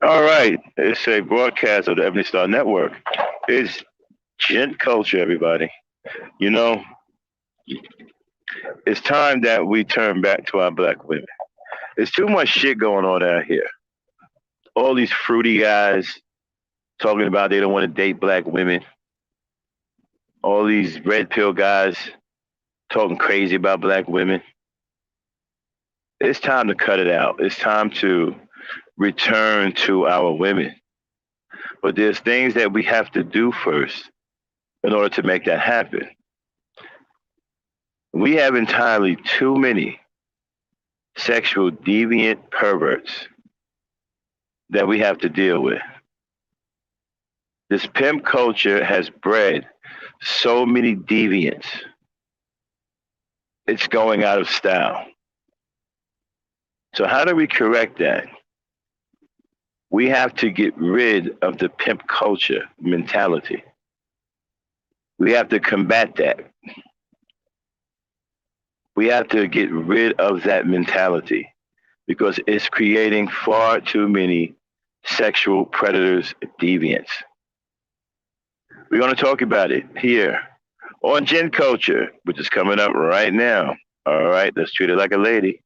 All right, it's a broadcast of the Ebony Star Network. It's GentCulture, everybody. You know, it's time that we turn back to our black women. There's too much shit going on out here. All these fruity guys talking about they don't want to date black women. All these red pill guys talking crazy about black women. It's time to cut it out. It's time to return to our women. But there's things that we have to do first in order to make that happen. We have entirely too many sexual deviant perverts that we have to deal with. This pimp culture has bred so many deviants. It's going out of style. So how do we correct that? We have to get rid of the pimp culture mentality. We have to combat that. We have to get rid of that mentality because it's creating far too many sexual predators, deviants. We're going to talk about it here on Gen Culture, which is coming up right now. All right, let's treat it like a lady.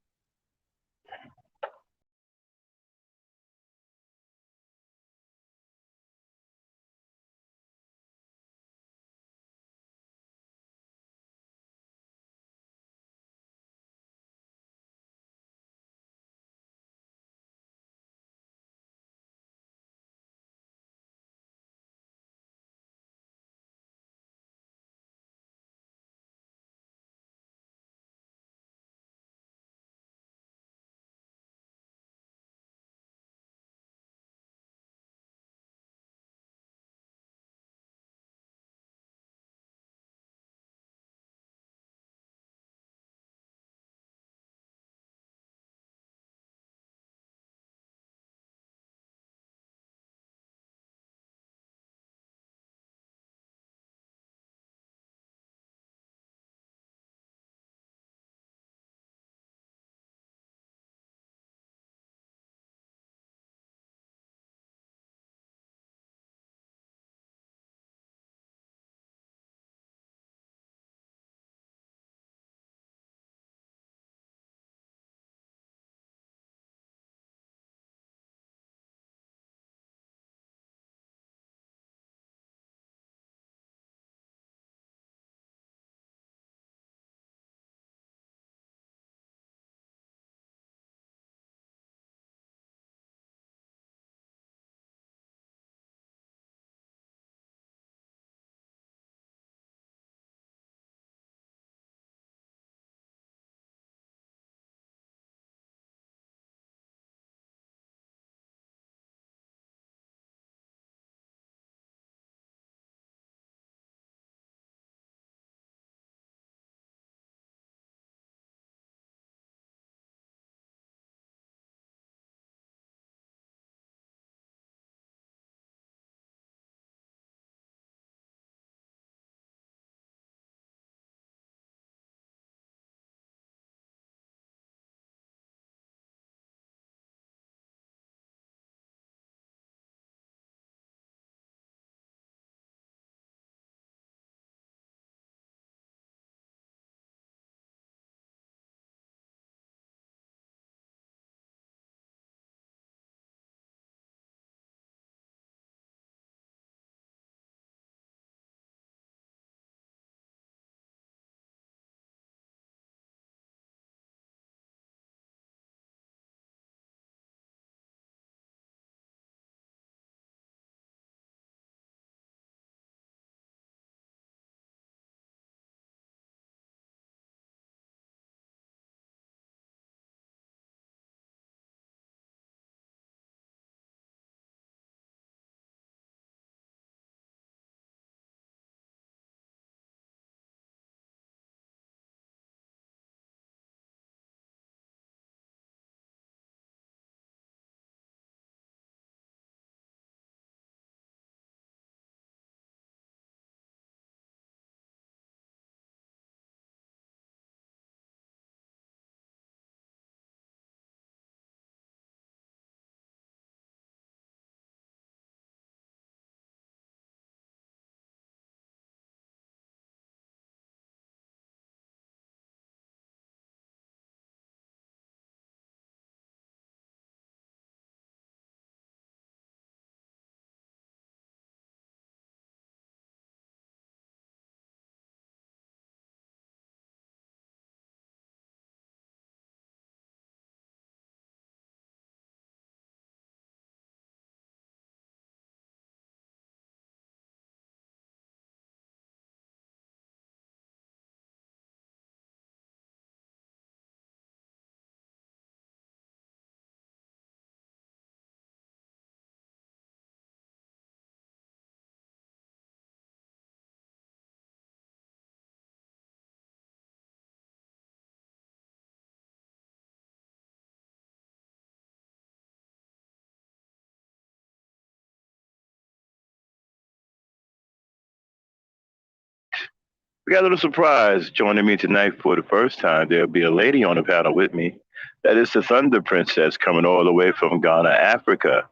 We got a little surprise joining me tonight for the first time. There'll be a lady on the panel with me. That is the Thunder Princess coming all the way from Ghana, Africa.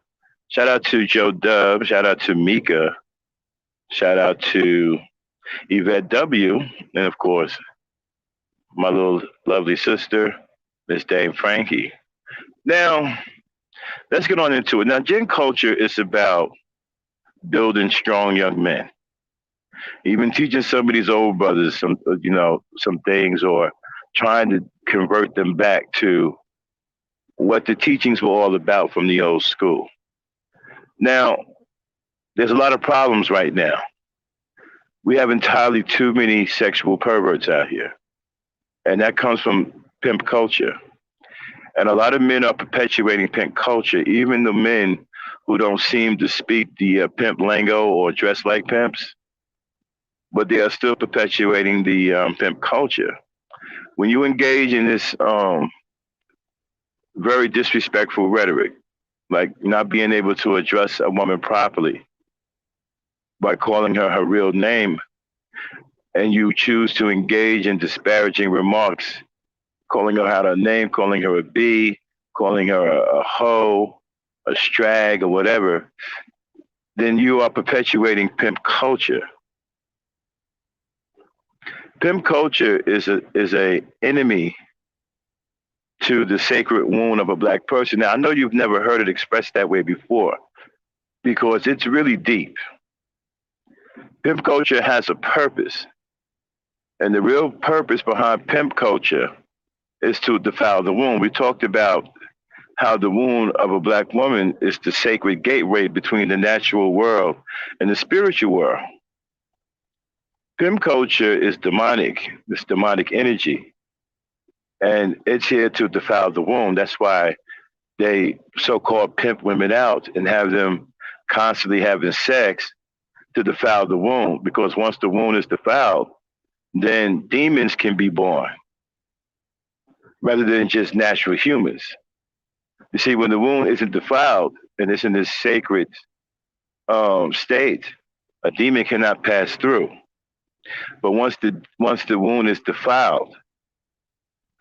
Shout out to Joe Dub. Shout out to Mika. Shout out to Yvette W. And of course, my little lovely sister, Miss Dame Frankie. Now, let's get on into it. Now, Gen Culture is about building strong young men. Even teaching some of these old brothers some things, or trying to convert them back to what the teachings were all about from the old school. Now, there's a lot of problems right now. We have entirely too many sexual perverts out here, and that comes from pimp culture. And a lot of men are perpetuating pimp culture, even the men who don't seem to speak the pimp lingo or dress like pimps, but they are still perpetuating the pimp culture. When you engage in this very disrespectful rhetoric, like not being able to address a woman properly by calling her her real name, and you choose to engage in disparaging remarks, calling her out her name, calling her a B, calling her a hoe, a strag, or whatever, then you are perpetuating pimp culture. Pimp culture is a enemy to the sacred wound of a black person. Now I know you've never heard it expressed that way before, because it's really deep. Pimp culture has a purpose, and the real purpose behind pimp culture is to defile the womb. We talked about how the womb of a black woman is the sacred gateway between the natural world and the spiritual world. Pimp culture is demonic, this demonic energy, and it's here to defile the womb. That's why they so-called pimp women out and have them constantly having sex to defile the womb, because once the womb is defiled, then demons can be born rather than just natural humans. You see, when the womb isn't defiled and it's in this sacred state, a demon cannot pass through. But once the wound is defiled,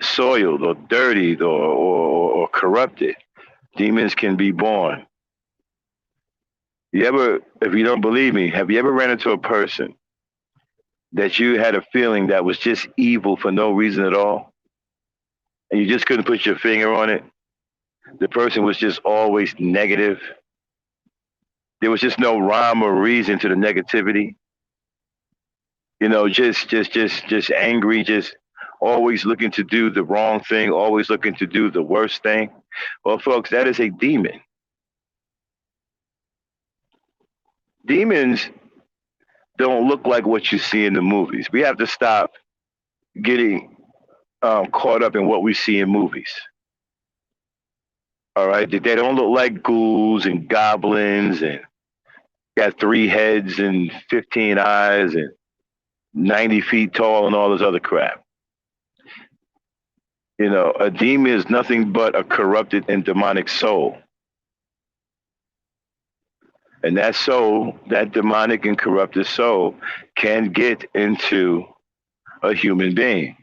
soiled or dirtied or corrupted, demons can be born. If you don't believe me, have you ever ran into a person that you had a feeling that was just evil for no reason at all, and you just couldn't put your finger on it? The person was just always negative. There was just no rhyme or reason to the negativity. Just angry, just always looking to do the wrong thing, always looking to do the worst thing. Well, folks, that is a demon. Demons don't look like what you see in the movies. We have to stop getting caught up in what we see in movies. All right, they don't look like ghouls and goblins and got 3 heads and 15 eyes and 90 feet tall and all this other crap. A demon is nothing but a corrupted and demonic soul. And that soul, that demonic and corrupted soul, can get into a human being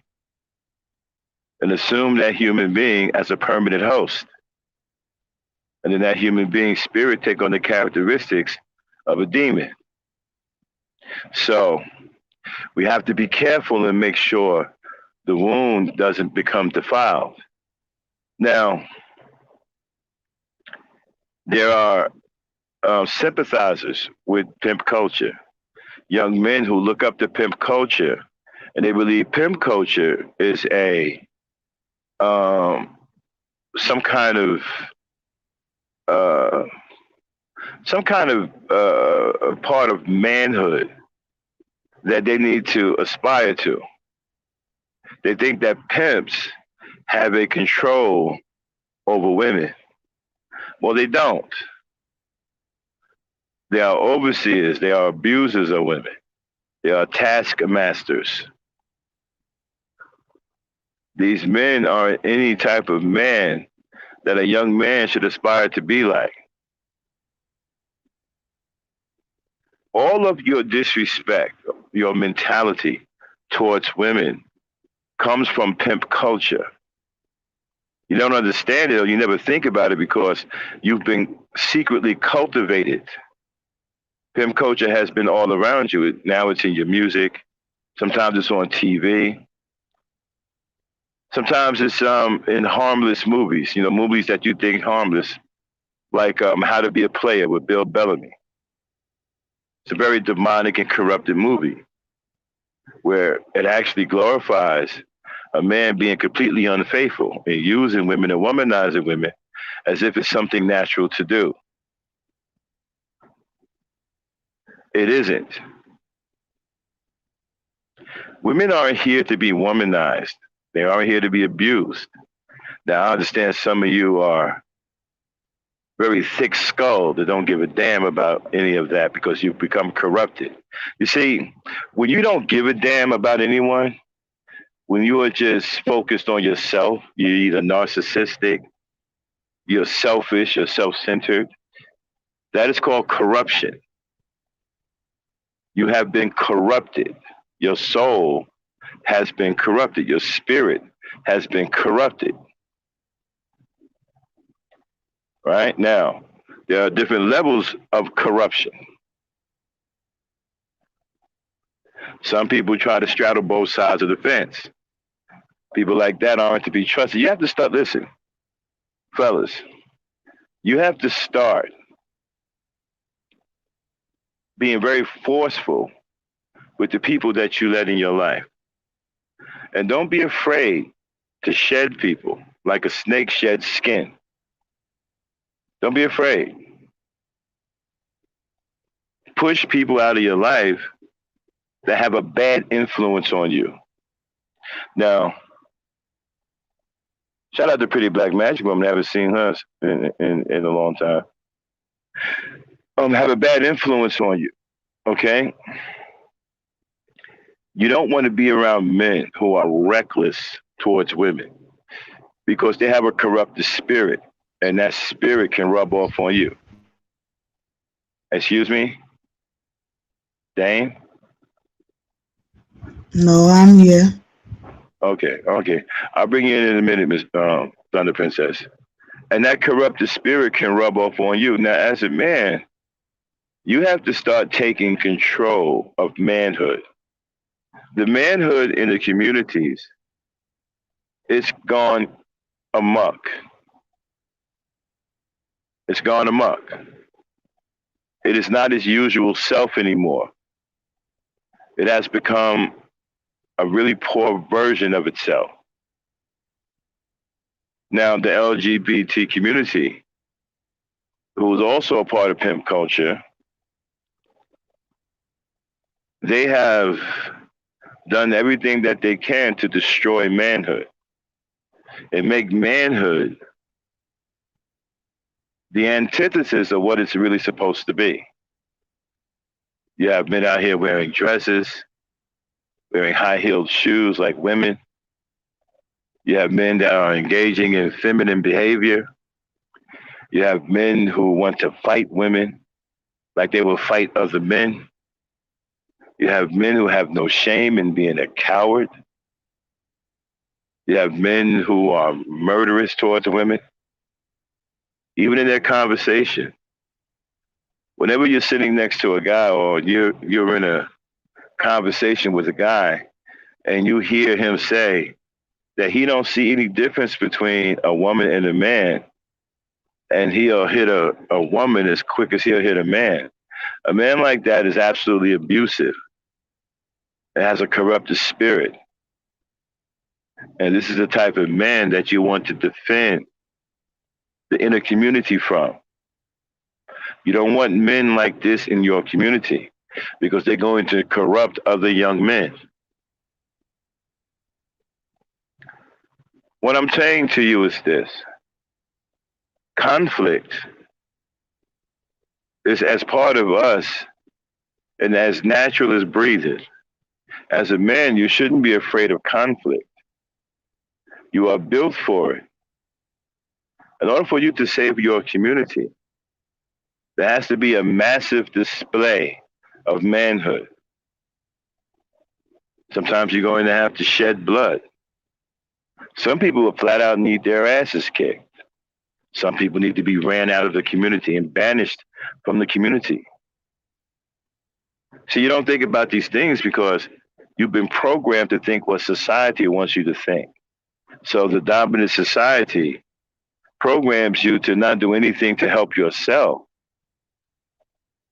and assume that human being as a permanent host. And then that human being's spirit take on the characteristics of a demon. So we have to be careful and make sure the wound doesn't become defiled. Now, there are sympathizers with pimp culture, young men who look up to pimp culture, and they believe pimp culture is some kind of part of manhood that they need to aspire to. They think that pimps have a control over women. Well, they don't. They are overseers. They are abusers of women. They are taskmasters. These men are any type of man that a young man should aspire to be like. All of your disrespect, your mentality towards women comes from pimp culture. You don't understand it or you never think about it because you've been secretly cultivated. Pimp culture has been all around you. Now it's in your music. Sometimes it's on TV. Sometimes it's in harmless movies, movies that you think harmless, like How to Be a Player with Bill Bellamy. It's a very demonic and corrupted movie where it actually glorifies a man being completely unfaithful and using women and womanizing women as if it's something natural to do. It isn't. Women aren't here to be womanized. They aren't here to be abused. Now, I understand some of you are very thick-skulled that don't give a damn about any of that because you've become corrupted. You see, when you don't give a damn about anyone, when you are just focused on yourself, you're either narcissistic, you're selfish, you're self-centered. That is called corruption. You have been corrupted. Your soul has been corrupted. Your spirit has been corrupted. Right? Now, there are different levels of corruption. Some people try to straddle both sides of the fence. People like that aren't to be trusted. You have to start, listen, fellas, you have to start being very forceful with the people that you let in your life. And don't be afraid to shed people like a snake sheds skin. Don't be afraid. Push people out of your life that have a bad influence on you. Now, shout out to Pretty Black Magic Woman. I haven't seen her in a long time. Have a bad influence on you, okay? You don't want to be around men who are reckless towards women because they have a corrupted spirit, and that spirit can rub off on you. Excuse me? Dame? No, I'm here. Okay. I'll bring you in a minute, Miss Thunder Princess. And that corrupted spirit can rub off on you. Now, as a man, you have to start taking control of manhood. The manhood in the communities, it's gone amok. It's gone amok. It is not its usual self anymore. It has become a really poor version of itself. Now, the LGBT community, who is also a part of pimp culture, they have done everything that they can to destroy manhood and make manhood the antithesis of what it's really supposed to be. You have men out here wearing dresses, wearing high-heeled shoes like women. You have men that are engaging in feminine behavior. You have men who want to fight women like they will fight other men. You have men who have no shame in being a coward. You have men who are murderous towards women. Even in their conversation, whenever you're sitting next to a guy or you're in a conversation with a guy and you hear him say that he don't see any difference between a woman and a man, and he'll hit a woman as quick as he'll hit a man like that is absolutely abusive. It has a corrupted spirit. And this is the type of man that you want to defend the inner community from. You don't want men like this in your community because they're going to corrupt other young men. What I'm saying to you is this. Conflict is as part of us and as natural as breathing. As a man, you shouldn't be afraid of conflict. You are built for it. In order for you to save your community, there has to be a massive display of manhood. Sometimes you're going to have to shed blood. Some people will flat out need their asses kicked. Some people need to be ran out of the community and banished from the community. So you don't think about these things because you've been programmed to think what society wants you to think. So the dominant society programs you to not do anything to help yourself,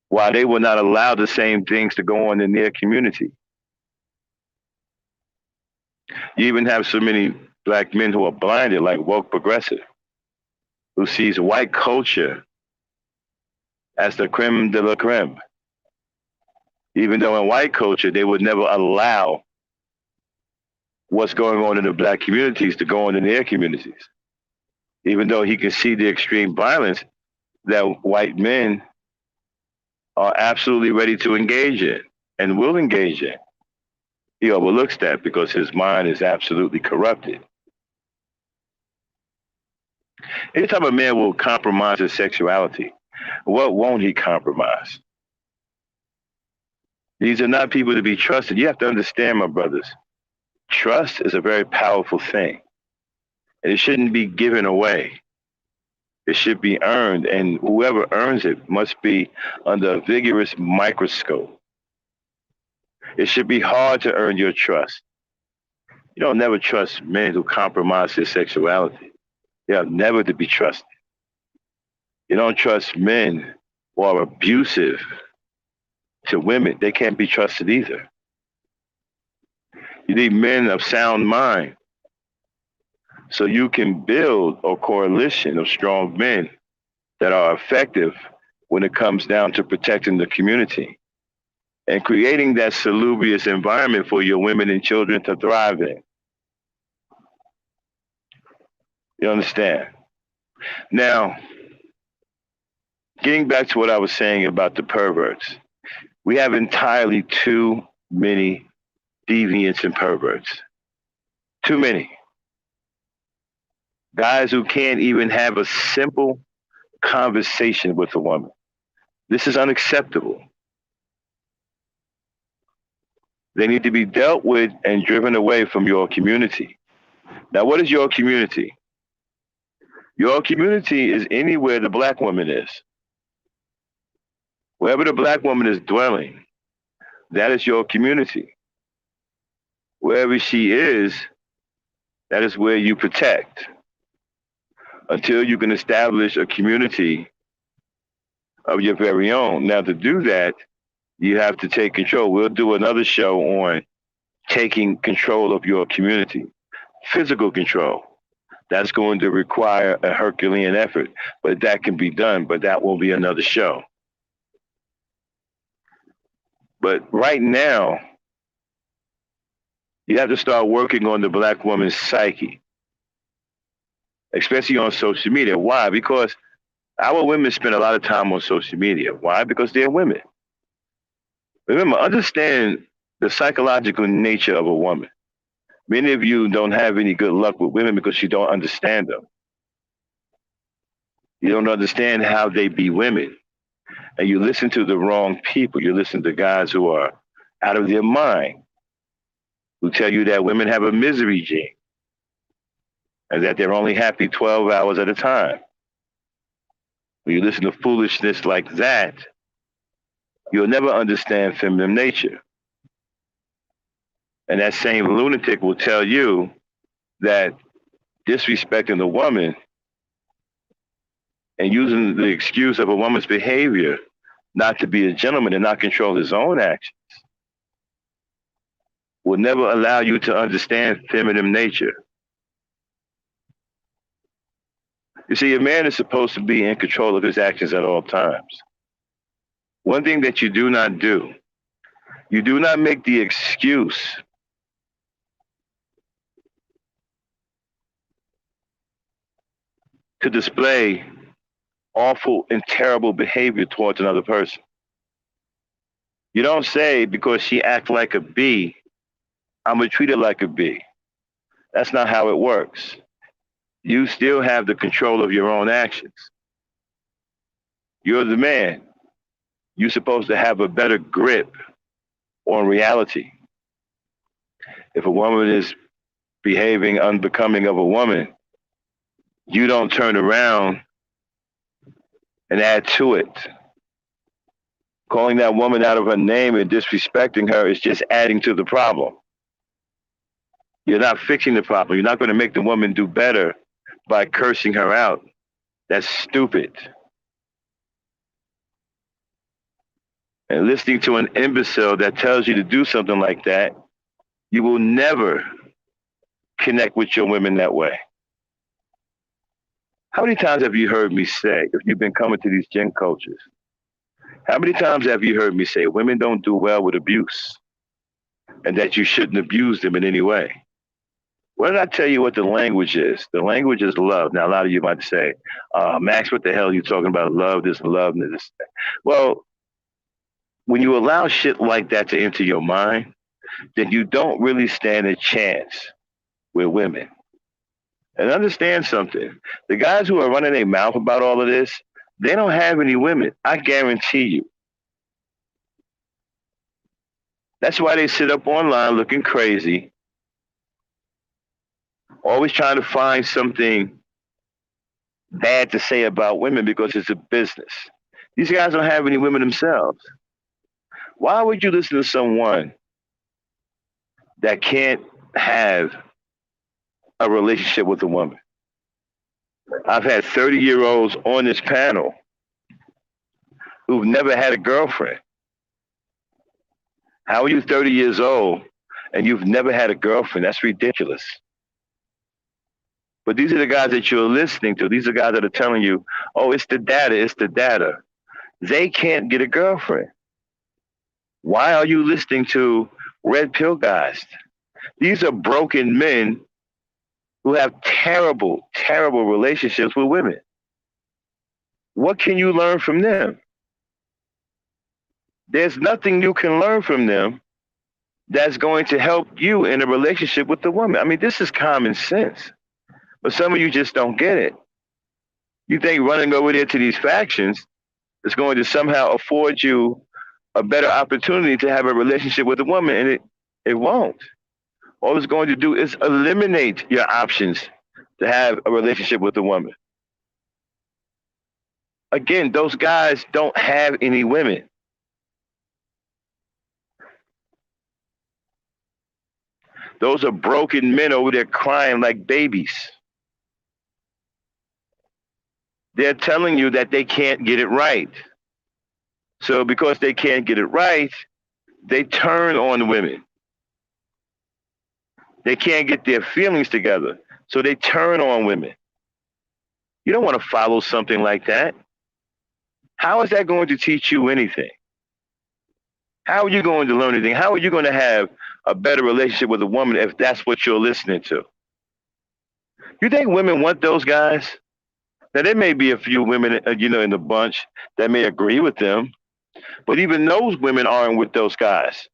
while they will not allow the same things to go on in their community. You even have so many black men who are blinded, like woke progressive, who sees white culture as the creme de la creme. Even though in white culture, they would never allow what's going on in the black communities to go on in their communities. Even though he can see the extreme violence that white men are absolutely ready to engage in and will engage in. He overlooks that because his mind is absolutely corrupted. Anytime a man will compromise his sexuality, what won't he compromise? These are not people to be trusted. You have to understand, my brothers, trust is a very powerful thing. And it shouldn't be given away. It should be earned, and whoever earns it must be under a vigorous microscope. It should be hard to earn your trust. You don't never trust men who compromise their sexuality. They are never to be trusted. You don't trust men who are abusive to women. They can't be trusted either. You need men of sound mind so you can build a coalition of strong men that are effective when it comes down to protecting the community and creating that salubrious environment for your women and children to thrive in. You understand? Now, getting back to what I was saying about the perverts, we have entirely too many deviants and perverts. Too many. Guys who can't even have a simple conversation with a woman. This is unacceptable. They need to be dealt with and driven away from your community. Now, what is your community? Your community is anywhere the black woman is. Wherever the black woman is dwelling, that is your community. Wherever she is, that is where you protect until you can establish a community of your very own. Now, to do that, you have to take control. We'll do another show on taking control of your community, physical control. That's going to require a Herculean effort, but that can be done, but that will be another show. But right now, you have to start working on the black woman's psyche, especially on social media. Why? Because our women spend a lot of time on social media. Why? Because they're women. Remember, understand the psychological nature of a woman. Many of you don't have any good luck with women because you don't understand them. You don't understand how they be women. And you listen to the wrong people. You listen to guys who are out of their mind, who tell you that women have a misery gene and that they're only happy 12 hours at a time. When you listen to foolishness like that, you'll never understand feminine nature. And that same lunatic will tell you that disrespecting the woman and using the excuse of a woman's behavior not to be a gentleman and not control his own actions will never allow you to understand feminine nature. You see, a man is supposed to be in control of his actions at all times. One thing that you do not do, you do not make the excuse to display awful and terrible behavior towards another person. You don't say, because she acts like a B, I'm going to treat her like a B. That's not how it works. You still have the control of your own actions. You're the man. You're supposed to have a better grip on reality. If a woman is behaving unbecoming of a woman, you don't turn around and add to it. Calling that woman out of her name and disrespecting her is just adding to the problem. You're not fixing the problem. You're not going to make the woman do better by cursing her out. That's stupid. And listening to an imbecile that tells you to do something like that, you will never connect with your women that way. How many times have you heard me say, if you've been coming to these gen cultures, how many times have you heard me say women don't do well with abuse and that you shouldn't abuse them in any way? What did I tell you what the language is? The language is love. Now, a lot of you might say, Max, what the hell are you talking about? Love this, love this. Well, when you allow shit like that to enter your mind, then you don't really stand a chance with women. And understand something. The guys who are running their mouth about all of this, they don't have any women. I guarantee you. That's why they sit up online looking crazy, always trying to find something bad to say about women because it's a business. These guys don't have any women themselves. Why would you listen to someone that can't have a relationship with a woman? I've had 30-year-olds on this panel who've never had a girlfriend. How are you 30 years old and you've never had a girlfriend? That's ridiculous. But these are the guys that you're listening to. These are guys that are telling you, oh, it's the data, it's the data. They can't get a girlfriend. Why are you listening to red pill guys? These are broken men who have terrible, terrible relationships with women. What can you learn from them? There's nothing you can learn from them that's going to help you in a relationship with the woman. I mean, this is common sense. But some of you just don't get it. You think running over there to these factions is going to somehow afford you a better opportunity to have a relationship with a woman, and it won't. All it's going to do is eliminate your options to have a relationship with a woman. Again, those guys don't have any women. Those are broken men over there crying like babies. They're telling you that they can't get it right. So because they can't get it right, they turn on women. They can't get their feelings together, so they turn on women. You don't want to follow something like that. How is that going to teach you anything? How are you going to learn anything? How are you going to have a better relationship with a woman if that's what you're listening to? You think women want those guys? Now, there may be a few women, in the bunch that may agree with them, but even those women aren't with those guys.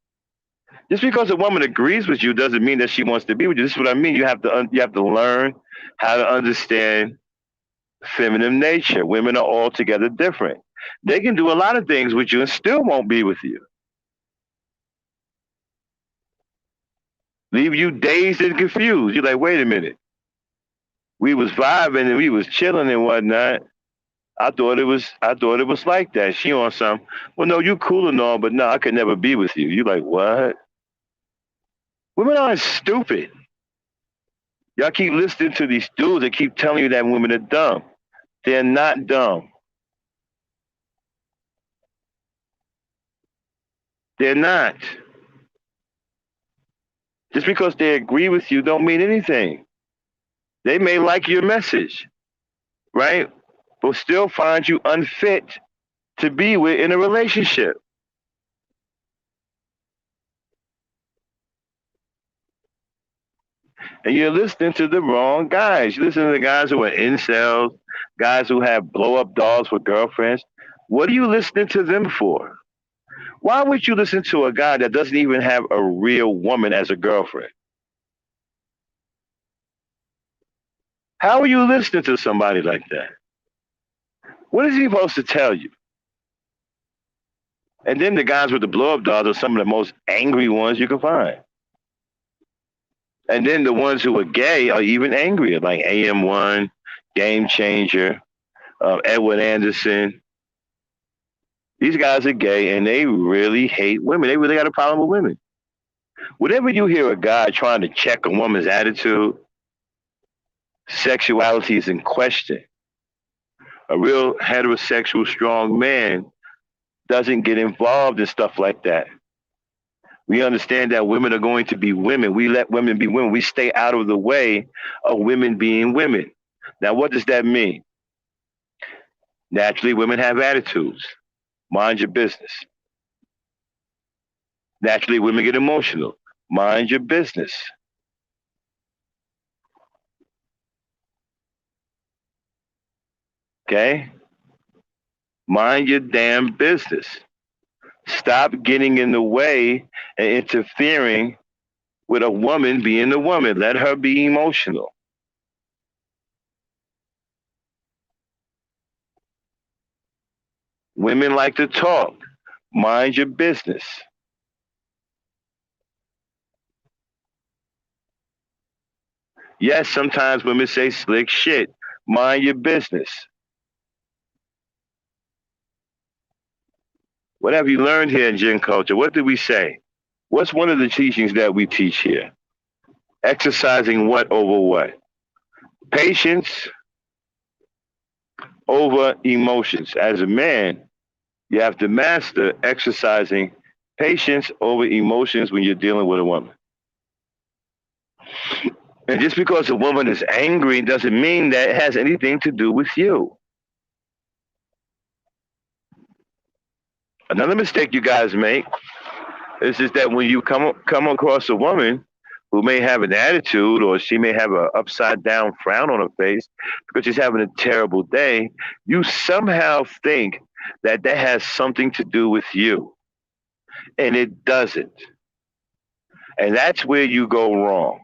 Just because a woman agrees with you doesn't mean that she wants to be with you. This is what I mean. You have to learn how to understand feminine nature. Women are altogether different. They can do a lot of things with you and still won't be with you. Leave you dazed and confused. You're like, wait a minute. We was vibing and we was chilling and whatnot. I thought it was like that. She on some. Well, no, you cool and all, but no, I could never be with you. You like what? Women aren't stupid. Y'all keep listening to these dudes that keep telling you that women are dumb. They're not dumb. They're not. Just because they agree with you don't mean anything. They may like your message, right? But still find you unfit to be with in a relationship. And you're listening to the wrong guys. You're listening to the guys who are incels, guys who have blow-up dolls with girlfriends. What are you listening to them for? Why would you listen to a guy that doesn't even have a real woman as a girlfriend? How are you listening to somebody like that? What is he supposed to tell you? And then the guys with the blow-up dolls are some of the most angry ones you can find. And then the ones who are gay are even angrier, like AM1, Game Changer, Edward Anderson. These guys are gay and they really hate women. They really got a problem with women. Whenever you hear a guy trying to check a woman's attitude, sexuality is in question. A real heterosexual strong man doesn't get involved in stuff like that. We understand that women are going to be women. We let women be women. We stay out of the way of women being women. Now, what does that mean? Naturally, women have attitudes. Mind your business. Naturally, women get emotional. Mind your business. Okay? Mind your damn business. Stop getting in the way and interfering with a woman being a woman. Let her be emotional. Women like to talk. Mind your business. Yes, sometimes women say slick shit. Mind your business. What have you learned here in GentCulture? What did we say? What's one of the teachings that we teach here? Exercising what over what? Patience over emotions. As a man, you have to master exercising patience over emotions when you're dealing with a woman. And just because a woman is angry doesn't mean that it has anything to do with you. Another mistake you guys make is just that when you come across a woman who may have an attitude or she may have an upside down frown on her face because she's having a terrible day, you somehow think that that has something to do with you. And it doesn't. And that's where you go wrong.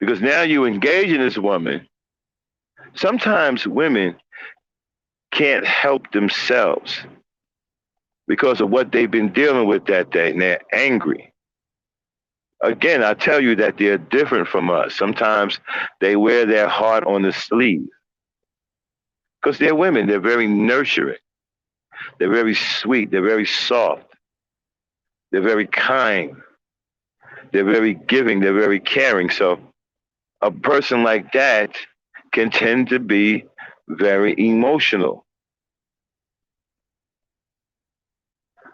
Because now you engage in this woman. Sometimes women can't help themselves because of what they've been dealing with that day, and they're angry. Again, I tell you that they're different from us. Sometimes they wear their heart on the sleeve because they're women. They're very nurturing. They're very sweet. They're very soft. They're very kind. They're very giving. They're very caring. So a person like that can tend to be very emotional.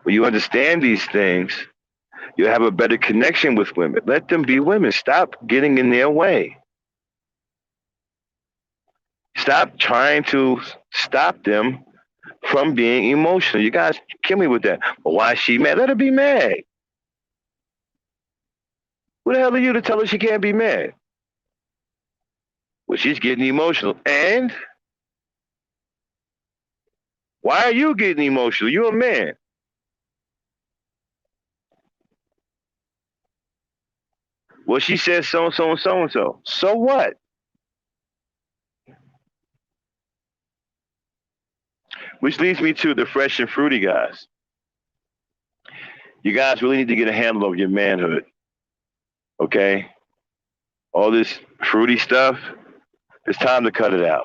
When you understand these things, you have a better connection with women. Let them be women. Stop getting in their way. Stop trying to stop them from being emotional. You guys kill me with that. But why is she mad? Let her be mad. Who the hell are you to tell her she can't be mad? Well, she's getting emotional. And why are you getting emotional? You're a man. Well, she says so and so and so and so. So what? Which leads me to the fresh and fruity guys. You guys really need to get a handle of your manhood. Okay? All this fruity stuff, it's time to cut it out.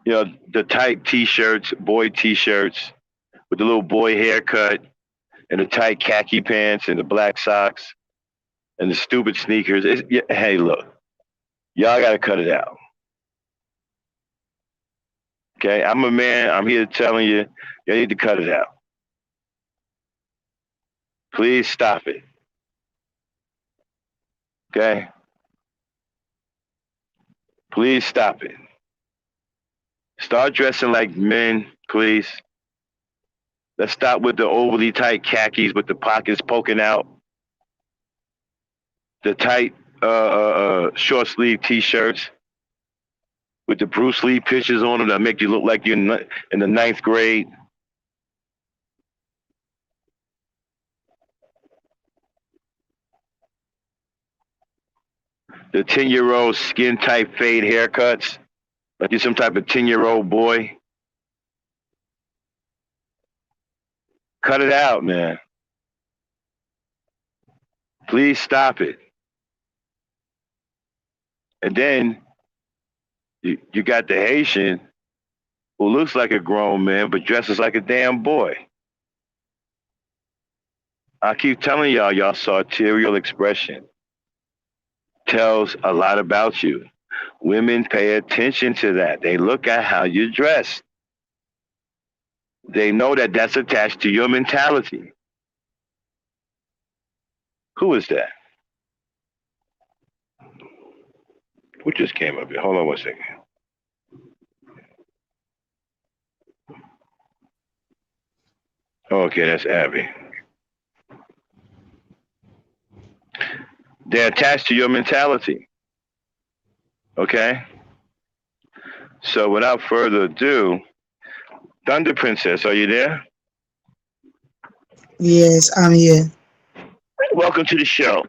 You know, the tight t-shirts, boy t-shirts with the little boy haircut and the tight khaki pants and the black socks and the stupid sneakers. Hey, look, y'all got to cut it out. Okay? I'm a man. I'm here telling you, you need to cut it out. Please stop it. Okay? Please stop it. Start dressing like men, please. Let's stop with the overly tight khakis with the pockets poking out, the tight short sleeve t-shirts with the Bruce Lee pictures on them that make you look like you're in the ninth grade. The 10-year-old skin tight fade haircuts, like you're some type of 10-year-old boy. Cut it out, man. Please stop it. And then you got the Haitian who looks like a grown man but dresses like a damn boy. I keep telling y'all sartorial expression tells a lot about you. Women pay attention to that. They look at how you dress. They know that that's attached to your mentality. Who is that? Who just came up here? Hold on one second. Okay, that's Abby. They're attached to your mentality. Okay? So without further ado, Thunder Princess, are you there? Yes, I'm here. Welcome to the show.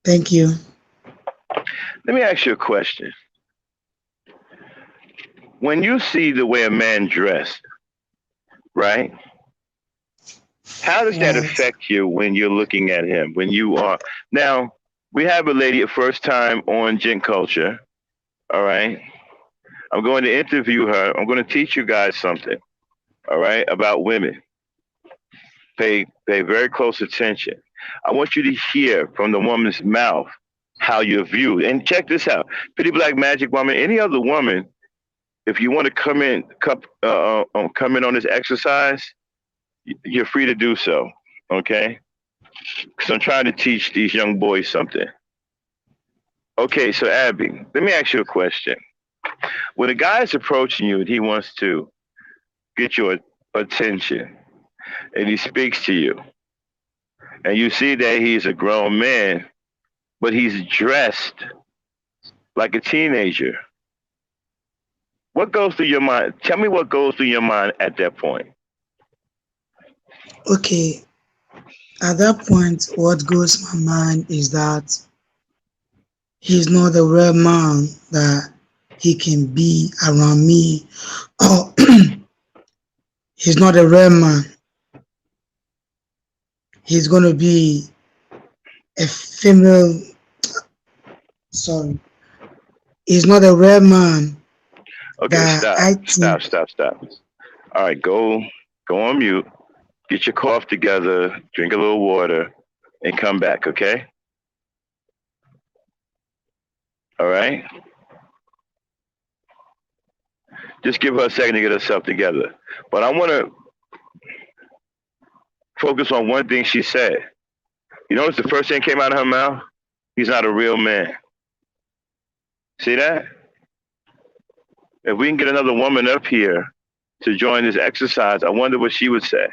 Thank you. Let me ask you a question. When you see the way a man dressed, right? How does that Right. affect you when you're looking at him? When you are now, we have a lady at first time on GentCulture. All right. I'm going to interview her. I'm going to teach you guys something. All right, about women. Pay very close attention. I want you to hear from the woman's mouth how you're viewed. And check this out, Pretty Black Magic Woman. Any other woman, if you want to come in on this exercise, you're free to do so. Okay, because I'm trying to teach these young boys something. Okay, so Abby, let me ask you a question. When a guy is approaching you and he wants to get your attention and he speaks to you and you see that he's a grown man, but he's dressed like a teenager, what goes through your mind? Tell me what goes through your mind at that point. Okay. At that point, what goes my mind is that he's not the real man that he can be around me, or he's not a real man. He's gonna be a female. Sorry, he's not a real man Okay, that I think. stop. All right, go on mute. Get your cough together. Drink a little water, and come back. Okay. All right. Just give her a second to get herself together. But I want to focus on one thing she said. You notice the first thing came out of her mouth? He's not a real man. See that? If we can get another woman up here to join this exercise, I wonder what she would say.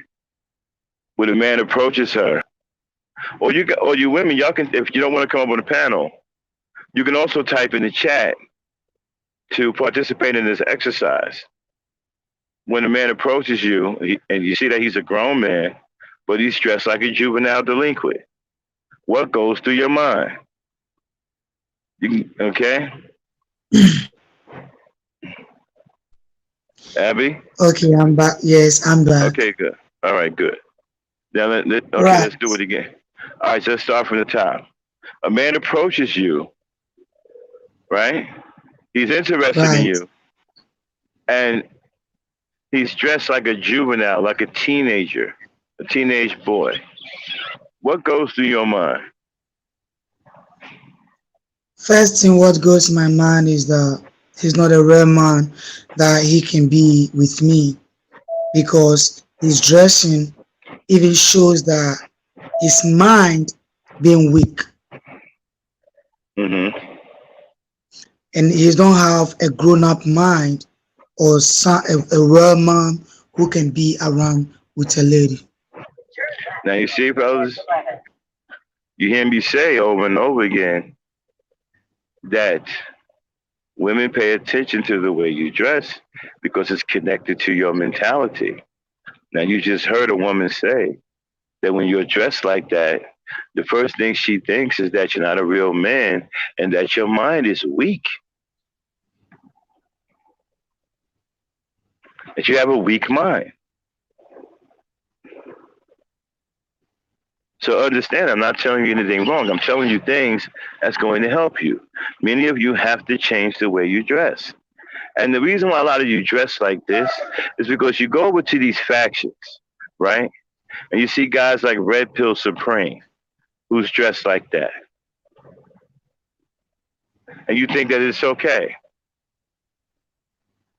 When a man approaches her, or you women, y'all can, if you don't want to come up on the panel, you can also type in the chat to participate in this exercise. When a man approaches you and you see that he's a grown man, but he's dressed like a juvenile delinquent, what goes through your mind? Okay, Abby. Okay, I'm back. Yes, I'm back. Okay, good. All right, good. Now okay, Right, let's do it again. All right, so let's start from the top. A man approaches you, right? He's interested in right. you, and he's dressed like a juvenile, like a teenager, a teenage boy. What goes through your mind? First thing what goes to my mind is that he's not a real man that he can be with me, because his dressing even shows that his mind being weak, Hmm. and he don't have a grown-up mind, or a real man who can be around with a lady. Now you see, fellas, you hear me say over and over again that women pay attention to the way you dress because it's connected to your mentality. Now you just heard a woman say that when you're dressed like that, the first thing she thinks is that you're not a real man and that your mind is weak, that you have a weak mind. So understand, I'm not telling you anything wrong. I'm telling you things that's going to help you. Many of you have to change the way you dress. And the reason why a lot of you dress like this is because you go over to these factions, right? And you see guys like Red Pill Supreme, who's dressed like that. And you think that it's okay.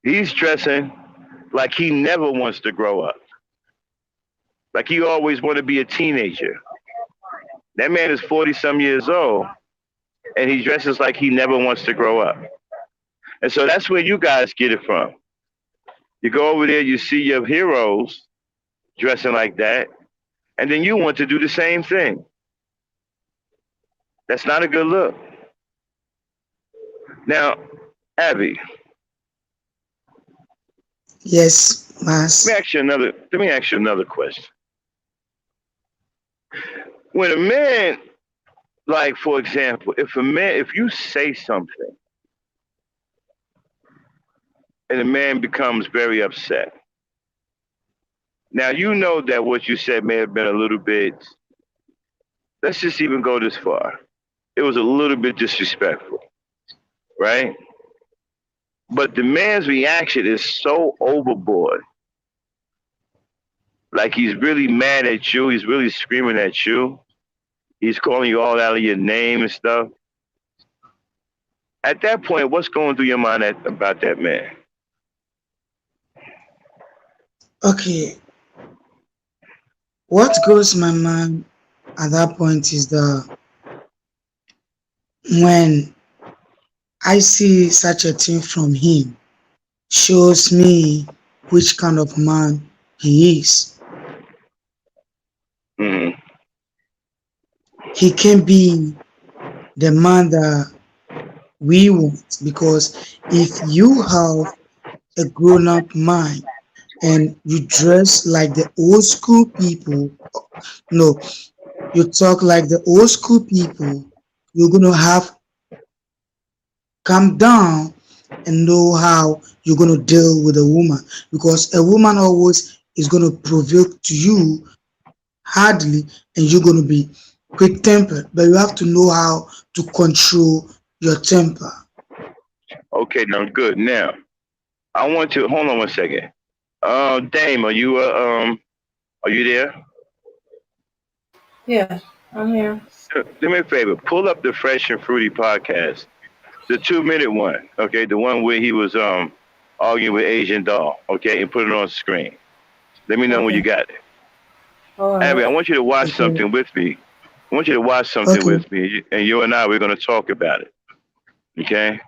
He's dressing like he never wants to grow up. Like he always want to be a teenager. That man is 40 some years old and he dresses like he never wants to grow up. And so that's where you guys get it from. You go over there, you see your heroes dressing like that, and then you want to do the same thing. That's not a good look. Now, Abby, Yes, Mas. let me ask you another question. When a man, like for example, if you say something and a man becomes very upset, now you know that what you said may have been a little bit, let's just even go this far. It was a little bit disrespectful, right? But the man's reaction is so overboard. Like he's really mad at you. He's really screaming at you. He's calling you all out of your name and stuff. At that point, what's going through your mind about that man? Okay, what goes my mind at that point is the when I see such a thing from him, shows me which kind of man he is. Hmm. He can be the man that we want because if you have a grown up mind and you dress like the old school people, no, you talk like the old school people, you're going to have calm down and know how you're going to deal with a woman because a woman always is going to provoke to you hardly and you're going to be quick tempered, but you have to know how to control your temper. Okay, now good. Now I want to hold on one second. Dame, are you there? Yeah, I'm here. Do me a favor. Pull up the Fresh and Fruity podcast, the 2 minute one. Okay, the one where he was arguing with Asian Doll. Okay, and put it on screen. Let me know when you Okay. got it. All Abby, I right. want you to watch Okay. something with me. I want you to watch something Okay. with me, and you and I we're going to talk about it. Okay?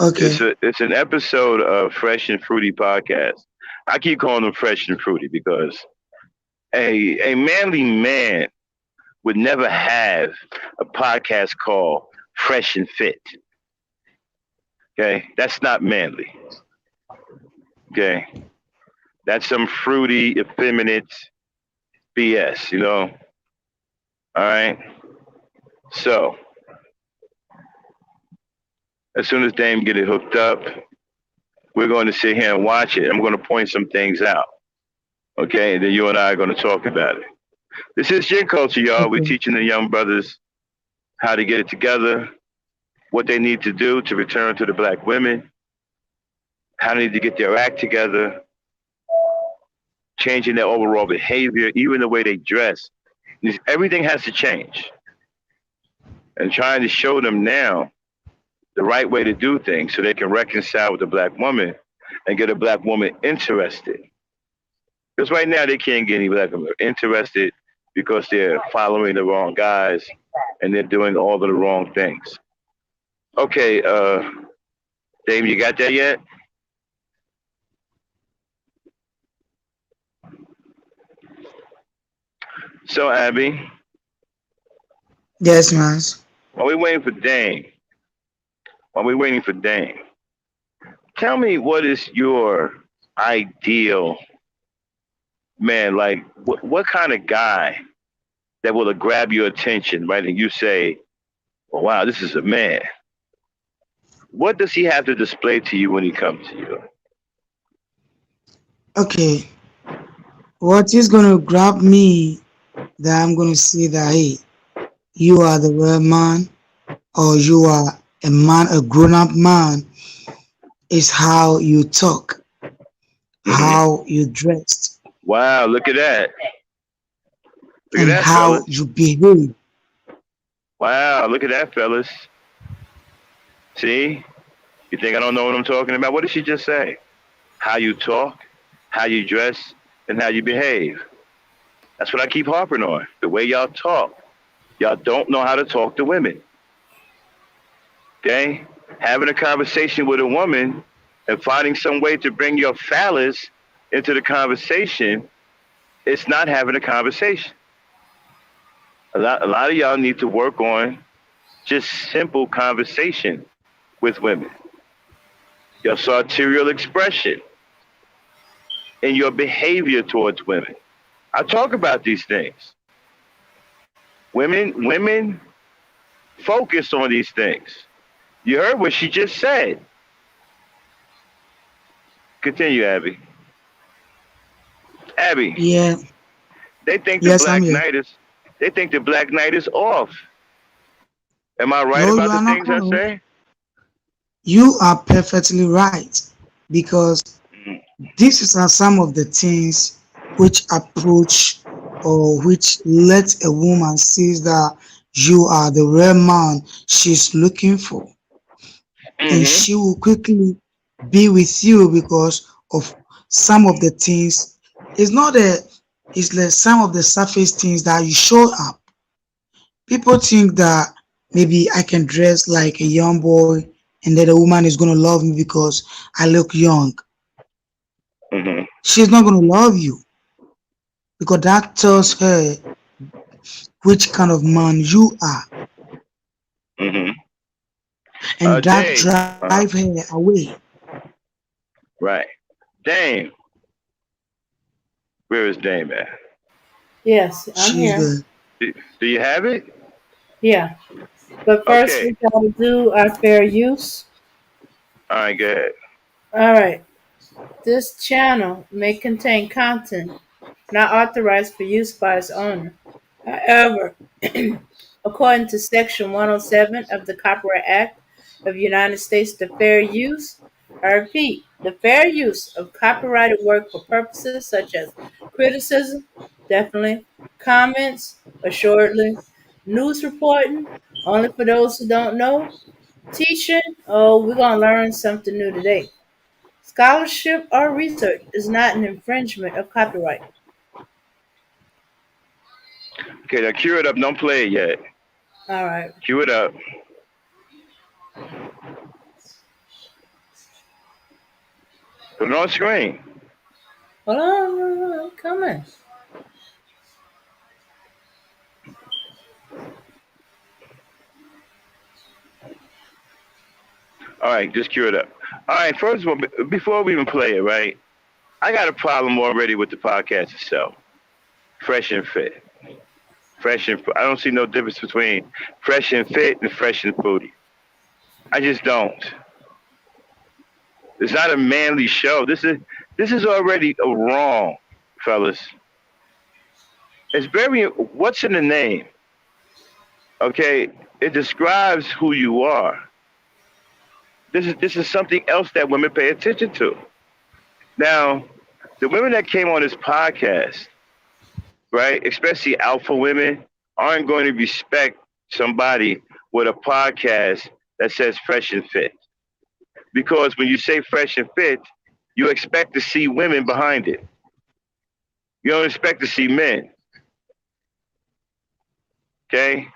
Okay. It's an episode of Fresh and Fruity podcast. I keep calling them Fresh and Fruity because a manly man would never have a podcast called Fresh and Fit. Okay, that's not manly. Okay, that's some fruity, effeminate BS. All right. So as soon as Dame get it hooked up, we're going to sit here and watch it. I'm going to point some things out. Okay, and then you and I are going to talk about it. This is GentCulture, y'all. We're Okay. teaching the young brothers how to get it together, what they need to do to return to the black women, how they need to get their act together, changing their overall behavior, even the way they dress. Everything has to change. And trying to show them now the right way to do things so they can reconcile with the black woman and get a black woman interested. Because right now they can't get any black women interested because they're following the wrong guys and they're doing all of the wrong things. Okay, Dave, you got that yet? So, Abby, Yes, Mas. while we're waiting for Dame, while we're waiting for Dame, tell me what is your ideal man? Like, what kind of guy that will grab your attention, right? And you say, well, wow, this is a man. What does he have to display to you when he comes to you? Okay. What is going to grab me that I'm gonna say that hey, you are the real man or you are a man, a grown up man, is how you talk, Hmm. how you dressed, Wow, look at that. Look at and that, how fellas. you behave. Wow, look at that, fellas. See? You think I don't know what I'm talking about? What did she just say? How you talk, how you dress, and how you behave. That's what I keep harping on. The way y'all talk. Y'all don't know how to talk to women. Okay? Having a conversation with a woman and finding some way to bring your phallus into the conversation, it's not having a conversation. A lot of y'all need to work on just simple conversation with women. Your sartorial expression and your behavior towards women. I talk about these things. Women focus on these things. You heard what she just said. Continue, Abby. Abby, Yeah, they think the yes, I'm Black here. Knight is they think the Black Knight is off. Am I right No, you about the are not things I wrong. say? You are perfectly right because these are some of the things which approach or which let a woman see that you are the real man she's looking for, and Mm-hmm. she will quickly be with you because of some of the things. It's not a, it's like some of the surface things that you show up. People think that maybe I can dress like a young boy and that a woman is going to love me because I look young. Mm-hmm. She's not going to love you because that tells her which kind of man you are, Mm-hmm. and that Dave. drive her away. Right. Dame. Where is Dame at? Yes, I'm She's here. the Do you have it? Yeah. But first, Okay. we gotta do our fair use. All right, good. All right. This channel may contain content not authorized for use by its owner. However, according to Section 107 of the Copyright Act of the United States, the fair use, I repeat, the fair use of copyrighted work for purposes such as criticism, definitely, comments, assuredly, news reporting, only for those who don't know, teaching, oh, we're going to learn something new today. Scholarship or research is not an infringement of copyright. Okay, now cue it up. Don't play it yet. All right. Cue it up. Put it on screen. Hold on, I'm coming. All right, just cue it up. All right, first of all, before we even play it, right? I got a problem already with the podcast itself. Fresh and fit. Fresh and I don't see no difference between fresh and fit and fresh and foodie. I just don't. It's not a manly show. This is already a wrong, fellas. It's very what's in the name. Okay, it describes who you are. This is something else that women pay attention to. Now, the women that came on this podcast, right, especially alpha women, aren't going to respect somebody with a podcast that says fresh and fit. Because when you say fresh and fit, you expect to see women behind it. You don't expect to see men. Okay?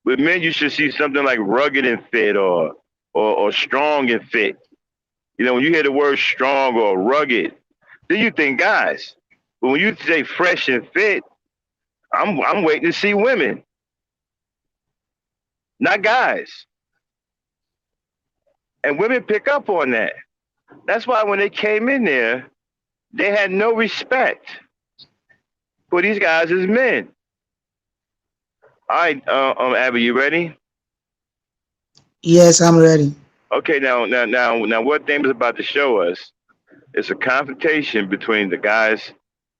With men, you should see something like rugged and fit or strong and fit. You know, when you hear the word strong or rugged, then you think guys. But when you say fresh and fit, I'm waiting to see women, not guys. And women pick up on that. That's why when they came in there, they had no respect for these guys as men. All right, Abby, you ready? yes, I'm ready. Okay, now, what Dame is about to show us is a confrontation between the guys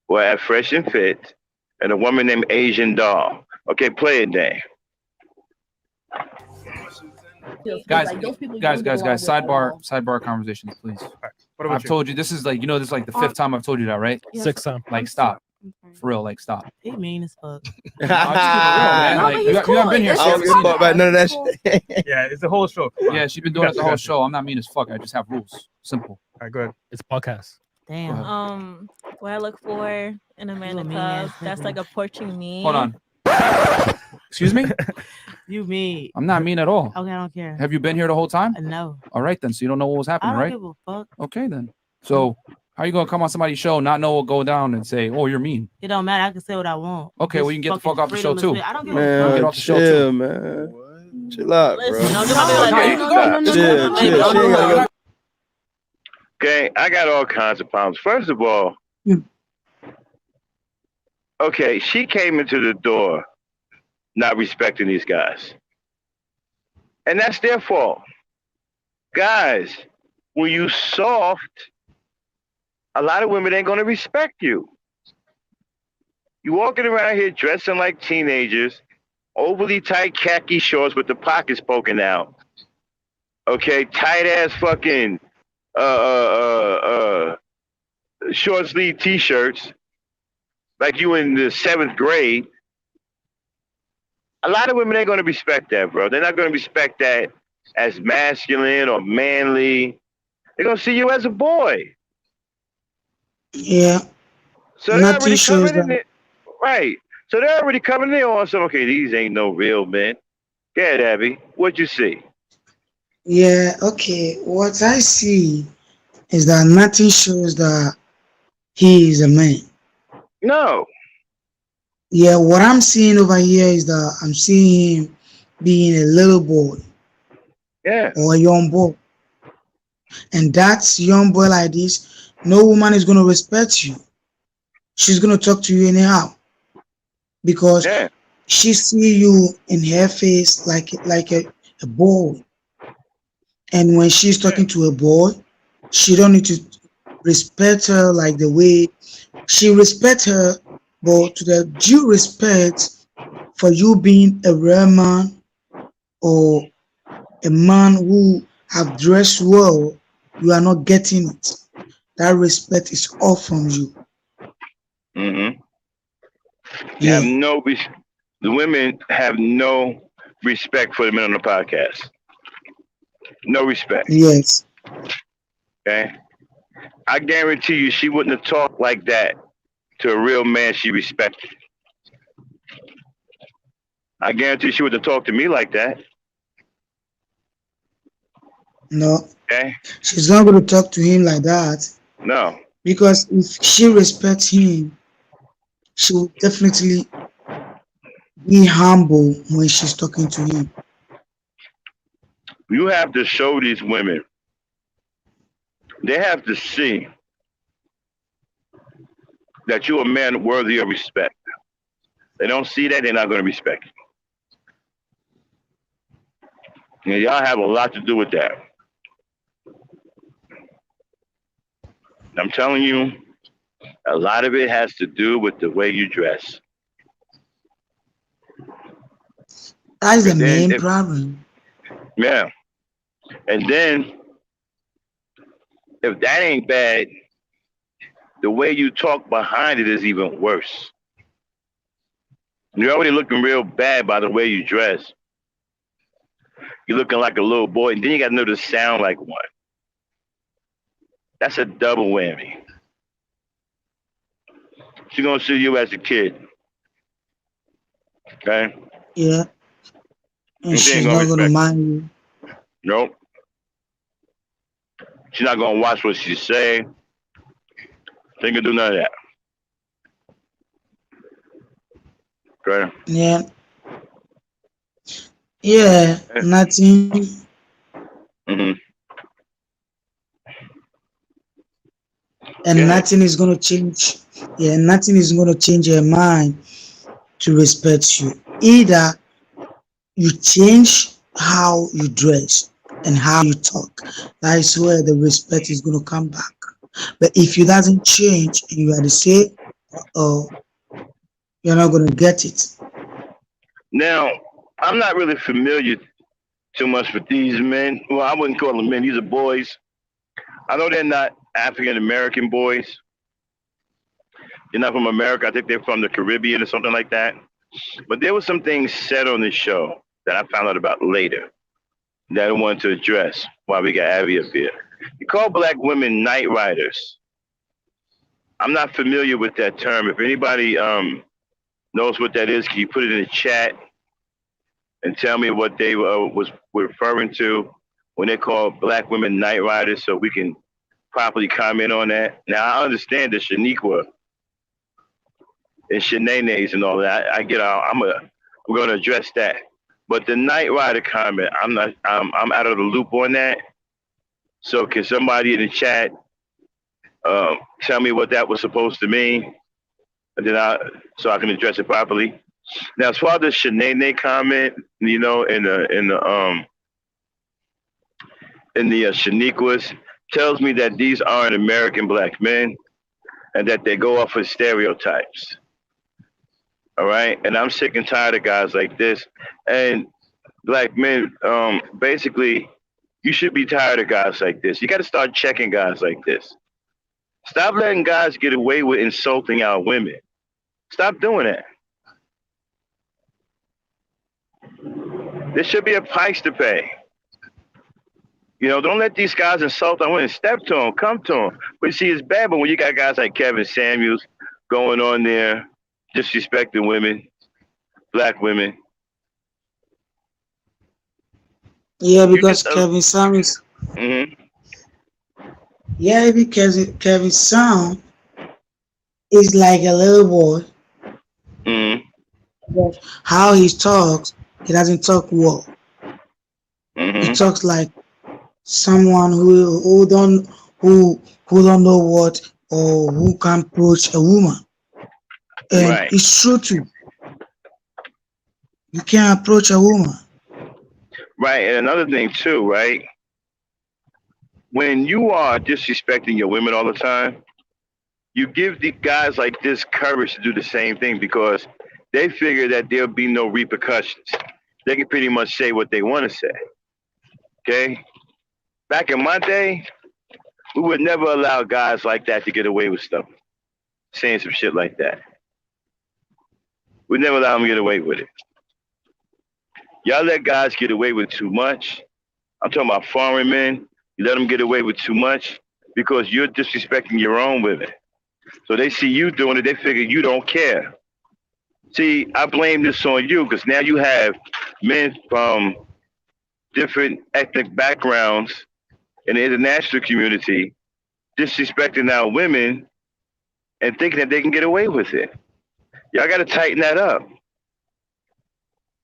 who are at Fresh and Fit and a woman named Asian Doll. Okay, play it, Dan. Guys, guys. Sidebar conversations, please. What about I've told you this is like this is like the fifth time I've told you that, right? Sixth time. Like, stop. For real, like, stop. He mean as fuck. I'm just keeping it real, man. No, Like, but you he's haven't been here. cool. So I you don't haven't give a seen fuck about none of that shit. Yeah, it's the whole show. it. Yeah, she's been doing it the whole show. I'm not mean as fuck. I just have rules. Simple. All right, go ahead. It's a podcast. Damn. What I look for in a man You a in mean club, ass that's nigga. like approaching me. Hold on. Excuse me? You mean? I'm not mean at all. Okay, I don't care. Have you been here the whole time? No. All right, then. So you don't know what was I happening, don't right? give a fuck. Okay, then. So how are you going to come on somebody's show, not know what go down, and say, oh, you're mean? It don't matter. I can say what I want. Okay, well, you can get the Fucking fuck off the show, freedom of too. speech. I don't give a Get Man, off the show, chill, too. man. Chill out, bro. Listen, don't No, you can go. Chill. She ain't gotta go. Okay, I got all kinds of problems. First of all, okay, she came into the door not respecting these guys. And that's their fault. Guys, when you soft, a lot of women ain't gonna respect you. You walking around here dressing like teenagers, overly tight khaki shorts with the pockets poking out. Okay, tight ass fucking short sleeve t-shirts, like you in the 7th grade. A lot of women ain't gonna respect that, bro. They're not gonna respect that as masculine or manly. They're gonna see you as a boy. Yeah. So they're Nothing already shows coming in that. there. Right. So they're already coming in on some, okay, these ain't no real men. Go ahead, Abby. What'd you see? Yeah, okay. What I see is that nothing shows that he is a man. No. Yeah, what I'm seeing over here is that I'm seeing him being a little boy Yeah. or a young boy. And that's young boy like this, no woman is going to respect you. She's going to talk to you anyhow because Yeah. she see you in her face like a boy. And when she's talking to a boy, she don't need to respect her like the way she respect her, but to the due respect for you being a real man or a man who have dressed well, you are not getting it. That respect is off from you. Mm-hmm. Yeah. The women have no respect for the men on the podcast. No respect. Yes. Okay. I guarantee you she wouldn't have talked like that to a real man she respected. I guarantee she wouldn't have talked to me like that. No. Okay. She's not going to talk to him like that No. because if she respects him, she will definitely be humble when she's talking to him. You have to show these women. They have to see that you're a man worthy of respect. They don't see that, they're not going to respect you. And y'all have a lot to do with that. I'm telling you, a lot of it has to do with the way you dress. That's the But then main if- problem. Yeah. And then, if that ain't bad, the way you talk behind it is even worse. You're already looking real bad by the way you dress. You're looking like a little boy, and then you got to know to sound like one. That's a double whammy. She's going to see you as a kid. Okay? Yeah. And And she she's ain't not gonna going to respect mind you. Nope. She's not going to watch what she say. She ain't going to do none of that. Okay? Yeah. Yeah, nothing. Mm-hmm. And Yeah. nothing is going to change. Yeah, nothing is going to change her mind to respect you. Either you change how you dress and how you talk. That is where the respect is going to come back. But if it doesn't change and you are the same, you're not going to get it. Now, I'm not really familiar too much with these men. Well, I wouldn't call them men. These are boys. I know they're not African American boys. They're not from America. I think they're from the Caribbean or something like that. But there were some things said on this show that I found out about later that I wanted to address while we got Abby up here. You call black women night riders. I'm not familiar with that term. If anybody knows what that is, can you put it in the chat and tell me what they was referring to when they call black women night riders, so we can properly comment on that. Now I understand the Shaniqua and Shanae's and all that. I get out. We're gonna address that. But the night rider comment, I'm out of the loop on that. So can somebody in the chat tell me what that was supposed to mean, and then so I can address it properly. Now, as far as the Shanae comment, you know, in the Shaniquas, tells me that these aren't American black men, and that they go off of stereotypes. All right, and I'm sick and tired of guys like this, and black men. Basically, you should be tired of guys like this. You got to start checking guys like this. Stop letting guys get away with insulting our women. Stop doing that. There should be a price to pay. You know, don't let these guys insult our women. Step to them, come to them. But you see, it's bad, but when you got guys like Kevin Samuels going on there, disrespecting women, black women. Yeah, because Kevin Samuels. Mm-hmm. Yeah, because Kevin Sam is like a little boy. Mm-hmm. But how he talks, he doesn't talk well. Mm-hmm. He talks like someone who don't know what or who can approach a woman. And Right. it's true too. You can't approach a woman. Right, and another thing too, right? When you are disrespecting your women all the time, you give the guys like this courage to do the same thing because they figure that there'll be no repercussions. They can pretty much say what they want to say. Okay? Back in my day, we would never allow guys like that to get away with stuff, saying some shit like that. We'd never allow them to get away with it. Y'all let guys get away with too much. I'm talking about foreign men. You let them get away with too much because you're disrespecting your own women. So they see you doing it, they figure you don't care. See, I blame this on you because now you have men from different ethnic backgrounds in the international community disrespecting our women and thinking that they can get away with it. Y'all got to tighten that up.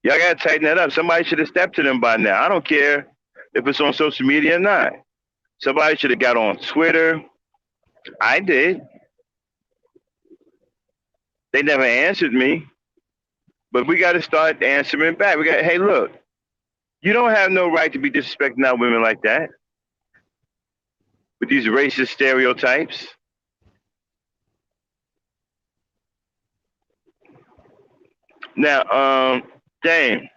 Y'all got to tighten that up. Somebody should have stepped to them by now. I don't care if it's on social media or not. Somebody should have got on Twitter. I did. They never answered me. But we got to start answering back. We got, hey, look, you don't have no right to be disrespecting our women like that with these racist stereotypes. Now, Dame.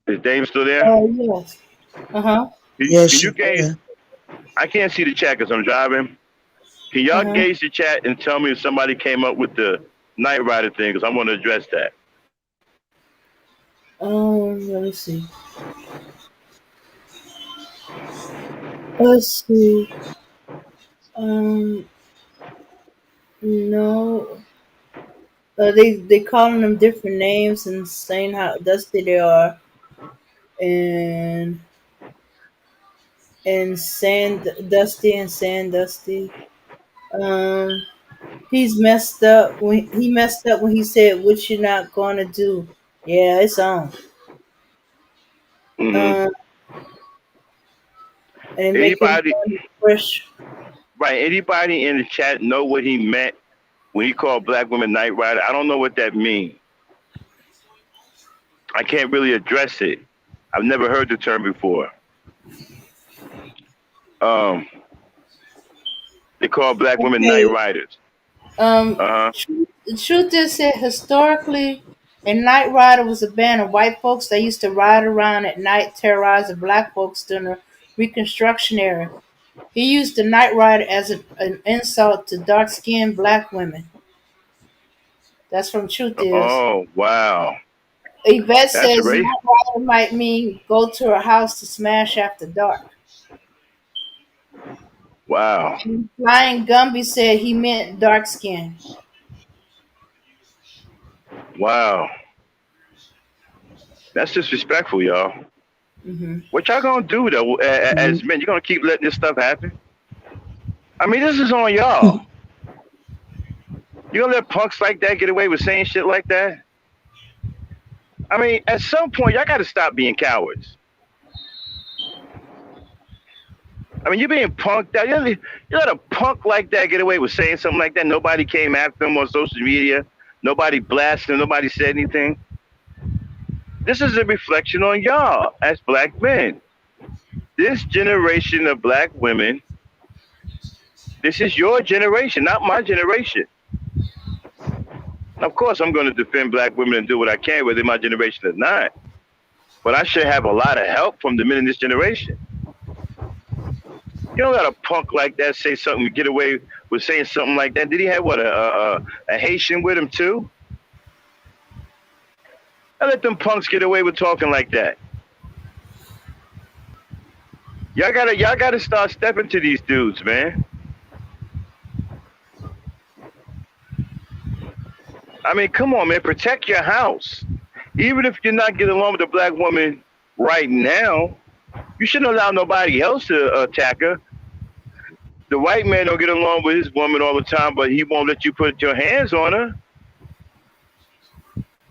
Is Dame still there? Oh, yes. Uh-huh. Yes, Can you gauge? I can't see the chat because I'm driving. Can y'all gauge the chat and tell me if somebody came up with the Night Rider thing? Because I want to address that. Let me see. Let's see. No. They calling them different names and saying how dusty they are, and sand dusty and sand dusty. He's messed up when he said, "What you not gonna do?" Yeah, it's on. Mm-hmm. And make him Anybody, fresh. right? Anybody in the chat know what he meant when he called black women Night Rider? I don't know what that means. I can't really address it. I've never heard the term before. They call black women night Okay. riders. Um, Uh huh. truth is that historically, a night rider was a band of white folks that used to ride around at night, terrorizing black folks during the Reconstruction era. He used the night rider as an insult to dark-skinned black women. That's from Truth Is. Oh wow, Yvette that's says race. night rider might mean go to her house to smash after dark. Wow, And Flying Gumby said he meant dark skin. wow, that's disrespectful, y'all. Hmm. What y'all gonna do though? As men, you gonna keep letting this stuff happen? I mean, this is on y'all. You gonna let punks like that get away with saying shit like that? I mean, at some point, y'all gotta stop being cowards. I mean, you're being punked out. You let a punk like that get away with saying something like that. Nobody came after him on social media. Nobody blasted him. Nobody said anything. This is a reflection on y'all as black men. This generation of black women, this is your generation, not my generation. Of course, I'm going to defend black women and do what I can, whether my generation or not. But I should have a lot of help from the men in this generation. You don't let a punk like that say something, get away with saying something like that. Did he have what, a Haitian with him too? I let them punks get away with talking like that. Y'all gotta start stepping to these dudes, man. I mean, come on, man, protect your house. Even if you're not getting along with a black woman right now, you shouldn't allow nobody else to attack her. The white man don't get along with his woman all the time, but he won't let you put your hands on her.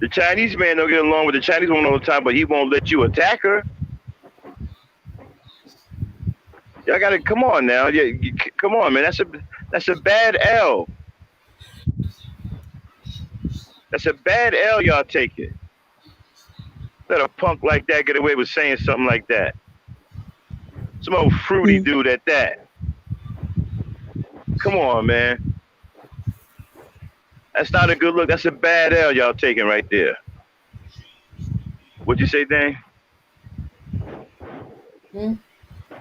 The Chinese man don't get along with the Chinese woman all the time, but he won't let you attack her. Y'all gotta come on now. Come on, man. That's a bad L. That's a bad L y'all taking. Let a punk like that get away with saying something like that. Some old fruity dude at that. Come on, man. That's not a good look. That's a bad L y'all taking right there. What'd you say, Dan? Hmm?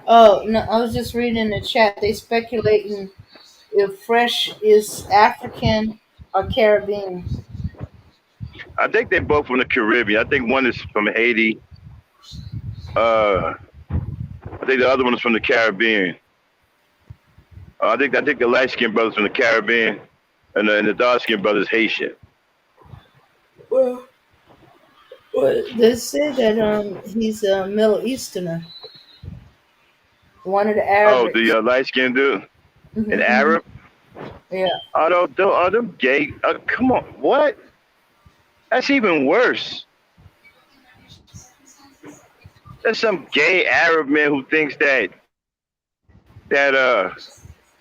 Oh no, I was just reading in the chat. They speculating if Fresh is African or Caribbean. I think they're both from the Caribbean. I think one is from Haiti. Uh, I think the other one is from the Caribbean. I think the light skinned brother's from the Caribbean, and the dark skinned brother's Haitian. Well, they say that he's a Middle Easterner, one of the Oh, the Arabics. light skinned dude, Hmm. an Hmm. Arab. Yeah. Are them gay? Come on, what? That's even worse. There's some gay Arab man who thinks that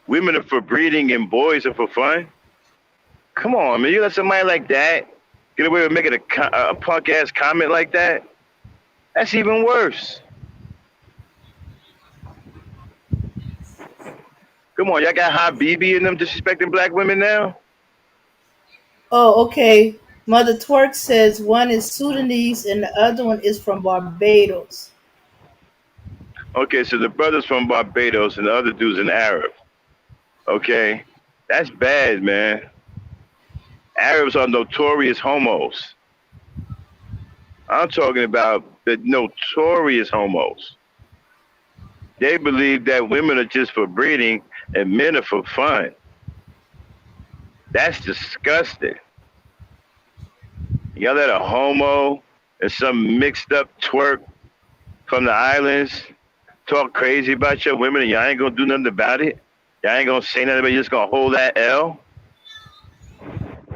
women are for breeding and boys are for fun. Come on, man. You let somebody like that get away with making a punk ass comment like that? That's even worse. Come on, y'all got Habibi and them disrespecting black women now? Oh, okay. Mother Twerk says one is Sudanese and the other one is from Barbados. Okay, so the brother's from Barbados and the other dude's an Arab. Okay, that's bad, man. Arabs are notorious homos. I'm talking about the notorious homos. They believe that women are just for breeding and men are for fun. That's disgusting. Y'all let a homo and some mixed up twerk from the islands talk crazy about your women and y'all ain't gonna do nothing about it? Y'all ain't gonna say nothing about it, you're just gonna hold that L?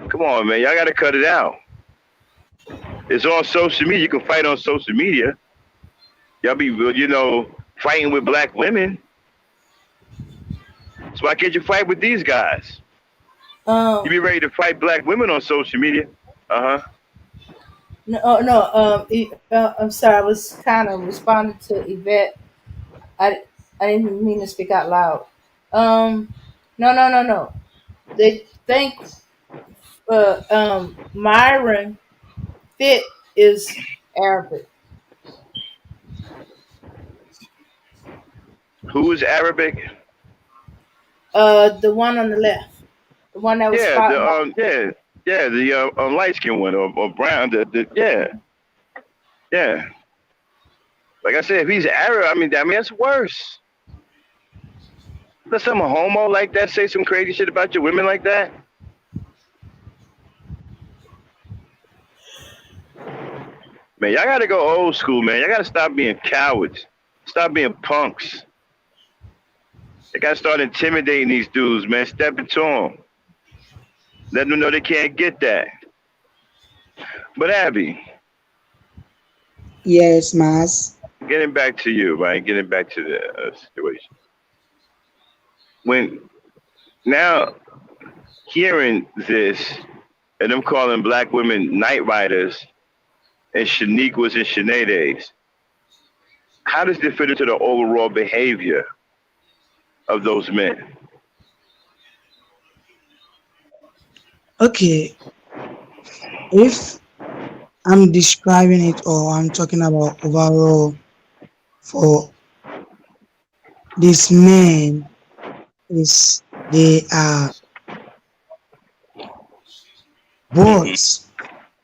Come on, man. Y'all gotta cut it out. It's on social media. You can fight on social media. Y'all be, fighting with black women. So why can't you fight with these guys? You Um, be ready to fight black women on social media. Uh huh. no, no. I'm sorry. I was kind of responding to Yvette. I, I didn't mean to speak out loud. Um, No. They think Myron Fit is Arabic. Who is Arabic? The one on the left, the one that was Yeah, the spotting. the light skinned one or brown. Yeah. Like I said, if he's Arab, I mean that's worse. Let some homo like that say some crazy shit about your women like that. Man, y'all gotta go old school, man. Y'all gotta stop being cowards. Stop being punks. They gotta start intimidating these dudes, man. Step into them. Let them know they can't get that. But Abby, Yes, Mas. getting back to you, right? Getting back to the situation. When now hearing this and them calling black women night riders and Shaniquas and Sineads, how does this fit into the overall behavior of those men? Okay, if I'm describing it or I'm talking about overall for this man is they are Mm-hmm. boys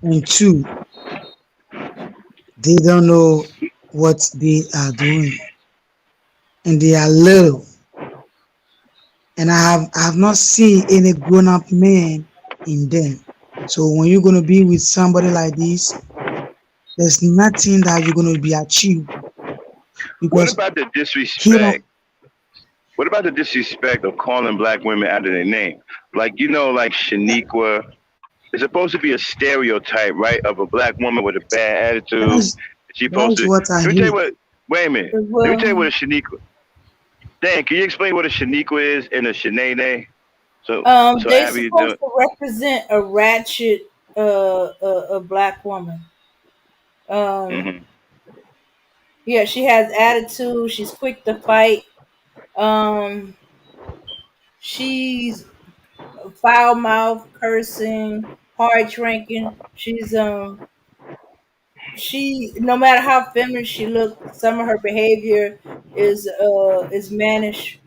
and two, they don't know what they are doing and they are little. And I have not seen any grown up man in them. So when you're gonna be with somebody like this, there's nothing that you're gonna be achieved What because about the he don't disrespect? What about the disrespect of calling black women out of their name? Like, like Shaniqua. It's supposed to be a stereotype, right, of a black woman with a bad attitude. that's She's that supposed is to. what I Let me tell you hate. what. Wait a minute. Let me tell you what Well, a Shaniqua. Dan, can you explain what a Shaniqua is and a Shanae? So they Abby, supposed to represent a ratchet, a black woman. Um, mm-hmm, yeah, she has attitude. She's quick to fight. Um, she's foul mouth, cursing, hard drinking. She no matter how feminine she looks, some of her behavior is mannish.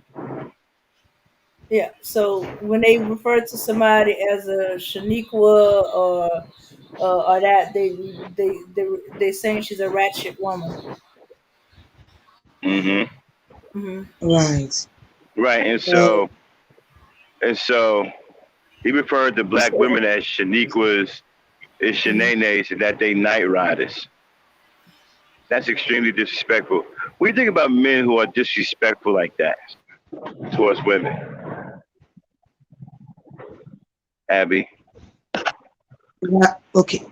Yeah. So when they refer to somebody as a Shaniqua or that they saying she's a ratchet woman. mm-hmm. Hmm. Right. Right, and So so he referred to black women as Shaniquas and Shanaes and that they night riders. That's extremely disrespectful. What do you think about men who are disrespectful like that towards women, Abby? yeah, okay.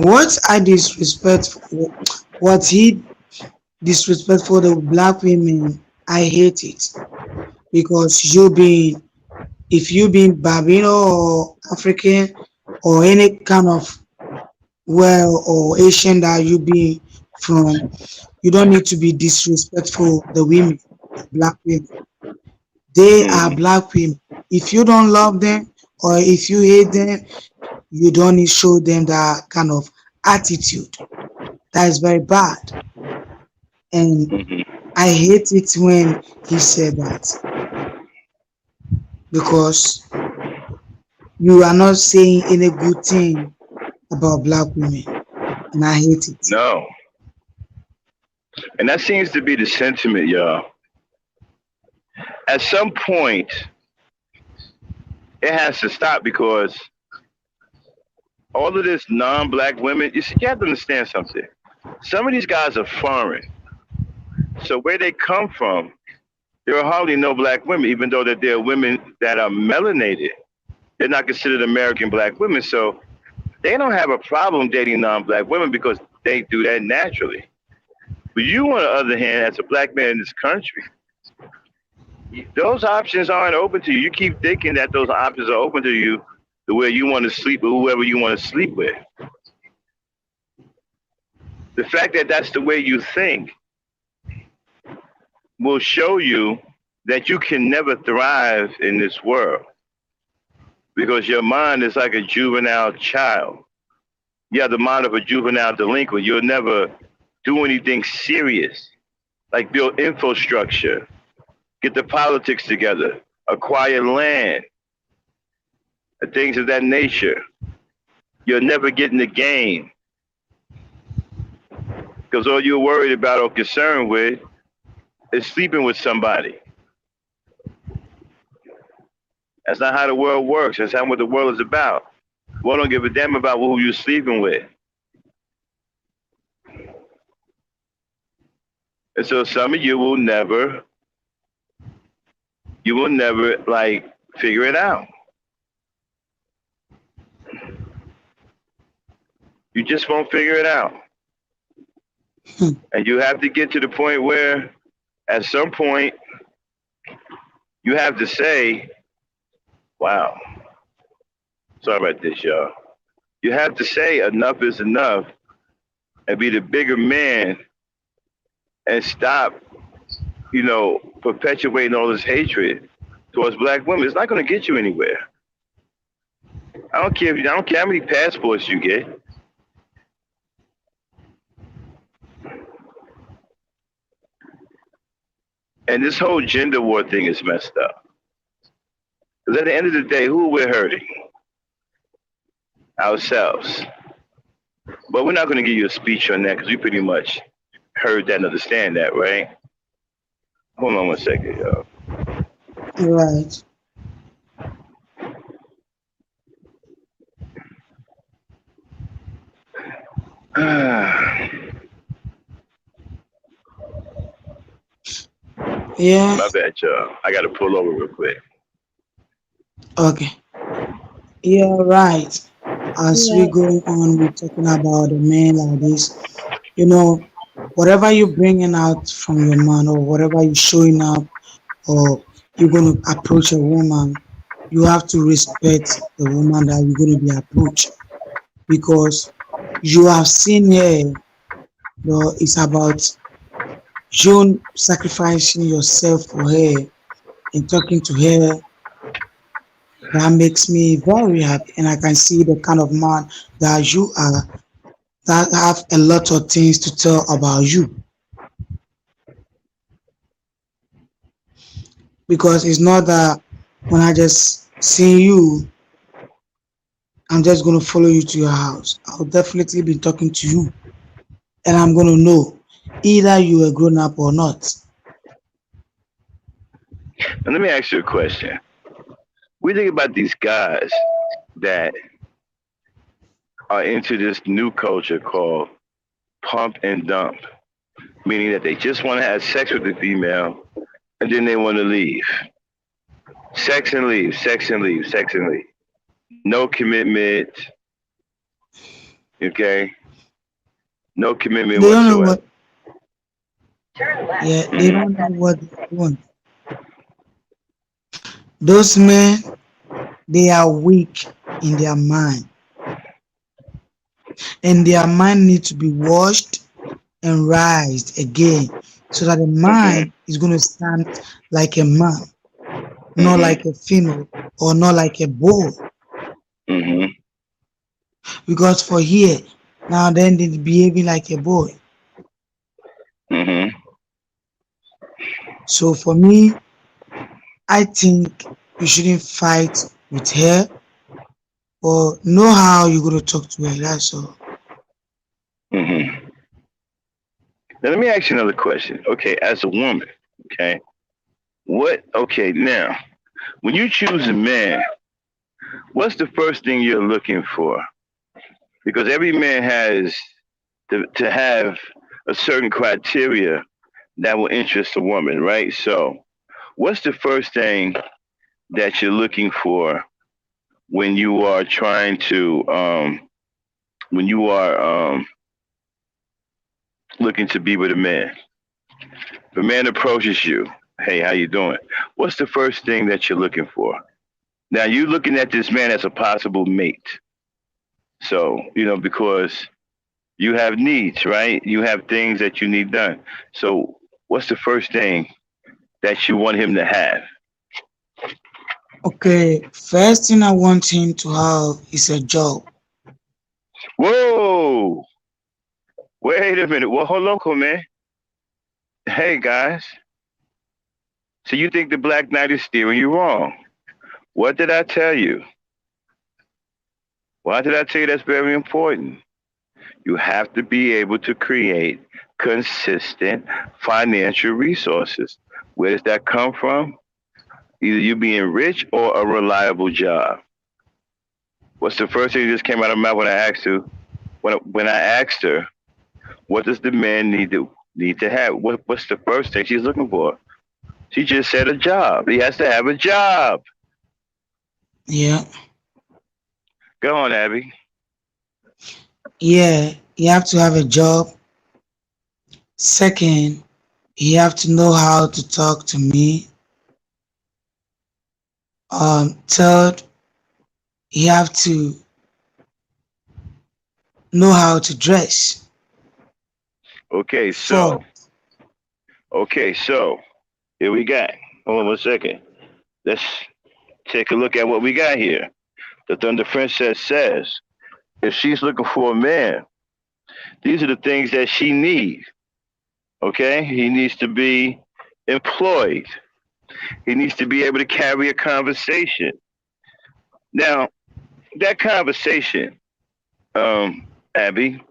What I disrespect, what he disrespect for the black women, I hate it because if you being Babino or African or any kind of well or Asian that you be from, you don't need to be disrespectful the women, the black women. They are Mm-hmm. black women. If you don't love them or if you hate them, you don't need to show them that kind of attitude. That is very bad. And Mm-hmm. I hate it when he said that because you are not saying any good thing about black women. And I hate it. No, and that seems to be the sentiment, y'all. At some point, it has to stop because all of this non-black women. You have to understand something. Some of these guys are foreign, so where they come from, there are hardly no black women, even though that there are women that are melanated. They're not considered American black women, so they don't have a problem dating non-black women because they do that naturally. But you, on the other hand, as a black man in this country, those options aren't open to you. You keep thinking that those options are open to you the way you want to sleep with whoever you want to sleep with. The fact that that's the way you think will show you that you can never thrive in this world because your mind is like a juvenile child. You have the mind of a juvenile delinquent. You'll never do anything serious, like build infrastructure, get the politics together, acquire land, and things of that nature. You'll never get in the game because all you're worried about or concerned with is sleeping with somebody. That's not how the world works. That's not what the world is about. We don't give a damn about who you're sleeping with. And so some of you will never like figure it out. You just won't figure it out. And you have to get to the point where at some point you have to say, wow, sorry about this, y'all. You have to say enough is enough and be the bigger man and stop, perpetuating all this hatred towards black women. It's not going to get you anywhere. I don't care how many passports you get. And this whole gender war thing is messed up. Because at the end of the day, who we're hurting? Ourselves. But we're not going to give you a speech on that because we pretty much heard that and understand that, right? Hold on one second, y'all. Right. Yeah. My bad, y'all. I got to pull over real quick. Okay. Yeah, right. As we Yeah. go on, we're talking about the men like this. Whatever you're bringing out from your man or whatever you're showing up or you're going to approach a woman, you have to respect the woman that you're going to be approached because you have seen her. It's about you sacrificing yourself for her and talking to her. That makes me very happy, and I can see the kind of man that you are, that have a lot of things to tell about you. Because it's not that when I just see you, I'm just going to follow you to your house. I'll definitely be talking to you, and I'm going to know either you are grown up or not. Now, let me ask you a question. We think about these guys that are into this new culture called pump and dump, meaning that they just want to have sex with the female and then they want to leave. Sex and leave, sex and leave, sex and leave. No commitment, okay? No commitment They don't know whatsoever. what, yeah, they don't know what they want. Those men, they are weak in their mind, and their mind needs to be washed and raised again so that the mind is going to stand like a man, not like a female or not like a boy. Because for here, now then they're behaving like a boy. So for me, I think you shouldn't fight with her or know how you're going to talk to her. That's all. Now let me ask you another question. Okay, as a woman, okay, now, when you choose a man, what's the first thing you're looking for? Because every man has to have a certain criteria that will interest a woman, right? So, what's the first thing that you're looking for when you are trying to, when you are looking to be with a man? If a man approaches you, hey, how you doing? What's the first thing that you're looking for? Now, you're looking at this man as a possible mate. So, because you have needs, right? You have things that you need done. So, what's the first thing that you want him to have? Okay, first thing I want him to have is a job. Whoa! Wait a minute. Well, hold on, man. Hey, guys. So you think the Black Knight is steering you wrong? What did I tell you? Why did I tell you that's very important? You have to be able to create consistent financial resources. Where does that come from? Either you being rich or a reliable job. What's the first thing that just came out of my mouth when I asked you? When I asked her, what does the man need to have? What's the first thing she's looking for? She just said a job. He has to have a job. Yeah. Go on, Abby. Yeah, you have to have a job. Second, you have to know how to talk to me. Third, you have to know how to dress. Okay, Fourth, so here we got. Hold on 1 second. Let's take a look at what we got here. The Thunder Princess says, if she's looking for a man, these are the things that she needs. Okay? He needs to be employed. He needs to be able to carry a conversation. Now, that conversation, Abby,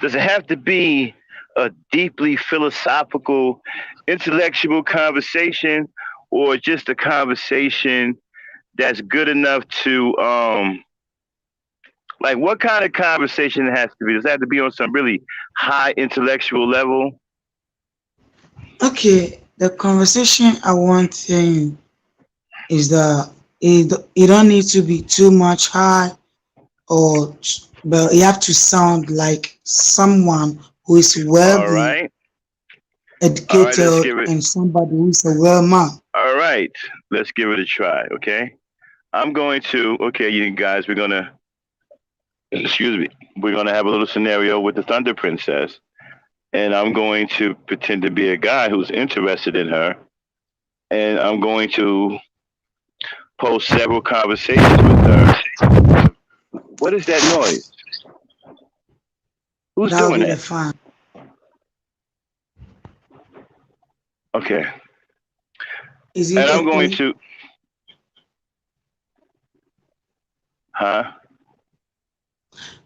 does it have to be a deeply philosophical, intellectual conversation, or just a conversation that's good enough to, like, what kind of conversation it has to be? Does it have to be on some really high intellectual level? okay, the conversation I want him is that it don't need to be too much high, but you have to sound like someone who is All wealthy, right. All right, let's educated, give it. and somebody who is a well man. All right, let's give it a try, okay? I'm going to, okay, you guys, excuse me, we're going to have a little scenario with the Thunder Princess. And I'm going to pretend to be a guy who's interested in her. And I'm going to post several conversations with her. What is that noise? Who's That'll doing be the that? fun. Okay. Is And it I'm going okay? to, huh?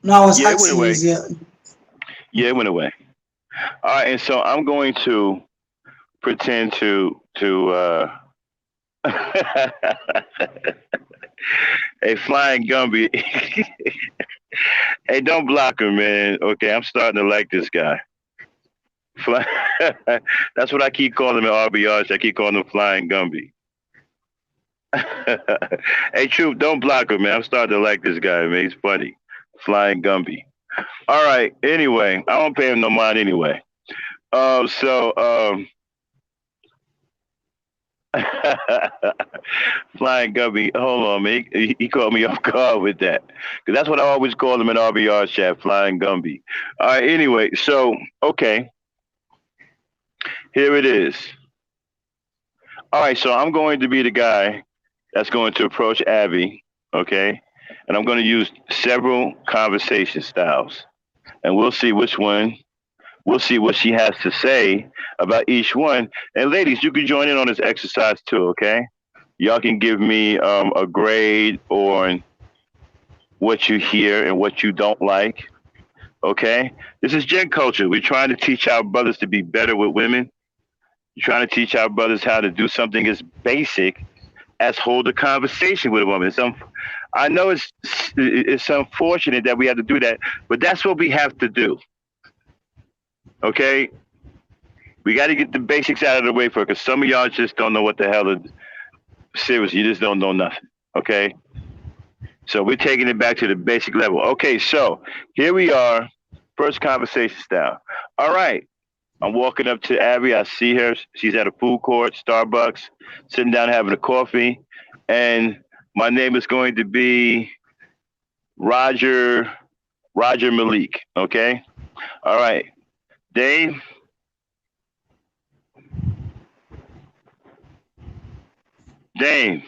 No, I was Yeah, it went asking, away. is it? Yeah, it went away. All right, and so I'm going to pretend to a flying Gumby. Hey, don't block him, man. Okay, I'm starting to like this guy. That's what I keep calling him at RBRs. I keep calling him Flying Gumby. Hey, Troop, don't block him, man. I'm starting to like this guy, man. He's funny. Flying Gumby. All right. Anyway, I don't pay him no mind anyway. So, Flying Gumby, hold on, man. He caught me off guard with that. Because that's what I always call him in RBR chat, Flying Gumby. All right, anyway, so, okay. Here it is. All right, so I'm going to be the guy that's going to approach Abby, okay? And I'm going to use several conversation styles. And we'll see which one, we'll see what she has to say about each one. And ladies, you can join in on this exercise too, okay? Y'all can give me a grade on what you hear and what you don't like, okay? This is GentCulture. We're trying to teach our brothers to be better with women. We're trying to teach our brothers how to do something as basic as hold a conversation with a woman. I know it's unfortunate that we have to do that, but that's what we have to do. Okay? We got to get the basics out of the way for because some of y'all just don't know what the hell. Seriously, you just don't know nothing. Okay? So we're taking it back to the basic level. Okay, so here we are. First conversation style. All right. I'm walking up to Abby. I see her. She's at a food court, Starbucks, sitting down having a coffee. And my name is going to be Roger Malik. Okay? All right. Dave, Dame.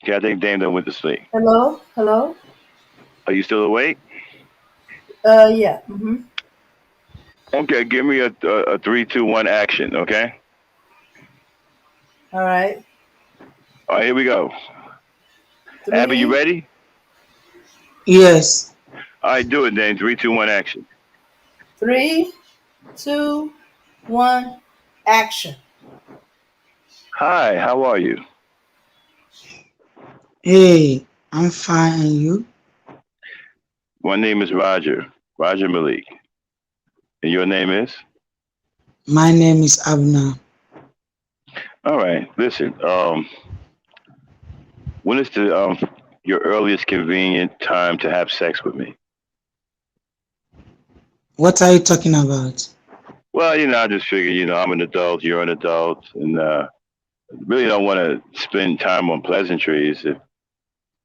Okay, I think Dame done went to sleep. Hello? Hello? Are you still awake? Yeah. Okay, give me a 3, 2, 1 action. Okay. All right. All right, here we go. Abby, you 3, ready? Yes. All right, do it, Dame. 3, 2, 1 action. 3, 2, 1, action. Hi, how are you? Hey, I'm fine, and you? My name is Roger. Roger Malik. And your name is? My name is Abner. All right. Listen. When is the your earliest convenient time to have sex with me? What are you talking about? Well, I just figure, I'm an adult, you're an adult, and really don't want to spend time on pleasantries if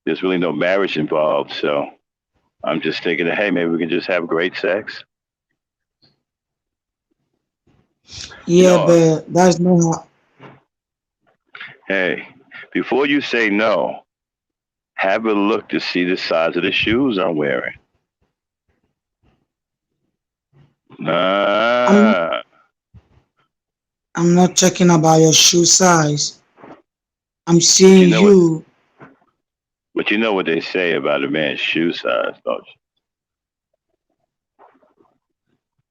there's really no marriage involved. So I'm just thinking that, hey, maybe we can just have great sex. Yeah, but that's not how. Hey, before you say no, have a look to see the size of the shoes I'm wearing. I'm Ah, I'm not checking about your shoe size. I'm but you seeing know what? you. But you know what they say about a man's shoe size, don't you?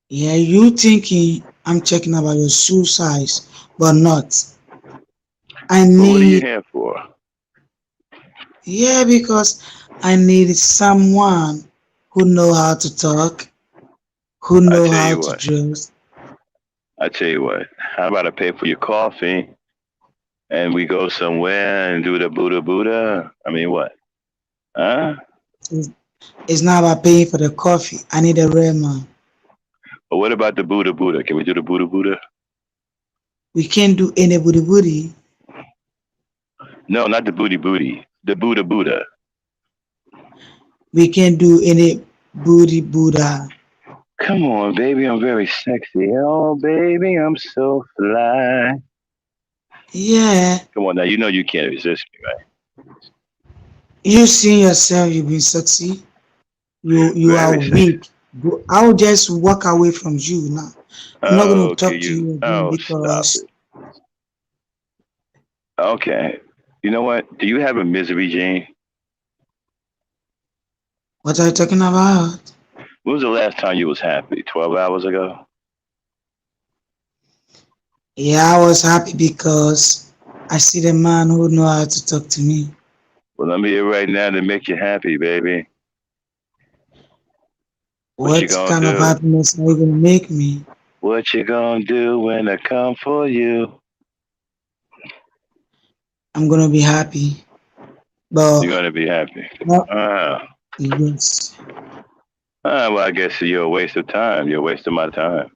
Yeah, you thinking I'm checking about your shoe size, but not. I But what are you need, here for? yeah, because I need someone who know how to talk, who I know tell how you to what. dress. I tell you what. How about I pay for your coffee and we go somewhere and do the Buddha Buddha? I mean, what? Huh? It's, it's not about paying for the coffee. I need a real man. But what about the Buddha Buddha? Can we do the Buddha Buddha? We can't do any booty booty. No, not the booty booty. The Buddha Buddha. We can't do any booty Buddha. Come on, baby, I'm very sexy. Oh, baby, I'm so fly. Yeah, Come on now, you know you can't resist me, right? you see yourself, you've been sexy. You are Very sexy. weak. I'll just walk away from you now. I'm not gonna Okay, talk to you again stop because it. Okay. You know what? Do you have a misery gene? what are you talking about? When was the last time you was happy? 12 hours ago? Yeah, I was happy because I see the man who know how to talk to me. Well, let me hear right now to make you happy, baby. What you What gonna kind of do? happiness are you gonna make me? What you gonna do when I come for you? I'm gonna be happy. But You're gonna be happy. not Ah. yes. Well, I guess you're a waste of time. You're a waste of my time.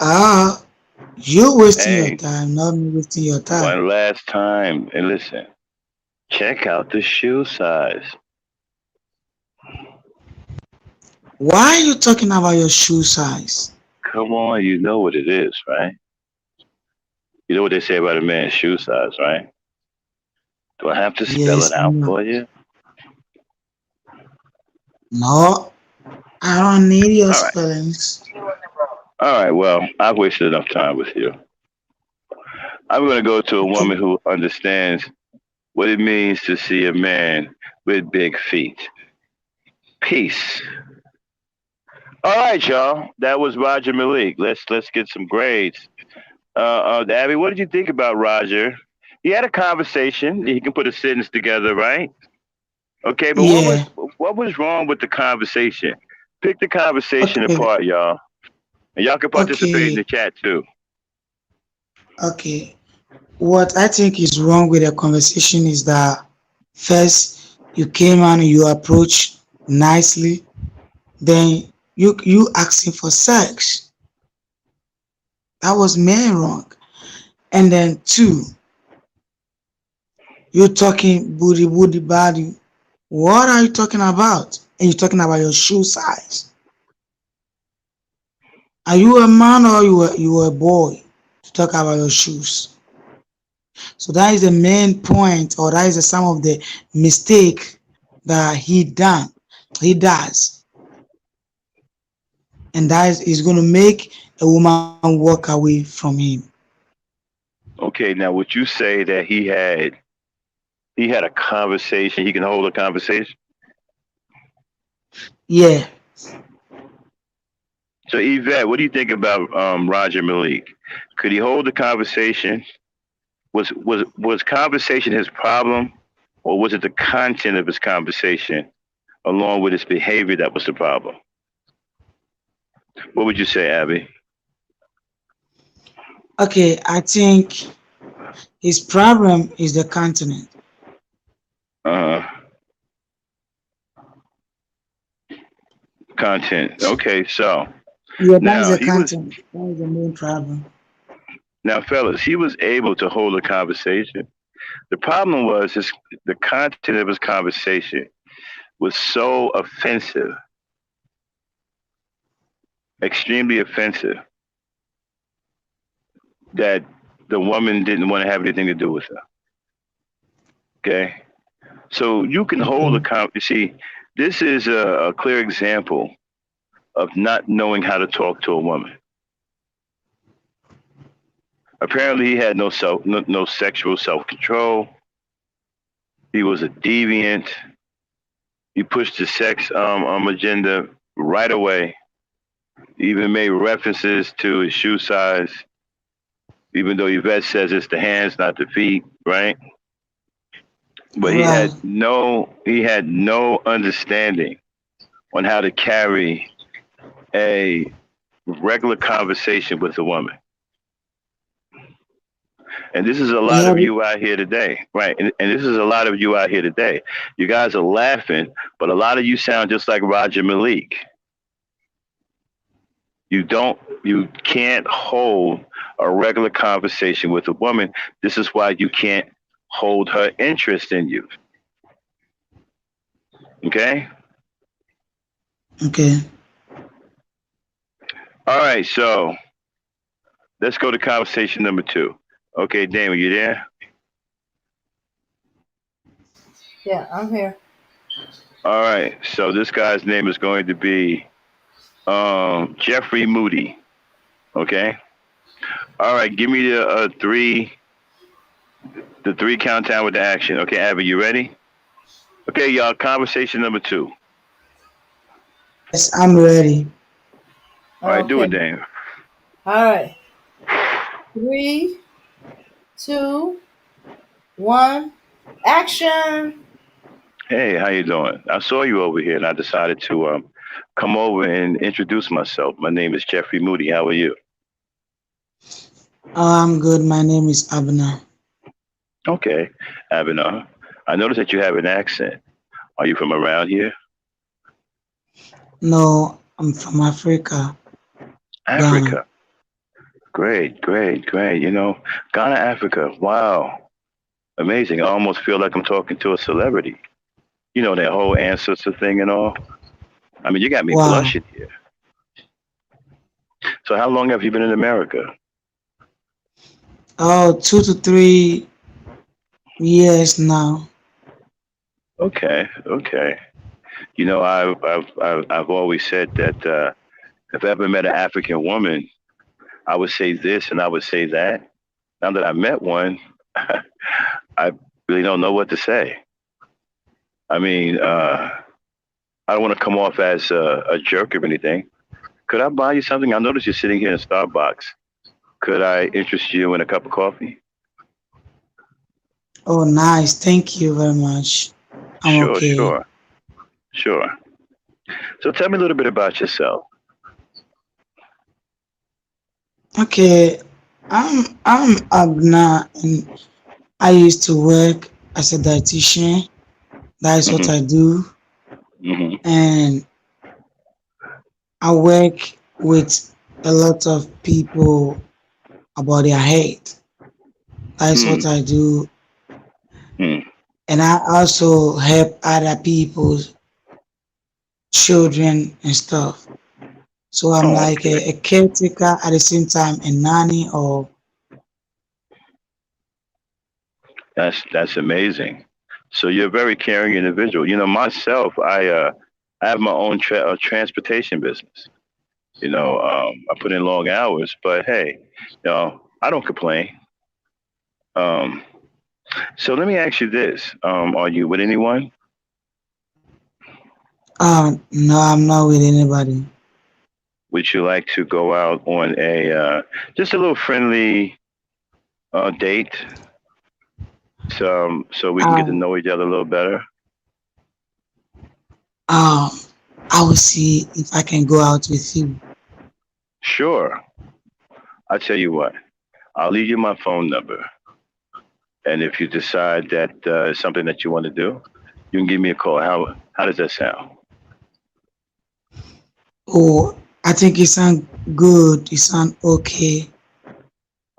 Ah, you're wasting your Hey, time, not me wasting your time. one last time. And listen, check out the shoe size. Why are you talking about your shoe size? Come on, you know what it is, right? You know what they say about a man's shoe size, right? Do I have to spell it Yes, out no. for you? No, I don't need your All right. spellings. All right. Well, I've wasted enough time with you. I'm going to go to a Okay. woman who understands what it means to see a man with big feet. Peace. All right, y'all. That was Roger Malik. Let's get some grades. Abby, what did you think about Roger? He had a conversation. He can put a sentence together, right? Okay, but Yeah. what was wrong with the conversation? Pick the conversation Okay. apart, y'all, and y'all can participate in Okay. the chat too. Okay. What I think is wrong with the conversation is that first you came and you approached nicely, then you asking for sex. That was man wrong. And then two, you're talking booty booty body. What are you talking about? And you're talking about your shoe size. Are you a man or you were a boy to talk about your shoes? So that is the main point, or that is some of the mistake that he does, and that is going to make a woman walk away from him. Okay, now would you say that he had a conversation? He can hold a conversation. Yeah. So Yvette, what do you think about Roger Malik? Could he hold a conversation? Was conversation his problem, or was it the content of his conversation along with his behavior that was the problem? What would you say, Abby? Okay, I think his problem is the continent. Uh, Content. Okay, so Yeah, that is now the he was content. That is the main problem. now, fellas, he was able to hold a conversation. The problem was the content of his conversation was so offensive, extremely offensive, that the woman didn't want to have anything to do with her. Okay, so you can hold a Okay. conversation. See, this is a clear example of not knowing how to talk to a woman. Apparently, he had no sexual self control. He was a deviant. He pushed the sex agenda right away. He even made references to his shoe size, even though Yvette says it's the hands, not the feet, right? But Right. he had no understanding on how to carry a regular conversation with a woman. And this is a lot Yeah. of you out here today, right? And this is a lot of you out here today. You guys are laughing, but a lot of you sound just like Roger Malik. You can't hold a regular conversation with a woman. This is why you can't hold her interest in you. Okay? Okay. All right, so let's go to conversation number 2. Okay, Damon, you there? Yeah, I'm here. All right, so this guy's name is going to be Jeffrey Moody. Okay? All right, give me the three countdown with the action. Okay, Abby, you ready? Okay, y'all, conversation number 2. Yes, I'm ready. All right, do it, Okay. Dame. All right. 3, 2, 1, action. Hey, how you doing? I saw you over here, and I decided to come over and introduce myself. My name is Jeffrey Moody. How are you? I'm good. My name is Abner. Okay, Abner. I noticed that you have an accent. Are you from around here? No, I'm from Africa, Ghana. Africa. Great, great, great. You know, Ghana, Africa. Wow, amazing. I almost feel like I'm talking to a celebrity. You know, that whole ancestor thing and all. I mean, you got me Wow. blushing here. So how long have you been in America? Oh, 2 to 3 years now. Okay, okay. You know, I've always said that if I ever met an African woman, I would say this and I would say that. Now that I met one, I really don't know what to say. I mean, I don't want to come off as a jerk or anything. Could I buy you something? I noticed you're sitting here in Starbucks. Could I interest you in a cup of coffee? Oh, nice. Thank you very much. I'm Sure, okay. sure, sure. So tell me a little bit about yourself. Okay. I'm Abner, and I used to work as a dietitian. That is what Hmm. I do. Hmm. And I work with a lot of people about their health. That is Hmm. what I do. Hmm. And I also help other people's children and stuff. So I'm Oh, like okay. a caretaker at the same time, a nanny, or That's amazing. So you're a very caring individual. You know, myself, I have my own transportation business. I put in long hours, but hey, I don't complain. Um, so let me ask you this: are you with anyone? no, I'm not with anybody. Would you like to go out on a just a little friendly date, so we can get to Um, know each other a little better? um, I will see if I can go out with you. Sure. I'll tell you what. I'll leave you my phone number, and if you decide that it's something that you want to do, you can give me a call. How does that sound? Oh, I think it sound good. It sound okay.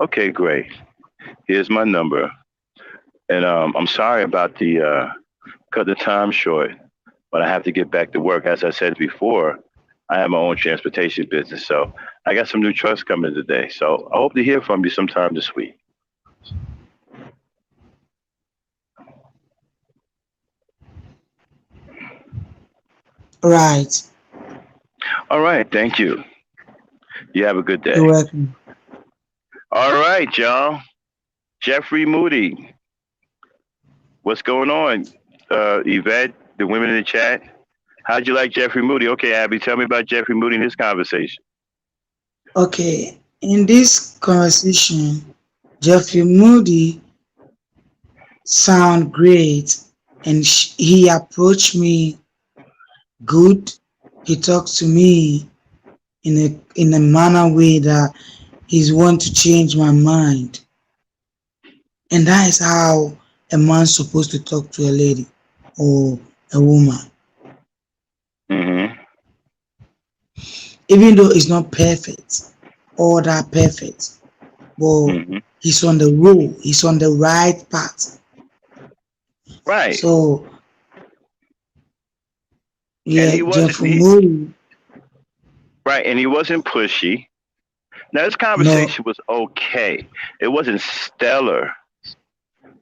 Okay, great. Here's my number, and I'm sorry about the cut the time short, but I have to get back to work. As I said before, I have my own transportation business, so I got some new trucks coming today. So I hope to hear from you sometime this week. Right. All right, thank you. You have a good You're day. welcome. All right, y'all. Jeffrey Moody, what's going on? Yvette, the women in the chat. How'd you like Jeffrey Moody? Okay, Abby, tell me about Jeffrey Moody and his conversation. Okay. In this conversation, Jeffrey Moody sound great, and he approached me good. He talked to me in a manner way that he's want to change my mind, and that is how a man's supposed to talk to a lady or a woman, Mm-hmm. even though it's not perfect or that perfect, but Mm-hmm. he's on the road, he's on the right path. Right. So And yeah, he wasn't Jeffrey he Moody, right, and he wasn't pushy. Now this no, conversation was okay. It wasn't stellar,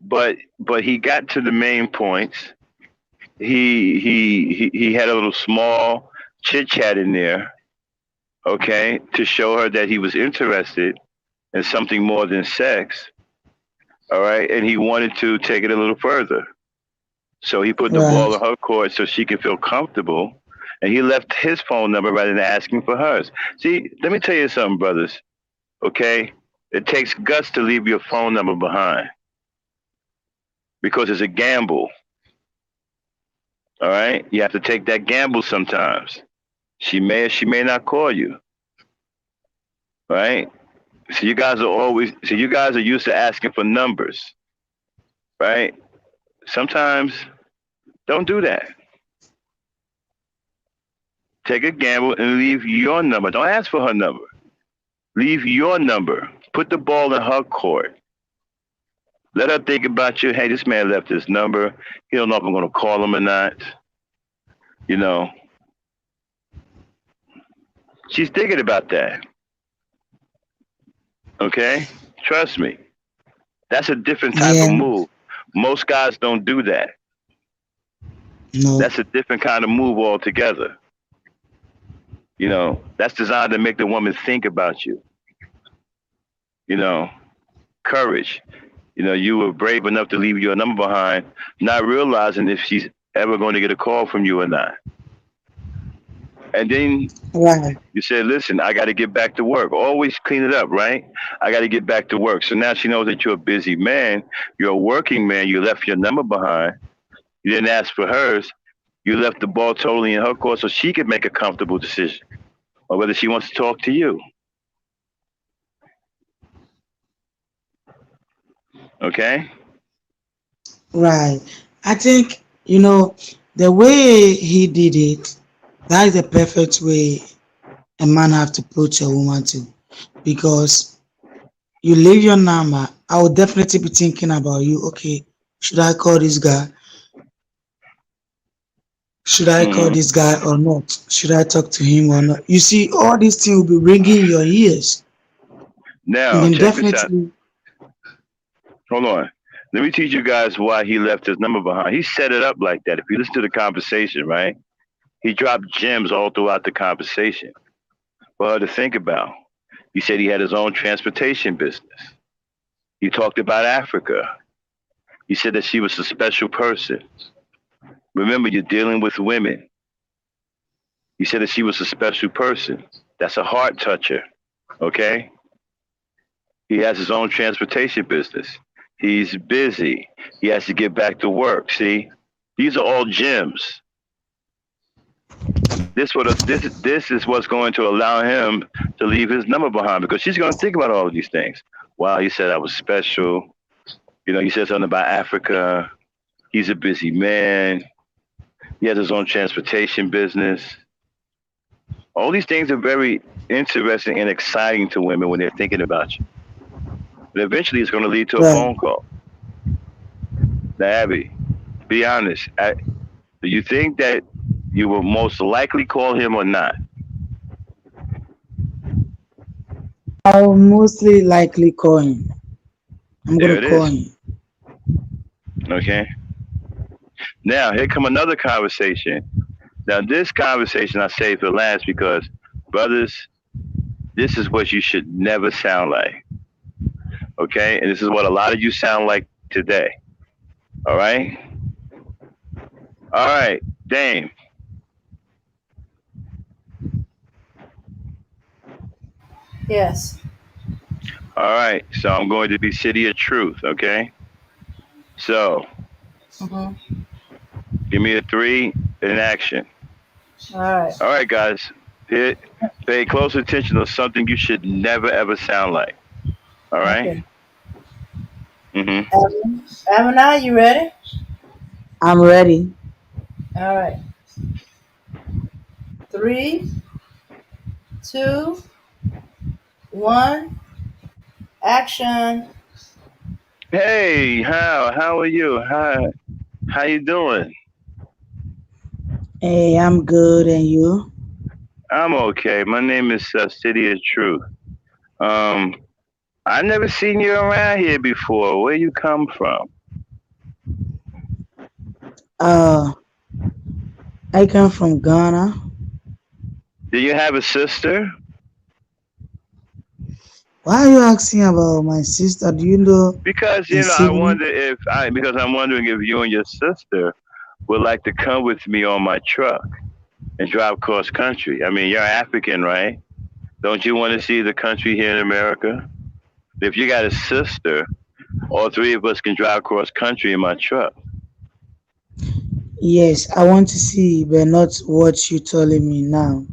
but he got to the main points. He had a little small chit chat in there, okay, to show her that he was interested in something more than sex. All right, and he wanted to take it a little further. So he put the ball in right, her court so she could feel comfortable. And he left his phone number rather than asking for hers. See, let me tell you something, brothers. Okay? It takes guts to leave your phone number behind because it's a gamble. All right? You have to take that gamble sometimes. She may or she may not call you. Right? So you guys are used to asking for numbers. Right? Sometimes don't do that. Take a gamble and leave your number. Don't ask for her number. Leave your number. Put the ball in her court. Let her think about you. Hey, this man left his number. He don't know if I'm going to call him or not. You know, she's thinking about that. Okay? Trust me. That's a different type of yeah, move. Most guys don't do that. no, That's a different kind of move altogether. That's designed to make the woman think about you. You know, courage. You were brave enough to leave your number behind, not realizing if she's ever going to get a call from you or not. And then right, you said, listen, I got to get back to work. Always clean it up, right? I got to get back to work. So now she knows that you're a busy man. You're a working man. You left your number behind. You didn't ask for hers. You left the ball totally in her court so she could make a comfortable decision on whether she wants to talk to you. Okay? right. I think the way he did it. That is the perfect way a man have to approach a woman too, because you leave your number. I will definitely be thinking about you. Okay, should I call this guy? Should I call this guy or not? Should I talk to him or not? You see, all these things will be ringing in your ears. And Now, then check this out. definitely, Hold on. Let me teach you guys why he left his number behind. He set it up like that. If you listen to the conversation, right? He dropped gems all throughout the conversation for her to think about. He said he had his own transportation business. He talked about Africa. He said that she was a special person. Remember, you're dealing with women. He said that she was a special person. That's a heart toucher. Okay? He has his own transportation business. He's busy. He has to get back to work. See? These are all gems. This is what's going to allow him to leave his number behind because she's going to think about all of these things. Wow, he said I was special. You know, he said something about Africa. He's a busy man. He has his own transportation business. All these things are very interesting and exciting to women when they're thinking about you. But eventually it's going to lead to a phone call. Now, Abby, be honest. Do you think that you will most likely call him or not? I'll mostly likely call him. I'm There going it to call is. him. Okay. Now, here come another conversation. Now, this conversation I saved for last because, brothers, this is what you should never sound like. Okay? And this is what a lot of you sound like today. All right? All right, Dame. Yes. All right, so I'm going to be City of Truth, okay? So, give me a 3 in action. All right. All right, guys. Pay close attention to something you should never, ever sound like. All right? Okay. Amina, you ready? I'm ready. All right. 3, 2, 1, action. Hey, how are you? How you doing? Hey, I'm good, and you? I'm okay. My name is City of Truth. I never seen you around here before. Where you come from? I come from Ghana. Do you have a sister? Why are you asking about my sister? Do you know? Because I'm wondering if you and your sister would like to come with me on my truck and drive cross country. I mean, you're African, right? Don't you want to see the country here in America? If you got a sister, all 3 of us can drive cross country in my truck. Yes, I want to see, but not what you're telling me now.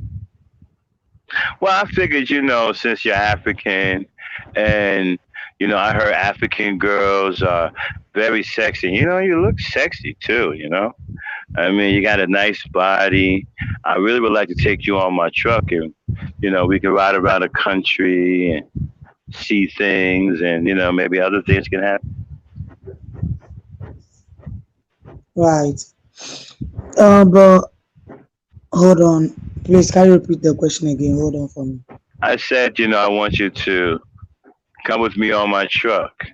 Well, I figured, since you're African and, I heard African girls are very sexy. You look sexy too, I mean, you got a nice body. I really would like to take you on my truck and, we can ride around the country and see things and, maybe other things can happen. Right. But hold on. Please, can you repeat the question again? Hold on for me. I said, I want you to come with me on my truck.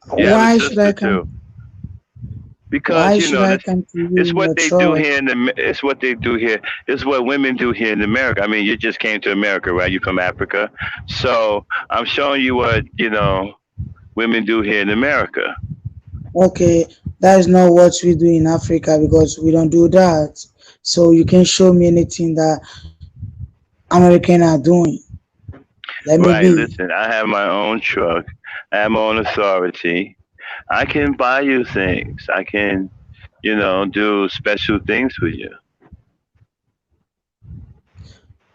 Why should I come? Too. Because why should I come to you? It's what they do here it's what they do here. It's what women do here in America. I mean, you just came to America, right? You're from Africa. So I'm showing you what, women do here in America. Okay, that is not what we do in Africa because we don't do that. So you can show me anything that Americans are doing. Let me be. Listen, I have my own truck. I have my own authority. I can buy you things. I can, do special things for you.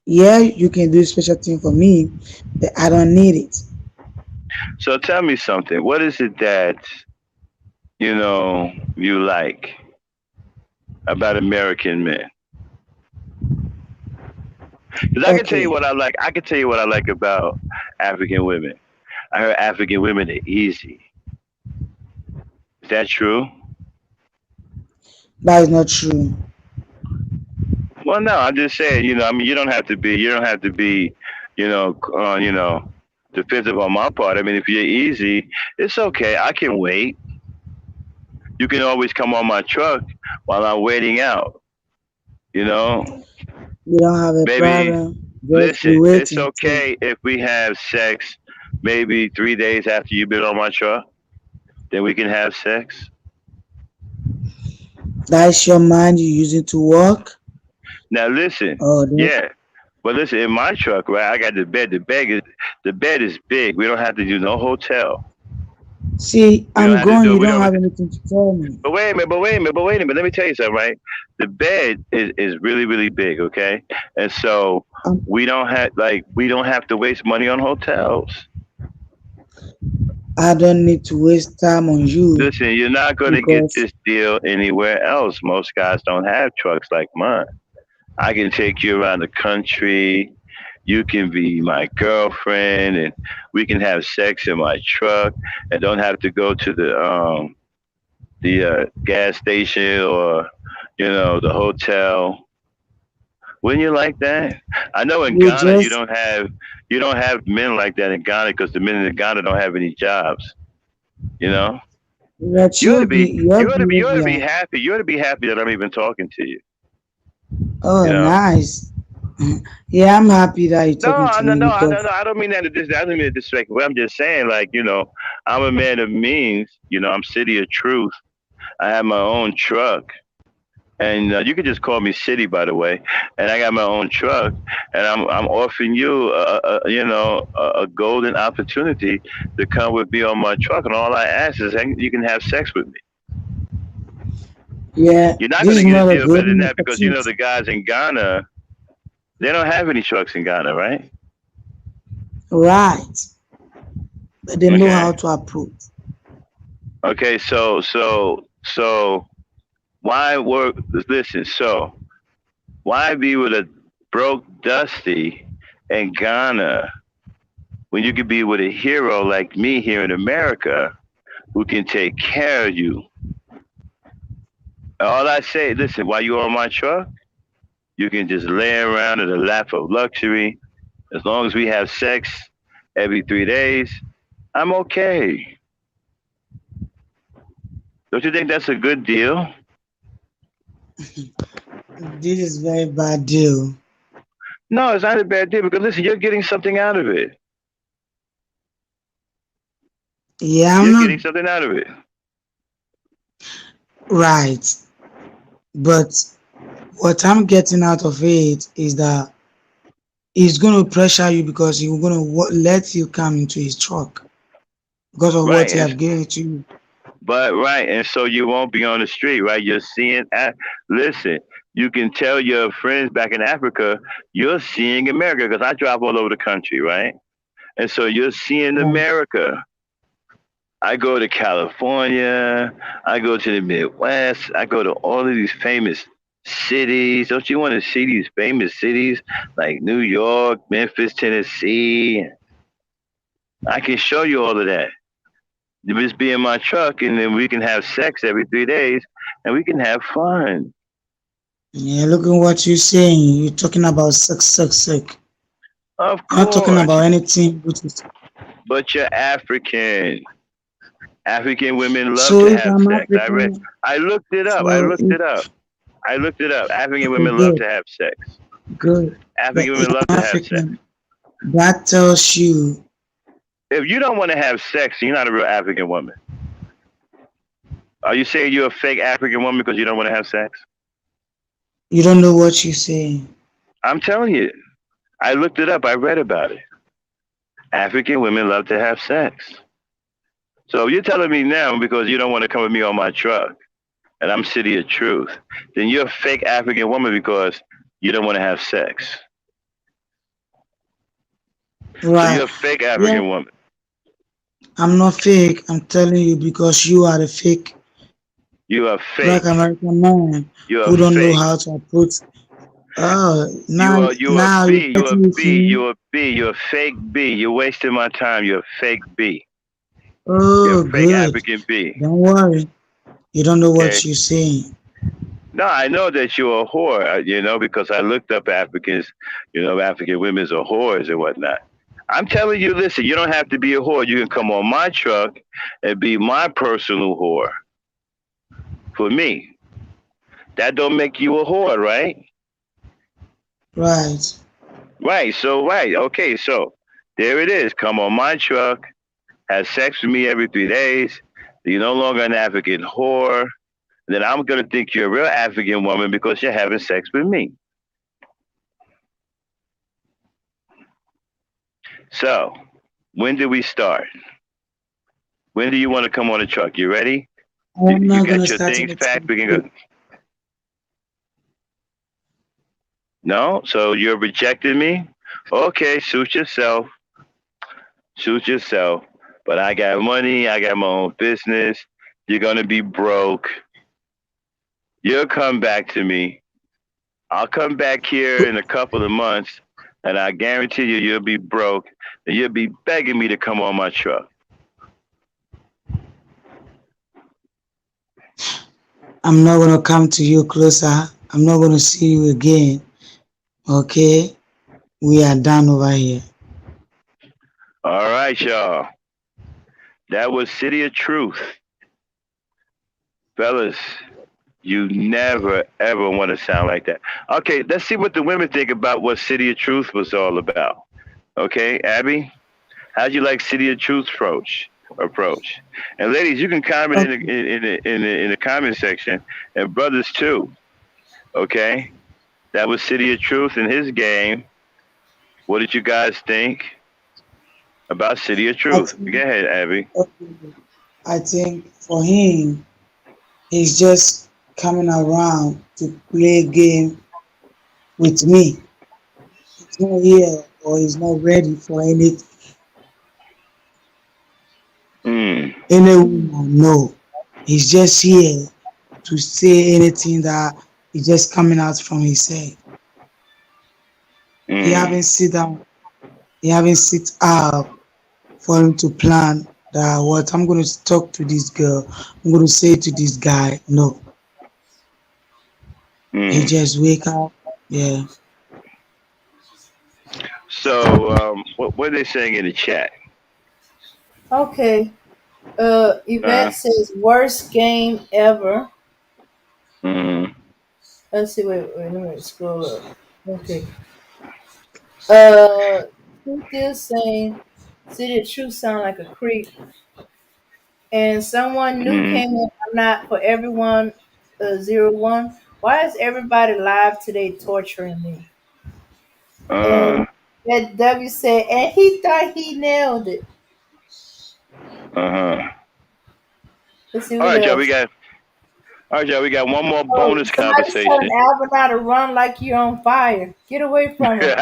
Yeah, you can do special thing for me, but I don't need it. So tell me something. What is it that, you like about American men? Because I can tell you what I like. I can tell you what I like about African women. I heard African women are easy. Is that true? That is not true. Well, no, I'm just saying. I mean, you don't have to be. You don't have to be. Defensive on my part. I mean, if you're easy, it's okay. I can wait. You can always come on my truck while I'm waiting out. You know, You don't have a maybe problem. Just be listen. It's waiting too. okay if we have sex. Maybe 3 days after you've been on my truck, then we can have sex. That's your mind you use it to work. Now listen. Oh, that, Yeah. But listen, in my truck, right? I got the bed. The bed is big. We don't have to do no hotel. see, We don't I'm have to gone. do. You We don't don't. have anything to tell me. But wait a minute. But wait a minute. But wait a minute. Let me tell you something, right? The bed is really really big. Okay, and so Um, we don't have to waste money on hotels. I don't need to waste time on you Listen, you're not going to get because this deal anywhere else. Most guys don't have trucks like mine. I can take you around the country. You can be my girlfriend, and we can have sex in my truck, and don't have to go to the gas station or the hotel. Wouldn't you like that? I know in you Ghana you just don't have men like that in Ghana because the men in Ghana don't have any jobs. You know, let you ought to you be be your you ought to be behavior. happy. You ought to be happy that I'm even talking to you. You Oh, know. nice. Yeah, I'm happy that you're talking No, to no, me no, no, because no. I don't mean that. I don't mean to disrespect. But I'm just saying, like, I'm a man of means. I'm city of truth. I have my own truck, and you can just call me City, by the way. And I got my own truck, and I'm offering you, a golden opportunity to come with me on my truck. And all I ask is, you can have sex with me. yeah, You're not this going to is get a not a deal better than golden that because opportunity. the guys in Ghana, they don't have any trucks in Ghana, right? Right. But they know how Okay. to approach. Okay. So why work? Listen. So why be with a broke Dusty in Ghana when you could be with a hero like me here in America who can take care of you? All I say, listen, while you're on my truck, you can just lay around in a lap of luxury. As long as we have sex every 3 days, I'm okay. Don't you think that's a good deal? This is very bad deal. No, it's not a bad deal because listen, you're getting something out of it. Yeah, I'm You're not getting something out of it. right. But what I'm getting out of it is that he's going to pressure you because he's going to let you come into his truck because of Right. what he have given to you. But right, and so you won't be on the street, right? You're seeing. Listen, you can tell your friends back in Africa you're seeing America because I drive all over the country, right? And so you're seeing Right. America. I go to California. I go to the Midwest. I go to all of these famous cities. Don't you want to see these famous cities like New York, Memphis, Tennessee? I can show you all of that. You just be in my truck, and then we can have sex every 3 days, and we can have fun. Yeah, look at what you're saying. You're talking about sex, sex, sex. Of You're not talking course, about anything which is but you're African. African women love so to if have I'm sex. I read. African, I looked it up. I so looked if it up. I looked it up. African okay, women love good, to have sex. good. But African if women love I'm to have sex. African, that tells you If you don't want to have sex, you're not a real African woman. Are you saying you're a fake African woman because you don't want to have sex? you don't know what you're saying. I'm telling you. I looked it up. I read about it. African women love to have sex. So if you're telling me now because you don't want to come with me on my truck and I'm City of Truth, then you're a fake African woman because you don't want to have sex. So Right. you're a fake Yeah, African woman. I'm not fake. I'm telling you because you are the fake You are black fake. American man You are who don't know fake. how to approach. Oh, You are a now you're B. You are a getting it to B. me. You are a B. You're a fake B. You're wasting my time. You're a fake B. You're Oh, a fake good. African B. Don't worry. You don't know Okay? what you're saying. No, I know that you're a whore, because I looked up Africans, African women's are whores and whatnot. I'm telling you, listen, you don't have to be a whore. You can come on my truck and be my personal whore for me. That don't make you a whore, right? Right. Right. So, right. Okay. So there it is. Come on my truck, have sex with me every 3 days. You're no longer an African whore. Then I'm going to think you're a real African woman because you're having sex with me. So, when do we start? When do you want to come on the truck? You ready? I'm You not gonna got your start things packed? anything. We can go. No? So you're rejecting me? Okay, suit yourself. Suit yourself. But I got money. I got my own business. You're going to be broke. You'll come back to me. I'll come back here in a couple of months, and I guarantee you'll be broke, and you'll be begging me to come on my truck. I'm not gonna come to you closer. I'm not gonna see you again. Okay? We are done over here. All right, y'all. That was City of Truth. Fellas, you never, ever want to sound like that. Okay, let's see what the women think about what City of Truth was all about. Okay, Abby, how'd you like City of Truth approach? And ladies, you can comment in the comment section, and brothers too. Okay, that was City of Truth in his game. What did you guys think about City of I Truth? think, Go ahead, Abby. I think for him, he's just coming around to play a game with me. He's not here or he's not ready for any Mm, woman. No. He's just here to say anything that is just coming out from his head. He mm, haven't sit down, he haven't sit up for him to plan that what I'm going to talk to this girl, I'm going to say to this guy. No. He mm. just wake up. Yeah. So, what are they saying in the chat? Okay. Yvette Uh, says worst game ever. mm, Let's see. Wait. Let me scroll up. Okay. Cynthia saying City of Truth sound like a creep. And someone new mm, came in. I'm not for everyone. 01. Why is everybody live today torturing me? uh, And that W said, and he thought he nailed it. uh-huh. Let's see All what right, y'all. else. We got one more Oh, bonus somebody's telling conversation. Alvin to run like you're on fire. Get away from him.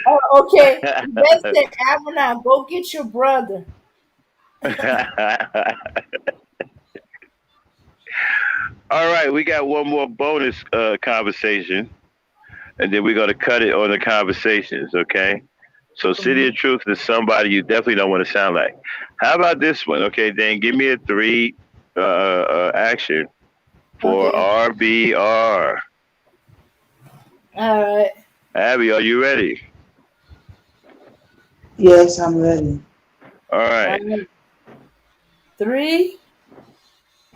Oh, okay. Yvette said, Alvin, go get your brother. All right, we got one more bonus conversation, and then we're gonna cut it on the conversations. Okay. So, City of Truth is somebody you definitely don't want to sound like. How about this one? Okay, then give me a 3 action for Okay. RBR. All right. Abby, are you ready? Yes, I'm ready. All right. 3,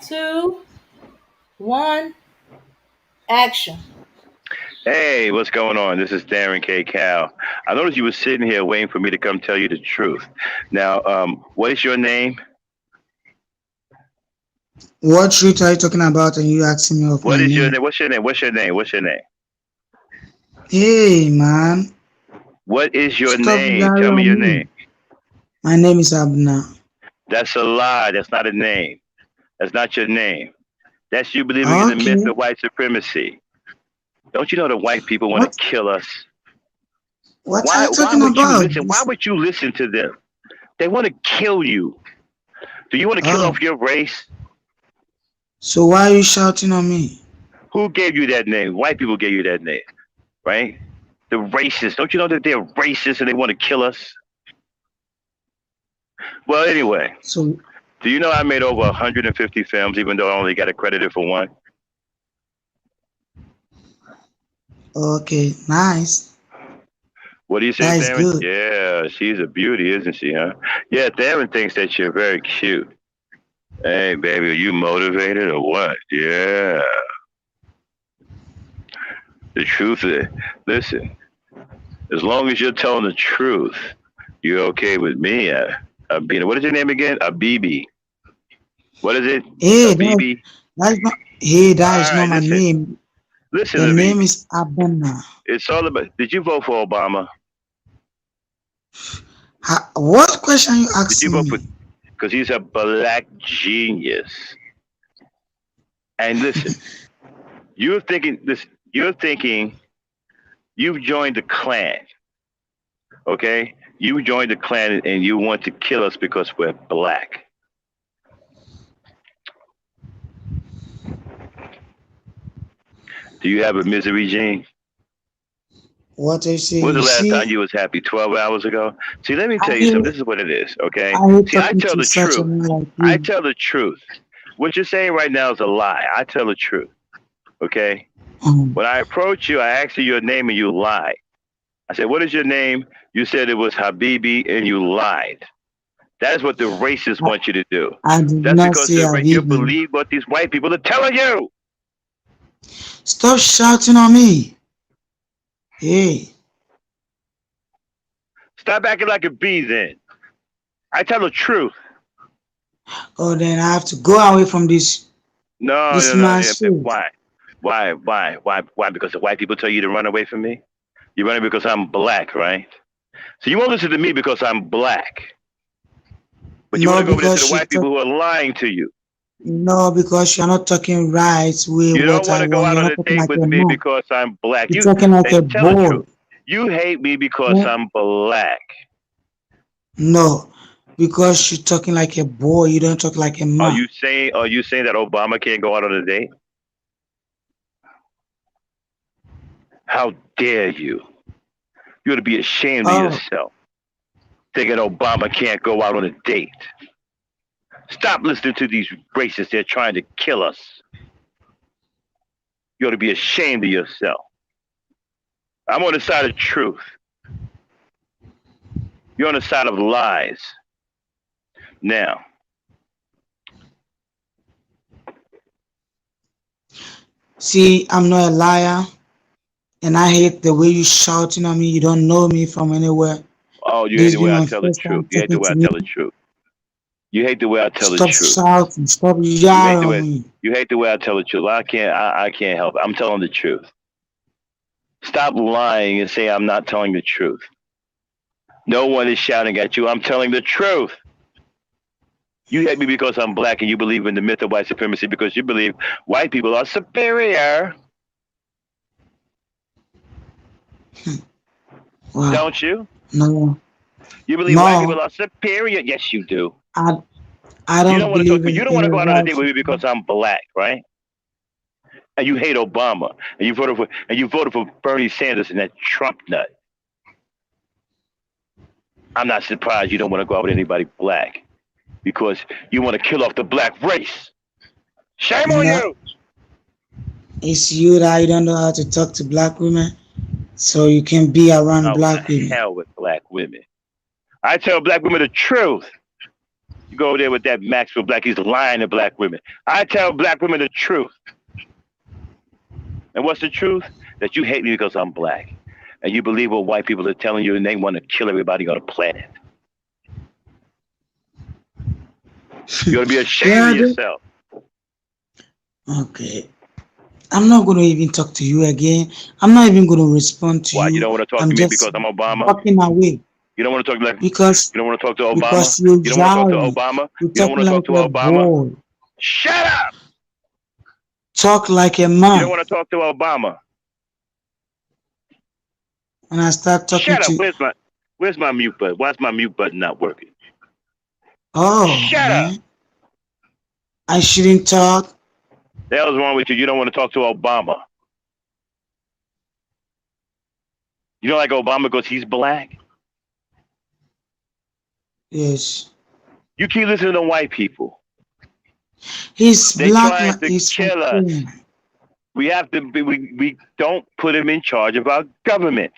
2, 1, action. Hey, what's going on? This is Darren K. Cal. I noticed you were sitting here waiting for me to come tell you the truth. Now, what is your name? What truth are you talking about and you asking me of What my is your name? name? What's your name? What's your name? What's your name? Hey, man. What is your Stop name? carrying Tell me your on me. name. My name is Abna. That's a lie. That's not a name. That's not your name. That's you believing in the Okay. myth of white supremacy. Don't you know that white people want to What kill us? what are Why you talking would you about? listen? Why would you listen to them? They want to kill you. Do you want to kill Oh, off your race? so why are you shouting on me? Who gave you that name? White people gave you that name, right? The racists. Don't you know that they're racist and they want to kill us? Well, anyway, So Do you know I made over 150 films, even though I only got accredited for one? Okay, nice. What do you say, That is Theron? good. Yeah, she's a beauty, isn't she, huh? Yeah, Theron thinks that you're very cute. Hey, baby, are you motivated or what? Yeah. The truth is, listen, as long as you're telling the truth, you're okay with me. Abina. What is your name again? Abibi. What is it? Hey, Abibi? that's not. Hey, that is All not right, my listen. name. Listen, The name Abibi. is Abena. It's all about. Did you vote for Obama? What question you Did you asking vote for? me? Because he's a black genius. And listen, you're thinking this. You're thinking you've joined the Klan. Okay, you joined the Klan and you want to kill us because we're black. Do you have a misery gene? What I say? When was You the last time see, you was happy? 12 hours ago? See, let me I tell you something. hate, This is what it is, okay? I hate See, I talking tell to the such a truth. man like I you. tell the truth. What you're saying right now is a lie. I tell the truth, okay? When I approached you, I asked you your name and you lied. I said, what is your name? You said it was Habibi and you lied. That is what the racists want you to do. I did That's not because say you Habibi. believe what these white people are telling you. Stop shouting on me. Hey, Stop acting like a bee then. I tell the truth. oh, then I have to go away from No, this no, no. man's face. Why? Why? Because the white people tell you to run away from me? You're running because I'm black, right? So you won't listen to me because I'm black. But you want No, to go over there to the because white people who are lying to you. no, because you're not talking right way You don't what want I to go want. out You're on not a talking date like with a me man. because I'm black. You're talking like a Tell the boy. truth. You hate me because Yeah. I'm black. No, because you're talking like a boy. You don't talk like a Are man. you saying that Obama can't go out on a date? How dare you? You ought to be ashamed of Oh, yourself. Thinking Obama can't go out on a date. Stop listening to these racists. They're trying to kill us. You ought to be ashamed of yourself. I'm on the side of truth. You're on the side of lies. Now, see, I'm not a liar, and I hate the way you shouting at me. You don't know me from anywhere. oh, you hate This the be way I my tell the first truth. time You hate the talking way to I me. tell the truth. You hate the way I tell the Stop truth. shouting. Stop You hate yelling the at way me. you hate the way I tell the truth. I can't help it. I'm telling the truth. Stop lying and say I'm not telling the truth. No one is shouting at you. I'm telling the truth. You hate me because I'm black and you believe in the myth of white supremacy because you believe white people are superior. Wow. Don't you? No, You believe white people no. are superior? Yes, you do. I I You don't don't want to talk believe to in you don't want any to go out on a right. date with me because I'm black, right? And you hate Obama and you voted for Bernie Sanders and that Trump nut. I'm not surprised you don't want to go out with anybody black because you want to kill off the black race. Shame on No, you. it's you that you don't know how to talk to black women, so you can be around Oh, black the women. hell with black women. I tell black women the truth. You go over there with that Maxwell Black, he's lying to black women. I tell black women the truth. And what's the truth? That you hate me because I'm black. And you believe what white people are telling you and they want to kill everybody on the planet. You ought to be ashamed of Yeah. yourself. Okay. I'm not going to even talk to you again. I'm not even going to respond to Why? You you. don't want to talk I'm to me because just I'm Obama? walking away You don't want to talk like because you don't want to talk to Obama? you're You don't want to talk to yelling. Obama? You're You don't want talking to like talk to a Obama? boy. Shut up! Talk like a You man. don't want to talk to Obama. When I start talking Shut up. to, Where's my mute button? Why's my mute button not working? oh Shut up. man, I shouldn't talk. The hell's wrong with you? You don't want to talk to Obama. You don't like Obama because he's black? Yes. You keep listening to white people. He's They black trying like to he's from kill us. Kenya. We have to be, we don't put him in charge of our government.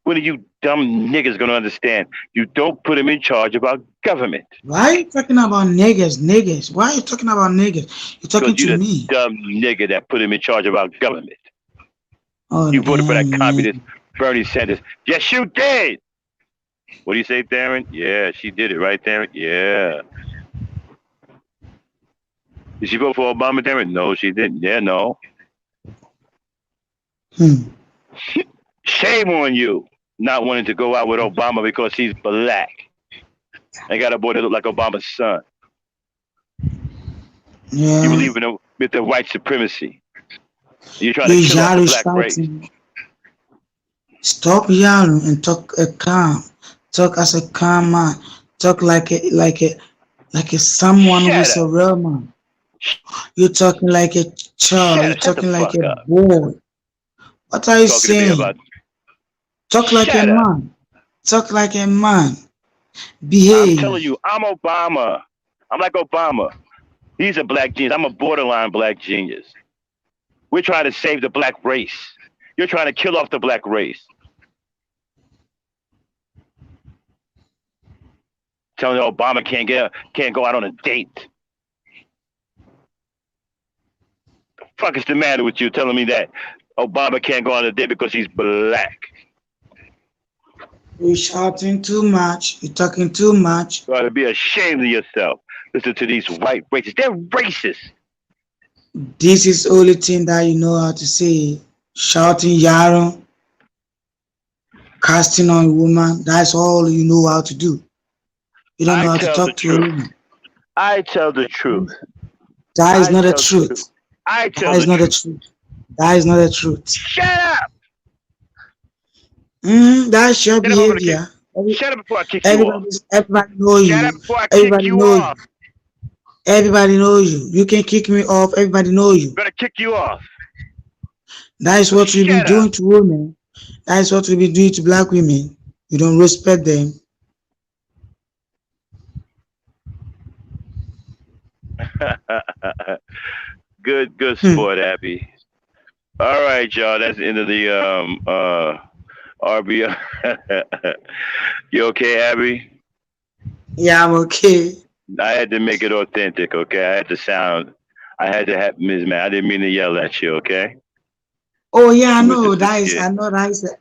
What are you dumb niggas gonna understand? You don't put him in charge of our government. Why are you talking about niggas? Niggas. Why are you talking about niggas? You're talking Because you to the me. dumb nigga that put him in charge of our government. Oh You voted for that damn. communist Bernie Sanders. Yes, you did. What do you say, Darren? Yeah, she did it, right, Darren? Yeah. Did she vote for Obama, Darren? No, she didn't. Yeah, no. Shame on you not wanting to go out with Obama because he's black. I got a boy that look like Obama's son. Yeah. You believe in with the white supremacy. You're trying to You kill off the yelling, black race. shouting. Stop yelling and talk calm. Talk as a calm man. Talk like a someone Shut who's a up. real man. You're talking like a child. You're Shut the talking like fuck a up. boy. What are you Talking to me about. saying? Talk like a Shut up. man. Talk like a man. I'm Behave. telling you, I'm Obama. I'm like Obama. He's a black genius. I'm a borderline black genius. We're trying to save the black race. You're trying to kill off the black race. Telling Obama can't go out on a date. The fuck is the matter with you telling me that Obama can't go on a date because he's black? You're shouting too much. You're talking too much. You ought to be ashamed of yourself. Listen to these white racists. They're racist. This is the only thing that you know how to say. Shouting, yarn, casting on a woman. That's all you know how to do. You don't know how to talk to a woman. I tell the truth. That is not the truth. I tell That is the not the truth. truth. That is not the truth. Shut up! That's your Shut up, I'm gonna behavior. Shut up before I kick you off. Everybody knows Shut up you. before I kick Everybody you knows off. you. Everybody knows you. You can kick me off. Everybody knows you. I'm gonna kick you off. That is what we've been Shut doing up. to women. That is what we've been doing to black women. You don't respect them. Good sport, Abby. All right, y'all. That's the end of the RBI. You okay, Abby? Yeah, I'm okay. I had to make it authentic, okay? I had to have Ms. Man. I didn't mean to yell at you, okay? Oh yeah, I It was know. just a That is. skit. I know. That is.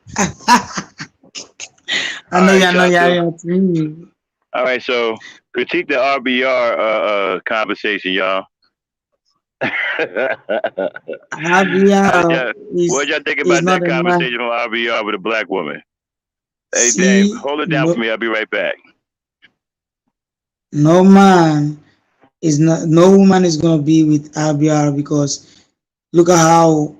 I All know. right, I know. y'all. Yeah, to me. All right, so critique the RBR conversation, y'all. What y'all think is about not that a man. conversation on RBR with a black woman? Hey, See, Dave, hold it down for me. I'll be right back. no man is not. No woman is gonna be with RBR because look at how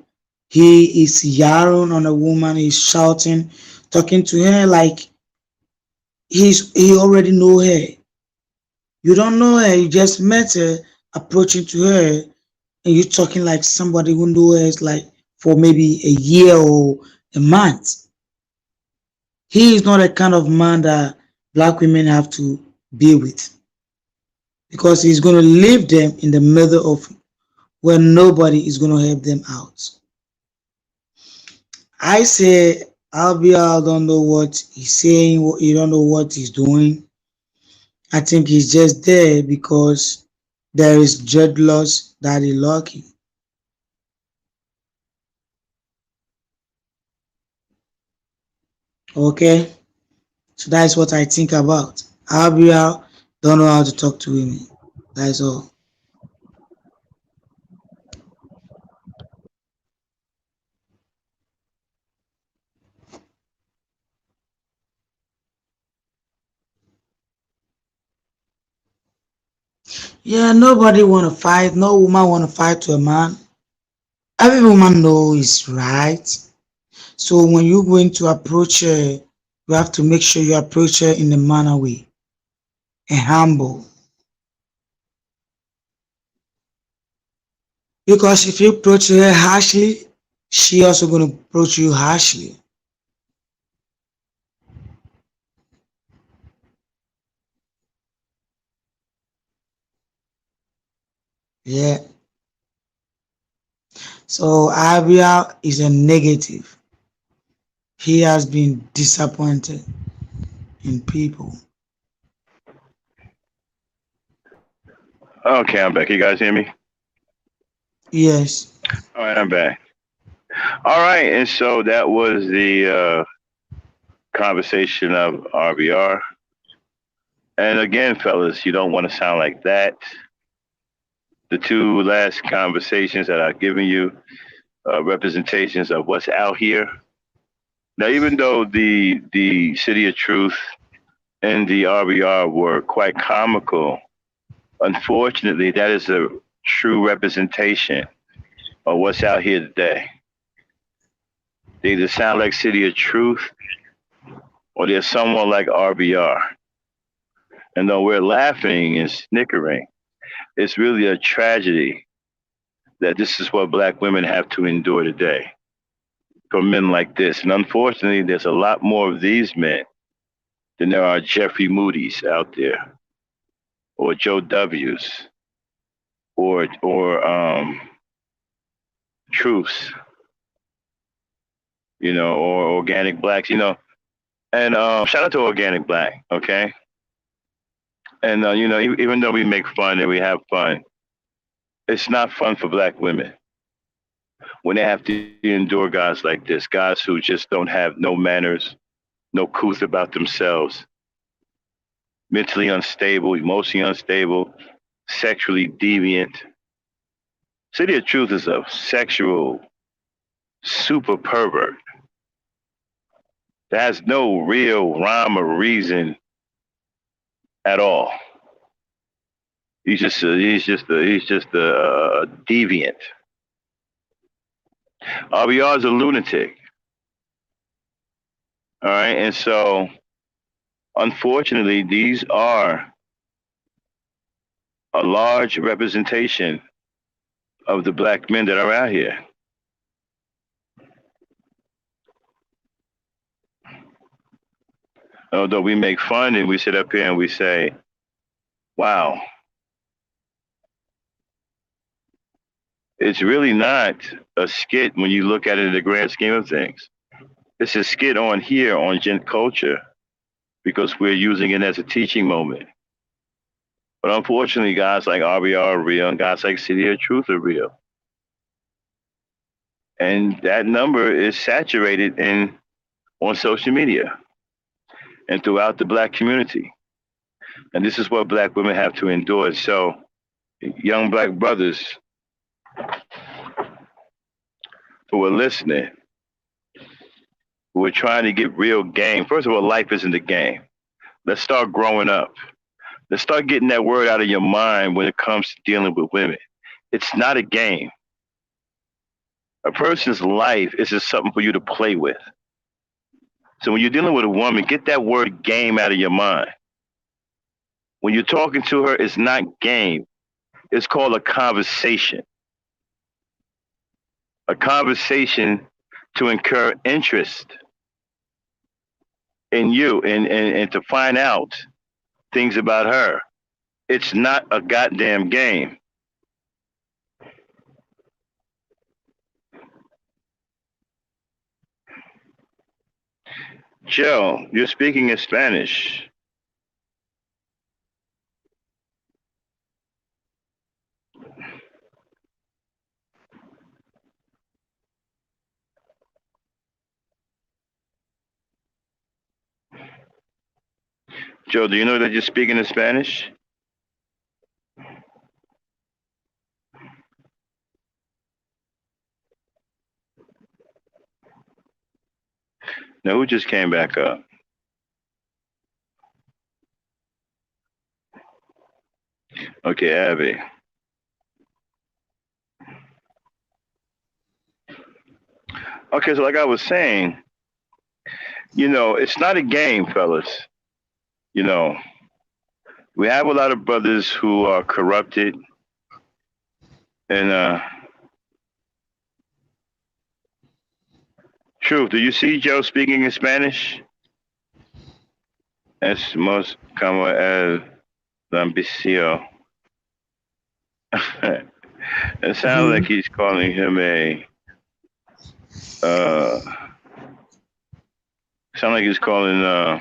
he is yarning on a woman. He's shouting, talking to her like he already know her. You don't know her. You just met her, approaching to her, and you're talking like somebody who knows her like for maybe a year or a month. He is not a kind of man that black women have to be with because he's going to leave them in the middle of where nobody is going to help them out. I say RBR don't know what he's saying, he don't know what he's doing. I think he's just there because there is dreadlocks that he lucky. Okay, so that's what I think about. RBR don't know how to talk to women. That's all. Yeah, nobody want to fight. No woman want to fight to a man. Every woman knows right. So when you're going to approach her, you have to make sure you approach her in a manner way and humble. Because if you approach her harshly, she also going to approach you harshly. Yeah. So Abia is a negative. He has been disappointed in people. Okay, I'm back. You guys hear me? Yes. All right, I'm back. All right, and so that was the conversation of RBR. And again, fellas, you don't want to sound like that. The two last conversations that I've given you, representations of what's out here. Now, even though the City of Truth and the RBR were quite comical, unfortunately, that is a true representation of what's out here today. They either sound like City of Truth or they're someone like RBR. And though we're laughing and snickering, it's really a tragedy that this is what black women have to endure today from men like this. And unfortunately, there's a lot more of these men than there are Jeffrey Moody's out there, or Joe W's, or Truths, or Organic Blacks, And shout out to Organic Black, okay? And even though we make fun and we have fun, it's not fun for black women when they have to endure guys like this, guys who just don't have no manners, no couth about themselves, mentally unstable, emotionally unstable, sexually deviant. City of Truth is a sexual super pervert that has no real rhyme or reason at all. He's just a deviant. RBR is a lunatic. All right, and so unfortunately, these are a large representation of the black men that are out here. Although we make fun and we sit up here and we say, wow, it's really not a skit when you look at it in the grand scheme of things. It's a skit on here on GentCulture because we're using it as a teaching moment. But unfortunately, guys like RBR are real and guys like City of Truth are real. And that number is saturated on social media and throughout the black community. And this is what black women have to endure. So, young black brothers who are listening, who are trying to get real game. First of all, life isn't a game. Let's start growing up. Let's start getting that word out of your mind when it comes to dealing with women. It's not a game. A person's life is just something for you to play with. So when you're dealing with a woman, get that word game out of your mind. When you're talking to her, it's not game. It's called a conversation. A conversation to incur interest in you and to find out things about her. It's not a goddamn game. Joe, you're speaking in Spanish. Joe, do you know that you're speaking in Spanish? Now, who just came back up? Okay, Abby. Okay, so like I was saying, it's not a game, fellas. We have a lot of brothers who are corrupted and Truth, do you see Joe speaking in Spanish? Es más como el ambicio. It sounds like he's calling him a. Sound like he's calling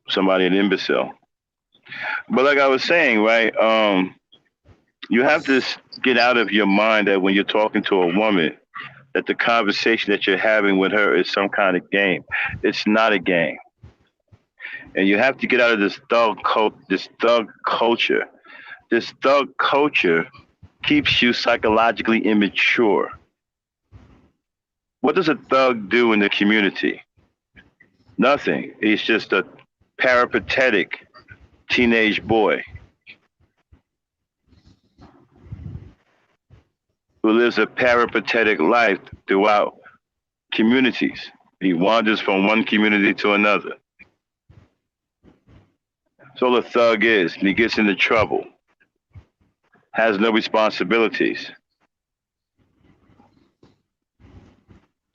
somebody an imbecile. But like I was saying, right? You have to get out of your mind that when you're talking to a woman, that the conversation that you're having with her is some kind of game. It's not a game, and you have to get out of this thug culture. This thug culture keeps you psychologically immature. What does a thug do in the community? Nothing. He's just a peripatetic teenage boy who lives a peripatetic life throughout communities. He wanders from one community to another. That's all a thug is. And he gets into trouble. Has no responsibilities.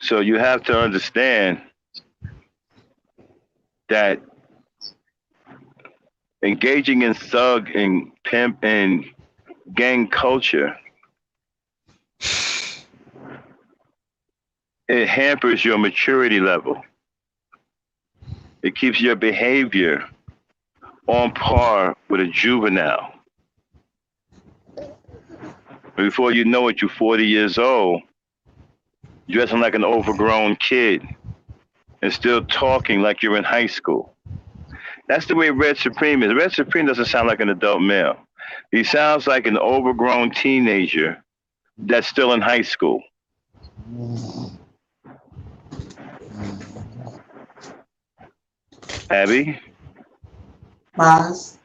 So you have to understand that engaging in thug and pimp and gang culture, it hampers your maturity level. It keeps your behavior on par with a juvenile. Before you know it, you're 40 years old, dressing like an overgrown kid, and still talking like you're in high school. That's the way Red Supreme is. Red Supreme doesn't sound like an adult male. He sounds like an overgrown teenager that's still in high school. Abby? Baz.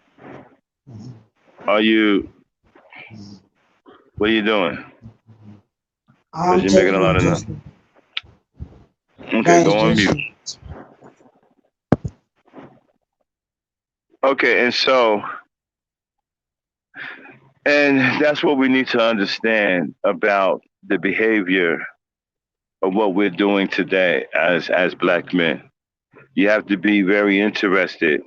What are you doing? I'm Because you're making a lot of noise. Okay, go on mute. Okay, and that's what we need to understand about the behavior of what we're doing today as black men. You have to be very interested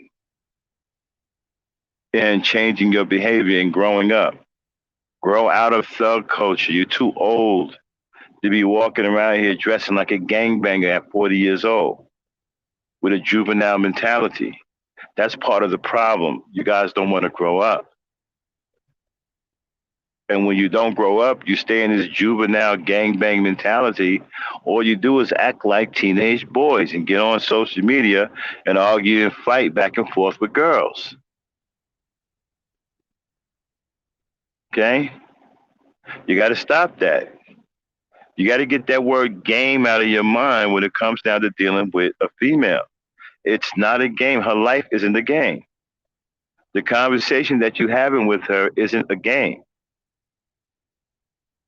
in changing your behavior and growing up. Grow out of thug culture. You're too old to be walking around here dressing like a gangbanger at 40 years old with a juvenile mentality. That's part of the problem. You guys don't want to grow up. And when you don't grow up, you stay in this juvenile gangbang mentality. All you do is act like teenage boys and get on social media and argue and fight back and forth with girls. Okay? You got to stop that. You got to get that word game out of your mind when it comes down to dealing with a female. It's not a game. Her life isn't a game. The conversation that you're having with her isn't a game.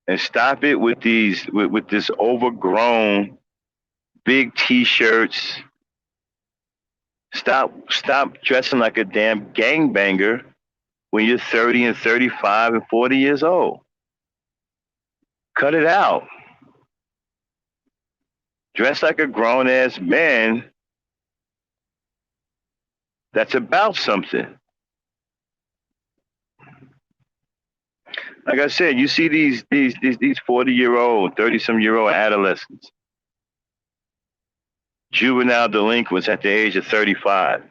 And stop it with with this overgrown big t-shirts. Stop dressing like a damn gangbanger when you're 30 and 35 and 40 years old. Cut it out. Dress like a grown-ass man that's about something. Like I said, you see these 40-year-old, 30-some-year-old adolescents, juvenile delinquents at the age of 35,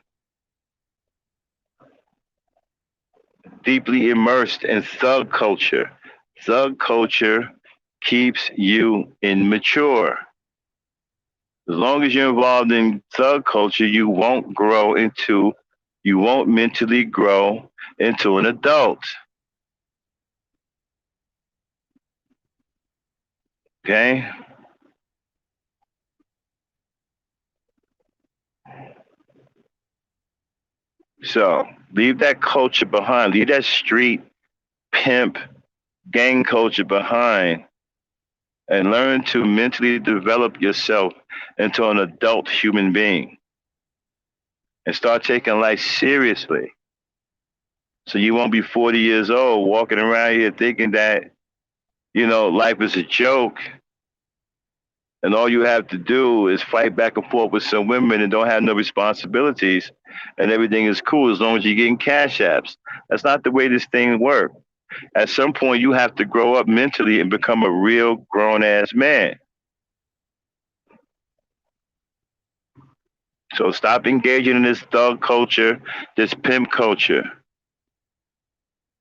deeply immersed in thug culture. Thug culture keeps you immature. As long as you're involved in thug culture, you won't mentally grow into an adult. Okay? So leave that culture behind. Leave that street pimp gang culture behind and learn to mentally develop yourself into an adult human being and start taking life seriously. So you won't be 40 years old walking around here thinking that, life is a joke. And all you have to do is fight back and forth with some women and don't have no responsibilities. And everything is cool as long as you're getting cash apps. That's not the way this thing works. At some point, you have to grow up mentally and become a real grown ass man. So stop engaging in this thug culture, this pimp culture,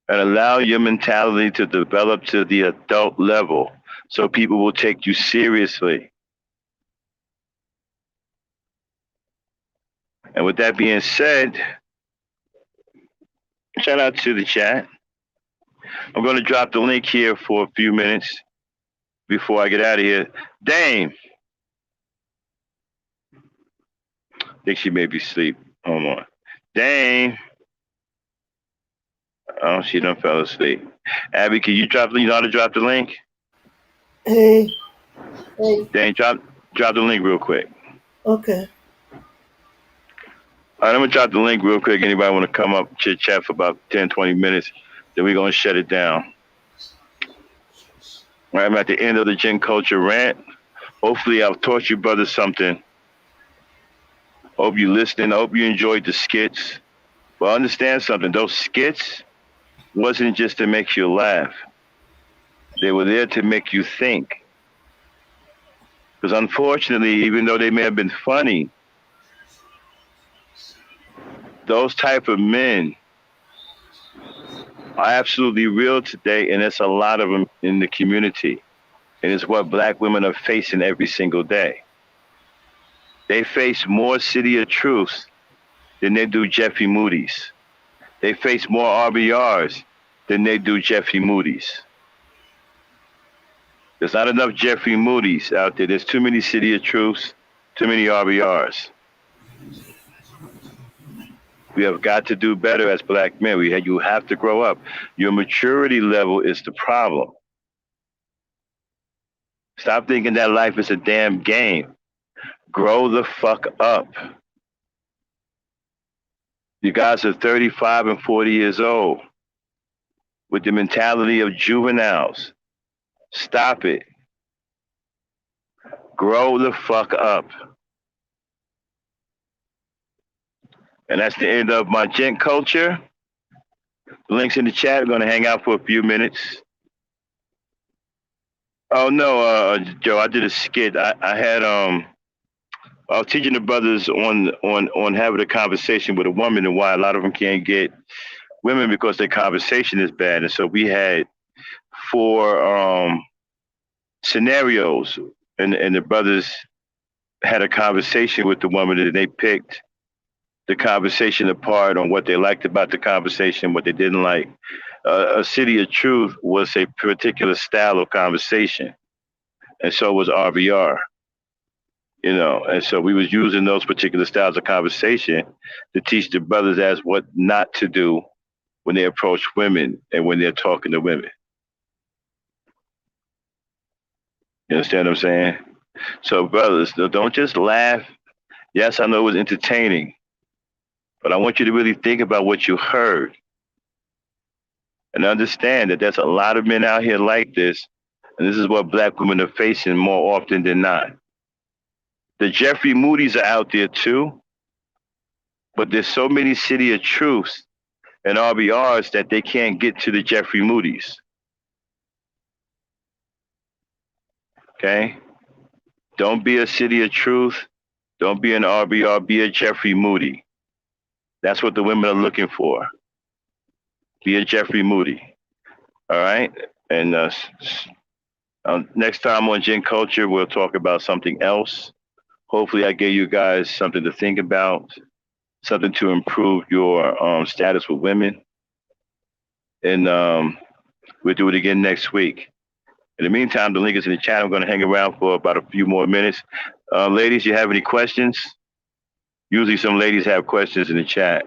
and allow your mentality to develop to the adult level so people will take you seriously. And with that being said, shout out to the chat. I'm going to drop the link here for a few minutes before I get out of here. Dame. I think she may be asleep. Hold on. Dame. Oh, she done fell asleep. Abby, can you know how to drop the link? Hey. Dame, drop the link real quick. Okay. All right, I'm going to drop the link real quick. Anybody want to come up, chit chat for about 10, 20 minutes? Then we're going to shut it down. All right, I'm at the end of the GentCulture rant. Hopefully, I've taught you brothers something. Hope you listening. I hope you enjoyed the skits. But understand something. Those skits wasn't just to make you laugh. They were there to make you think. Because unfortunately, even though they may have been funny, those type of men are absolutely real today, and there's a lot of them in the community. And it's what black women are facing every single day. They face more City of Truths than they do Jeffrey Moody's. They face more RBRs than they do Jeffrey Moody's. There's not enough Jeffrey Moody's out there. There's too many City of Truths, too many RBRs. We have got to do better as black men. You have to grow up. Your maturity level is the problem. Stop thinking that life is a damn game. Grow the fuck up. You guys are 35 and 40 years old with the mentality of juveniles. Stop it. Grow the fuck up. And that's the end of my GentCulture. The link's in the chat. We're going to hang out for a few minutes. Oh, no, Joe, I did a skit. I was teaching the brothers on having a conversation with a woman and why a lot of them can't get women because their conversation is bad. And so we had 4 scenarios, and the brothers had a conversation with the woman, and they picked the conversation apart on what they liked about the conversation, what they didn't like. A City of Truth was a particular style of conversation, and so was RBR. You know, and so we was using those particular styles of conversation to teach the brothers as what not to do when they approach women and when they're talking to women. You understand what I'm saying? So brothers, don't just laugh. Yes, I know it was entertaining, but I want you to really think about what you heard and understand that there's a lot of men out here like this, and this is what black women are facing more often than not. The Jeffrey Moody's are out there too, but there's so many City of Truths and RBRs that they can't get to the Jeffrey Moody's. Okay? Don't be a City of Truth. Don't be an RBR. Be a Jeffrey Moody. That's what the women are looking for. Be a Jeffrey Moody. All right? And next time on GentCulture, we'll talk about something else. Hopefully I gave you guys something to think about, something to improve your status with women. And we'll do it again next week. In the meantime, the link is in the chat. I'm going to hang around for about a few more minutes. Ladies, you have any questions? Usually some ladies have questions in the chat.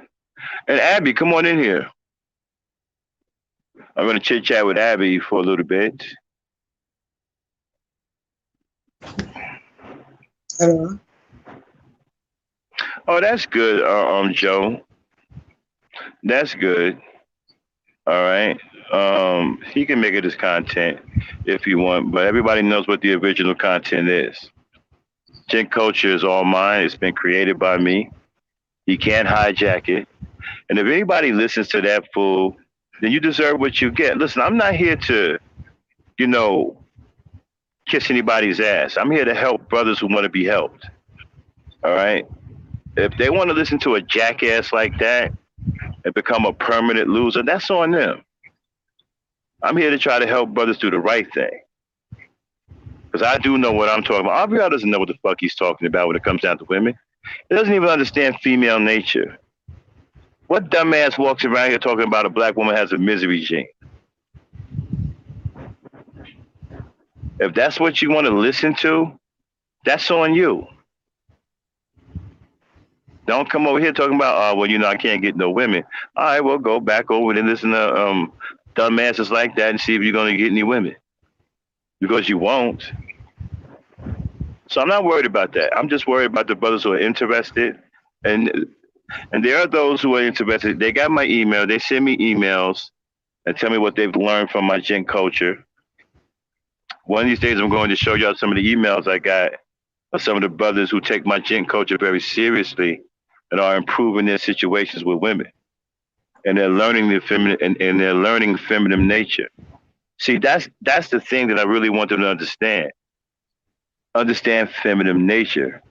And Abby, come on in here. I'm going to chit chat with Abby for a little bit. Hello. Oh, that's good, Joe. That's good. All right. He can make it his content if you want, but everybody knows what the original content is. GentCulture is all mine. It's been created by me. He can't hijack it. And if anybody listens to that fool, then you deserve what you get. Listen, I'm not here to, you know, kiss anybody's ass. I'm here to help brothers who want to be helped. All right. If they want to listen to a jackass like that and become a permanent loser, that's on them. I'm here to try to help brothers do the right thing. Because I do know what I'm talking about. Abriel doesn't know what the fuck he's talking about when it comes down to women. He doesn't even understand female nature. What dumbass walks around here talking about a black woman has a misery gene? If that's what you want to listen to, that's on you. Don't come over here talking about, oh, well, you know, I can't get no women. All right, well, go back over and listen to dumbasses like that and see if you're going to get any women. Because you won't. So I'm not worried about that. I'm just worried about the brothers who are interested. And there are those who are interested. They got my email. They send me emails and tell me what they've learned from my GentCulture. One of these days, I'm going to show y'all some of the emails I got of some of the brothers who take my GentCulture very seriously and are improving their situations with women. And they're learning the feminine and they're learning feminine nature. See, that's the thing that I really want them to understand. Understand feminine nature.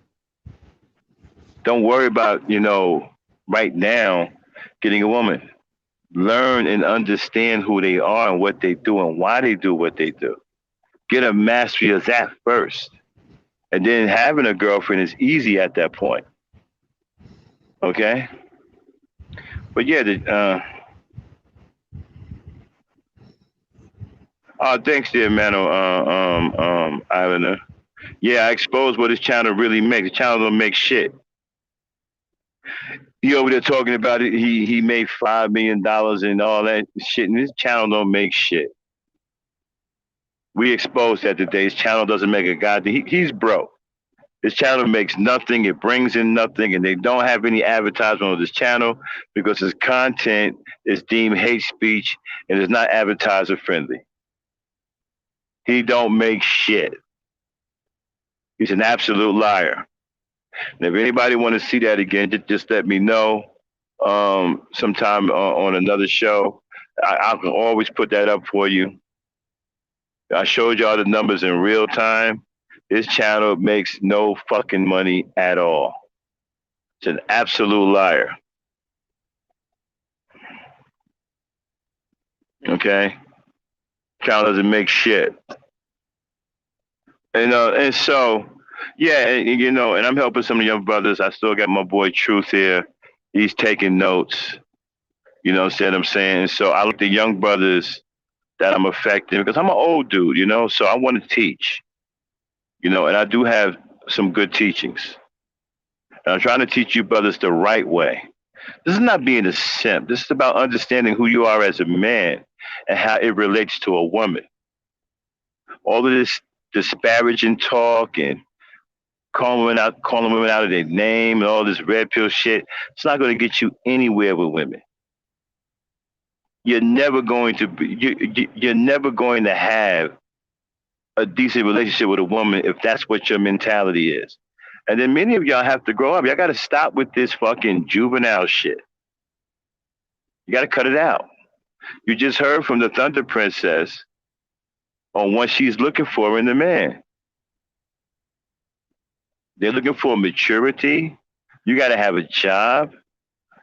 Don't worry about, you know, right now getting a woman. Learn and understand who they are and what they do and why they do what they do. Get a mastery of that first. And then having a girlfriend is easy at that point. Okay? But yeah, thanks dear man, Islander. Yeah, I exposed what his channel really makes. The channel don't make shit. He over there talking about it. He made $5 million and all that shit, and his channel don't make shit. We exposed that today. His channel doesn't make a goddamn. He's broke. His channel makes nothing. It brings in nothing, and they don't have any advertisement on this channel because his content is deemed hate speech and is not advertiser friendly. He don't make shit. He's an absolute liar. And if anybody want to see that again, just let me know sometime on another show. I can always put that up for you. I showed y'all the numbers in real time. This channel makes no fucking money at all. It's an absolute liar. Okay? Channel doesn't make shit. And so, yeah, and, you know, and I'm helping some of the young brothers. I still got my boy Truth here. He's taking notes. You know what I'm saying? So I look at the young brothers that I'm affecting because I'm an old dude, you know, so I want to teach. You know, and I do have some good teachings. And I'm trying to teach you brothers the right way. This is not being a simp. This is about understanding who you are as a man and how it relates to a woman. All of this disparaging talk and calling women out of their name and all this red pill shit, it's not going to get you anywhere with women. You're never going to you're never going to have a decent relationship with a woman if that's what your mentality is. And then many of y'all have to grow up. Y'all got to stop with this fucking juvenile shit. You got to cut it out. You just heard from the Thunder Princess on what she's looking for in the man. They're looking for maturity. You got to have a job.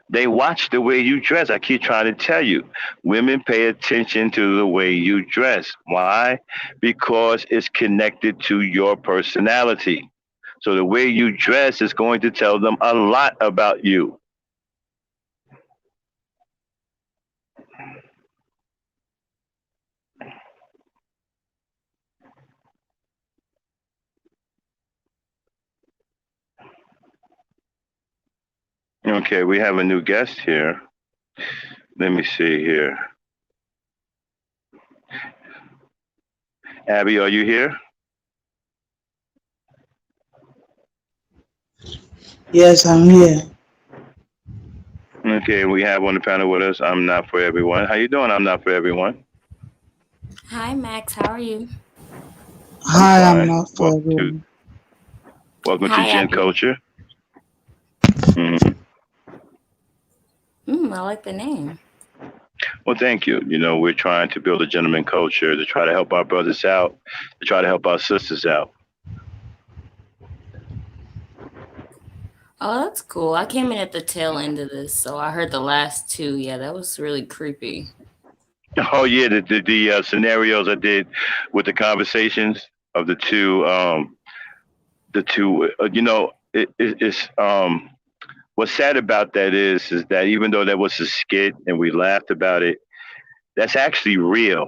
They watch the way you dress. I keep trying to tell you, women pay attention to the way you dress. Why? Because it's connected to your personality. So the way you dress is going to tell them a lot about you. Okay, we have a new guest here. Let me see here. Abby, are you here? Yes, I'm here. Okay, we have on the panel with us. I'm not for everyone. How you doing? I'm not for everyone. Hi, Max. How are you? Hi, I'm fine. not for everyone. Welcome Hi, to Abby. GentCulture. Mm-hmm. I like the name. Well, thank you. We're trying to build a gentleman culture to try to help our brothers out, to try to help our sisters out. Oh, that's cool. I came in at the tail end of this, so I heard the last two. Yeah, that was really creepy. Oh yeah, the scenarios I did with the conversations of the two. It's what's sad about that is that even though that was a skit and we laughed about it, that's actually real.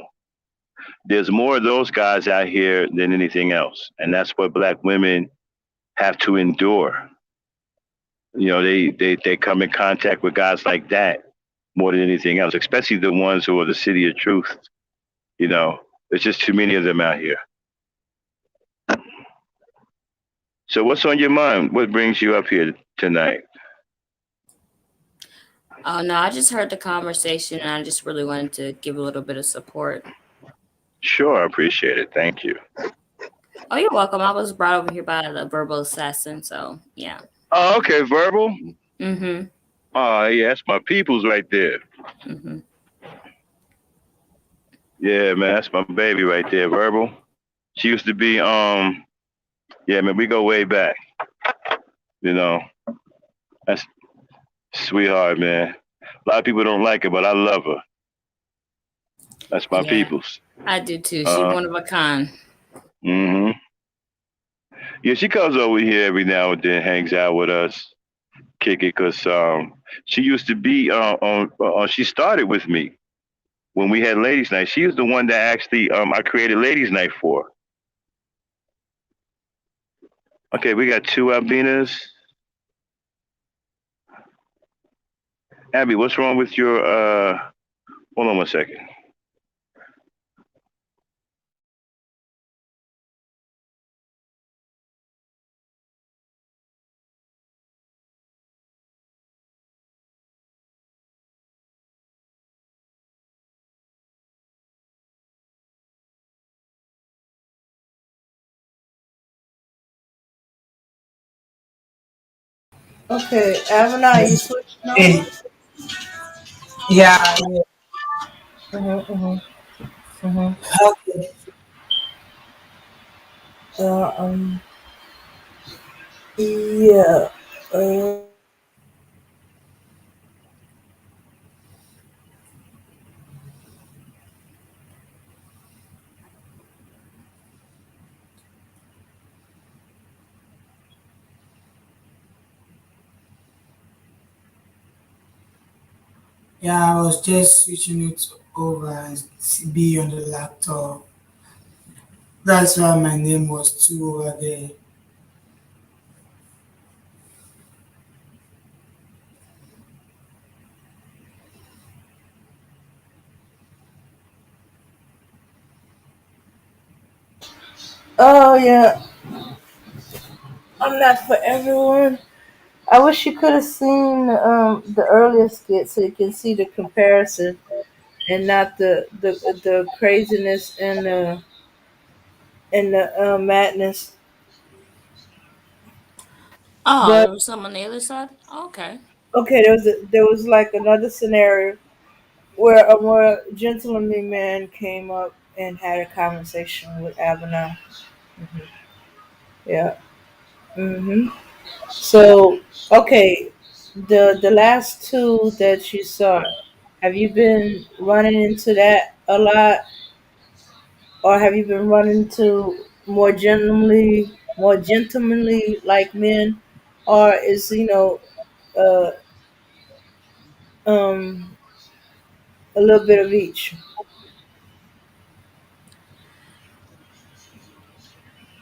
There's more of those guys out here than anything else, and that's what black women have to endure. They come in contact with guys like that more than anything else, especially the ones who are the city of truth. There's just too many of them out here. So what's on your mind? What brings you up here tonight? Oh no, I just heard the conversation and I just really wanted to give a little bit of support. Sure, I appreciate it. Thank you. Oh, you're welcome. I was brought over here by the verbal assassin, so yeah. Oh, okay, verbal. Mm-hmm. Oh, yeah, that's my people's right there. Mm-hmm. Yeah, man, that's my baby right there, verbal. She used to be, yeah, man, we go way back. You know, that's sweetheart, man. A lot of people don't like her, but I love her. That's my Yeah, people's. I do too. She's Uh, one of a kind. hmm Yeah, she comes over here every now and then, hangs out with us, kick it, cause she used to be she started with me when we had ladies' night. She was the one that actually I created ladies' night for. Okay, we got two Albinas. Abby, what's wrong with your hold on one second. Okay, Avana, you switching Hey, over? yeah, Mm-hmm, mm-hmm. okay. Uh, um, yeah. Uh, Yeah, I was just switching it over and be on the laptop. That's why my name was too over there. oh yeah, I'm not for everyone. I wish you could have seen the earlier skit so you can see the comparison and not the craziness and the madness. Oh, But there was some on the other side? Oh, okay. okay, there was like another scenario where a more gentlemanly man came up and had a conversation with Abner. Hmm. Yeah. So okay, the last two that you saw, have you been running into that a lot, or have you been running into more gentlemanly like men, or is uh um a little bit of each?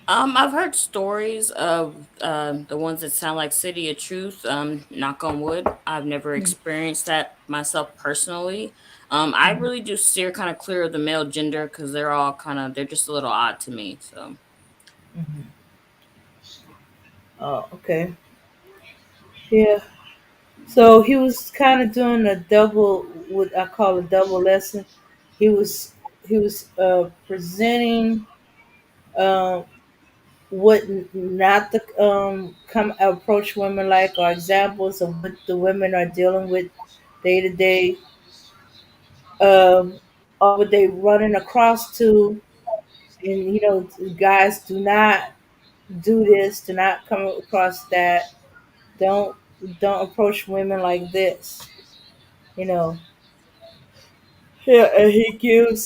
I've heard stories of the ones that sound like City of Truth. Knock on wood. I've never experienced that myself personally. I really do steer kind of clear of the male gender because they're just a little odd to me. So, Hmm. Oh, okay. Yeah. So he was kind of doing a double, what I call a double lesson. He was he was presenting uh, what not to come approach women like, or examples of what the women are dealing with day to day, um, or what they running across to, and guys, do not do this, do not come across that, don't don't approach women like this, you know. Yeah, and he gives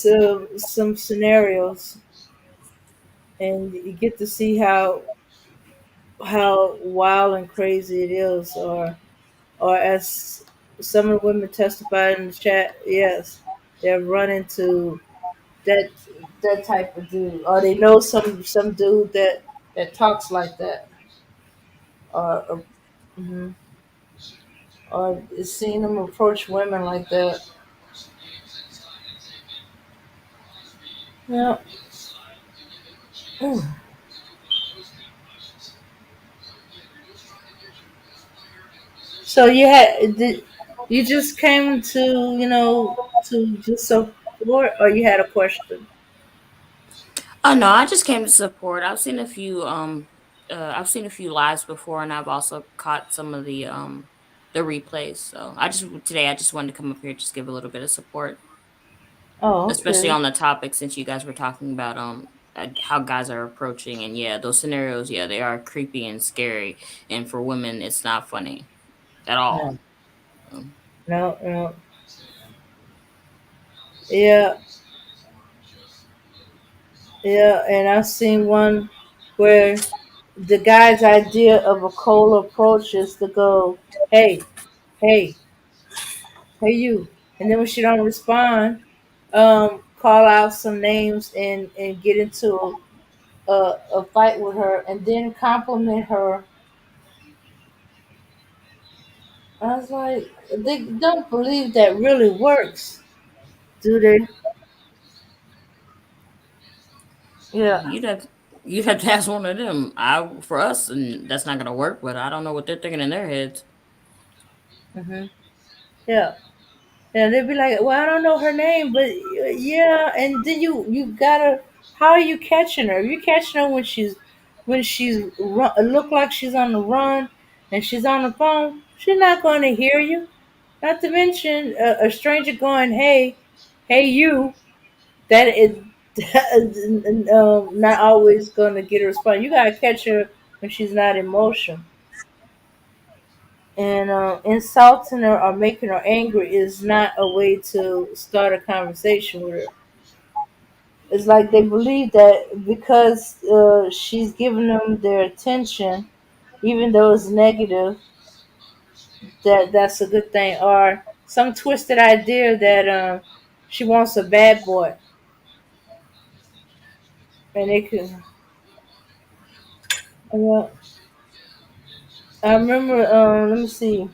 some scenarios, and you get to see how wild and crazy it is, or as some of the women testified in the chat, yes, they're running to that that type of dude, or they know some dude that talks like that, or mhm, or seeing them approach women like that. Yeah. So you just came to just support, or you had a question? Oh no, I just came to support. I've seen a few lives before, and I've also caught some of the replays. So I just wanted to come up here just give a little bit of support, Oh, especially okay. on the topic since you guys were talking about how guys are approaching, and yeah, those scenarios, yeah, they are creepy and scary, and for women, it's not funny at No, all. Um, no, no. Yeah, yeah. And I've seen one where the guy's idea of a cold approach is to go, "Hey, hey, hey, you," and then when she don't respond, call out some names and get into a fight with her, and then compliment her. I was like, they don't believe that really works, do they? Yeah. you'd have you'd have to ask one of them. For us, and that's not gonna work. But I don't know what they're thinking in their heads. Hmm. Yeah. Yeah, they'd be like, "Well, I don't know her name, but yeah." And then you gotta, how are you catching her? You catching her when she's look like she's on the run and she's on the phone. She's not going to hear you. Not to mention a stranger going, "Hey, hey, you." That is not always going to get a response. You gotta catch her when she's not in motion. And insulting her or making her angry is not a way to start a conversation with her. It's like they believe that because she's giving them their attention, even though it's negative, that's a good thing. Or some twisted idea that she wants a bad boy, and it can. Well, I remember. Let me see.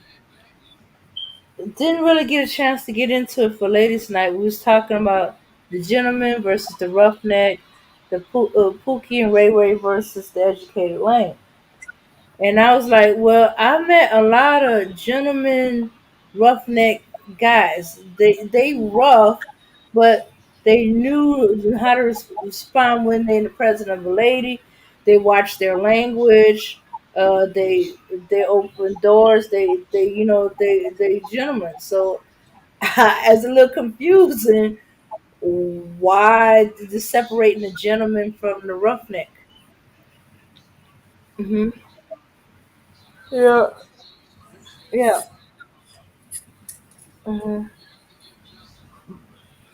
Didn't really get a chance to get into it for ladies' night. We was talking about the gentleman versus the roughneck, the Pookie and Ray Ray versus the educated Lane. And I was like, well, I met a lot of gentlemen, roughneck guys. They rough, but they knew how to respond when they're in the presence of a lady. They watch their language. They open doors. They gentlemen. So as a little confusing, why the separating the gentleman from the roughneck? Hmm. Yeah, yeah. Hmm.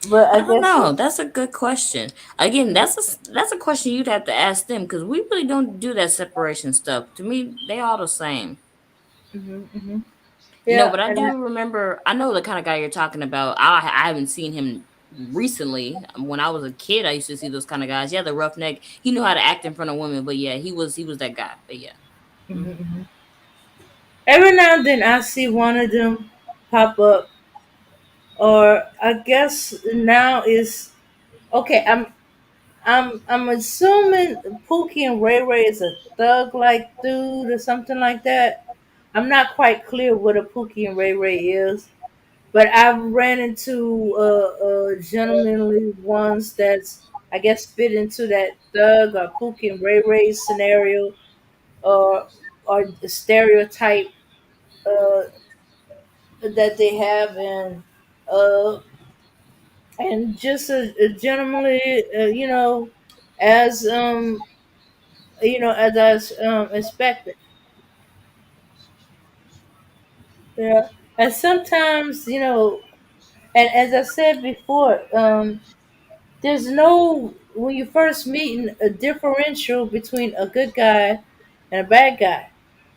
But I I don't guess. know. That's a good question. Again, that's a question you'd have to ask them because we really don't do that separation stuff. To me, they all the same. Hmm. Hmm. But Yeah, I and do remember. I know the kind of guy you're talking about. I haven't seen him recently. When I was a kid, I used to see those kind of guys. Yeah, the roughneck. He knew how to act in front of women. But yeah, he was that guy. But yeah. Mhm. every now and then I see one of them pop up, or I guess now is okay. I'm assuming Pookie and Ray Ray is a thug like dude or something like that. I'm not quite clear what a Pookie and Ray Ray is, but I've ran into gentlemanly ones that's, I guess, fit into that thug or Pookie and Ray Ray scenario, or the stereotype uh, that they have. And uh, and just gentlemanly, as as I expected. Yeah, and sometimes and as I said before, there's no when you first meeting a differential between a good guy and a bad guy.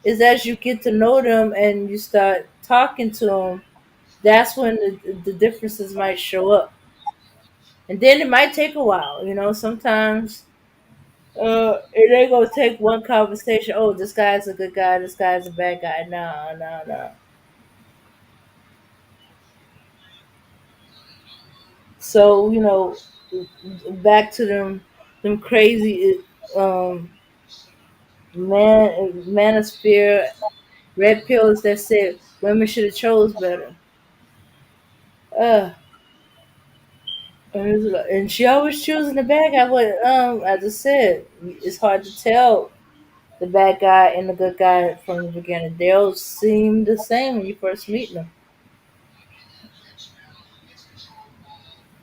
Is as you get to know them and you start talking to them, that's when the differences might show up, and then it might take a while. Sometimes it ain't gonna take one conversation. Oh, this guy's a good guy. This guy's a bad guy. No, no, no. So back to them crazy manosphere red pills that said women should have chose better. Uh, and she always choosing the bad guy. But as I said, it's hard to tell the bad guy and the good guy from the beginning. They'll seem the same when you first meet them.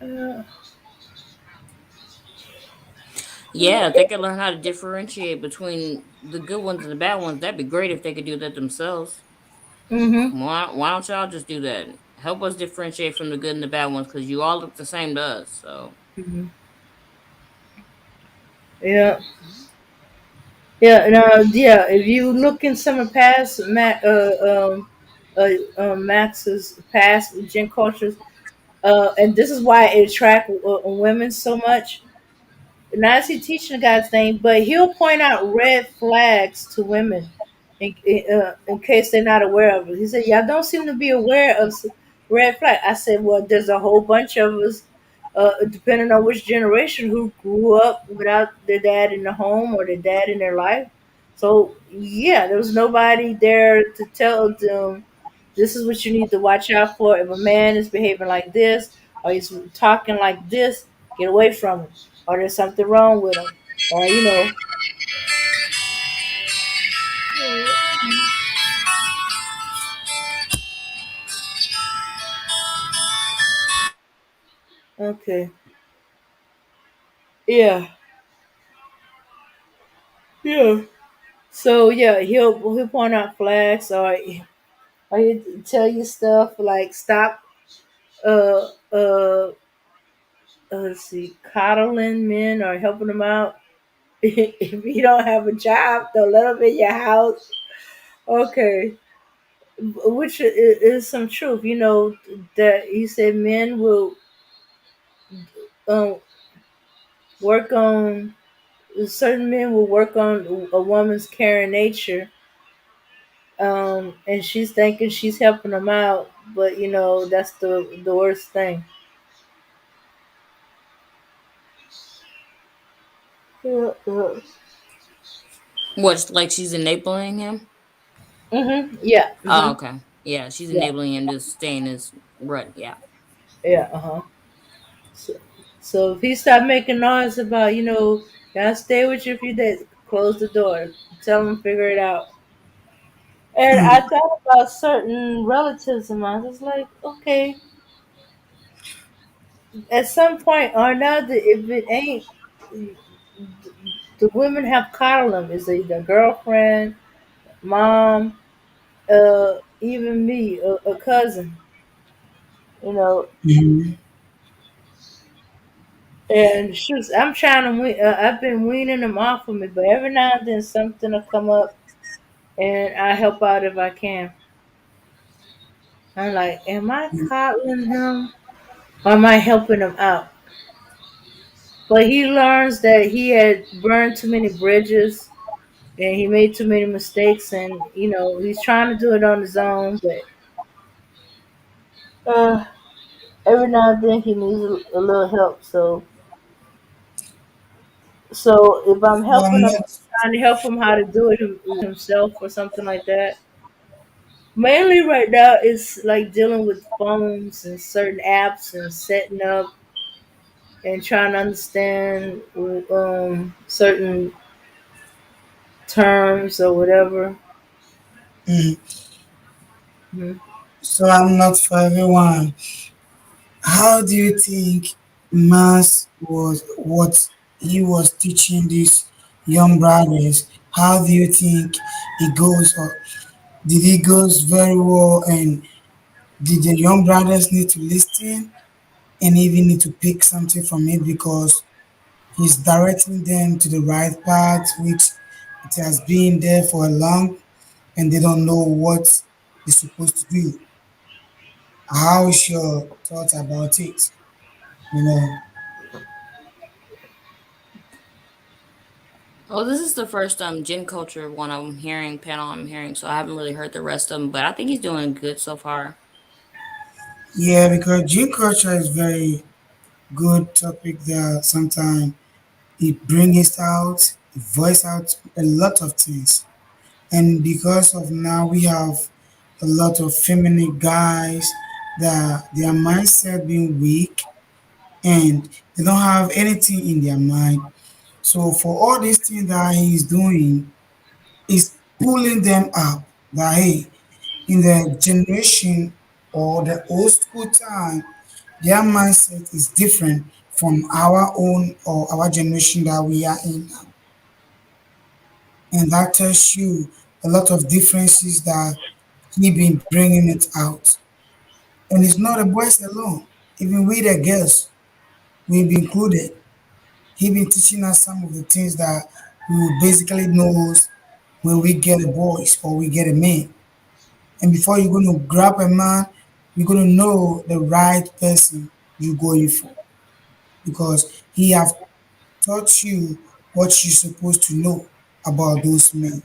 Uh, Yeah, if they could learn how to differentiate between the good ones and the bad ones, that'd be great if they could do that themselves. mm-hmm. Why don't y'all just do that? Help us differentiate from the good and the bad ones because you all look the same to us. So Hmm. Yeah. Yeah, no, yeah. If you look in some of past Max's past gen cultures, and this is why it attract women so much. Not is he teaching the guy's name, but he'll point out red flags to women in case they're not aware of it. He said, "Y'all don't seem to be aware of red flag." I said, "Well, there's a whole bunch of us, depending on which generation, who grew up without their dad in the home or their dad in their life. So yeah, there was nobody there to tell them this is what you need to watch out for. If a man is behaving like this or he's talking like this, get away from him. Or there's something wrong with him. Or okay, yeah, yeah. So yeah, he'll point out flags or he'll tell you stuff like stop uh uh let's see, coddling men or helping them out. If you don't have a job, don't let them in your house. Okay, which is some truth. That he said men will um, work on certain men will work on a woman's caring nature, and she's thinking she's helping them out, but that's the worst thing. Yeah, yeah. what? Like she's enabling him? Yeah. Oh, okay. Yeah, she's Yeah. enabling him to stay in his rut. Yeah. Yeah. So, so if he start making noise about, can stay with you a few days, close the door, tell him figure it out. And I thought about certain relatives of mine. I was like, okay, at some point or another, if it ain't, the women have coddled them. It's either girlfriend, mom, even me, a cousin, you know. Mhm. And shoots, I'm trying to wean. I've been weaning them off of me, but every now and then something will come up, and I help out if I can. I'm like, am I coddling him or am I helping him out? But he learns that he had burned too many bridges and he made too many mistakes, and he's trying to do it on his own, but uh, every now and then he needs a little help. So if I'm But helping I'm him, not. trying to help him how to do it himself or something like that. Mainly right now, it's like dealing with phones and certain apps and setting up and trying to understand certain terms or whatever. Mm. Mhm. So I'm not for everyone. How do you think Mass was what he was teaching these young brothers? How do you think it goes? Or did it goes very well? And did the young brothers need to listen and even need to pick something from it because he's directing them to the right path, which it has been there for a long, and they don't know what they're supposed to do. How is your thought about it? You know, Oh, this is the first Gen Culture one I'm hearing, panel I'm hearing, so I haven't really heard the rest of them, but I think he's doing good so far. yeah, because gene culture is very good topic that sometimes it brings out, it voice out a lot of things. And because of now we have a lot of feminine guys that their mindset being weak and they don't have anything in their mind. So for all these things that he's doing is pulling them up that hey, in the generation or the old school time, their mindset is different from our own or our generation that we are in now. And that tells you a lot of differences that he been bringing it out. And it's not the boys alone. Even we the girls, we be included. He been teaching us some of the things that we will basically knows when we get a boys or we get a man. And before you're going to grab a man, you're going to know the right person you're going for because he have taught you what you're supposed to know about those men.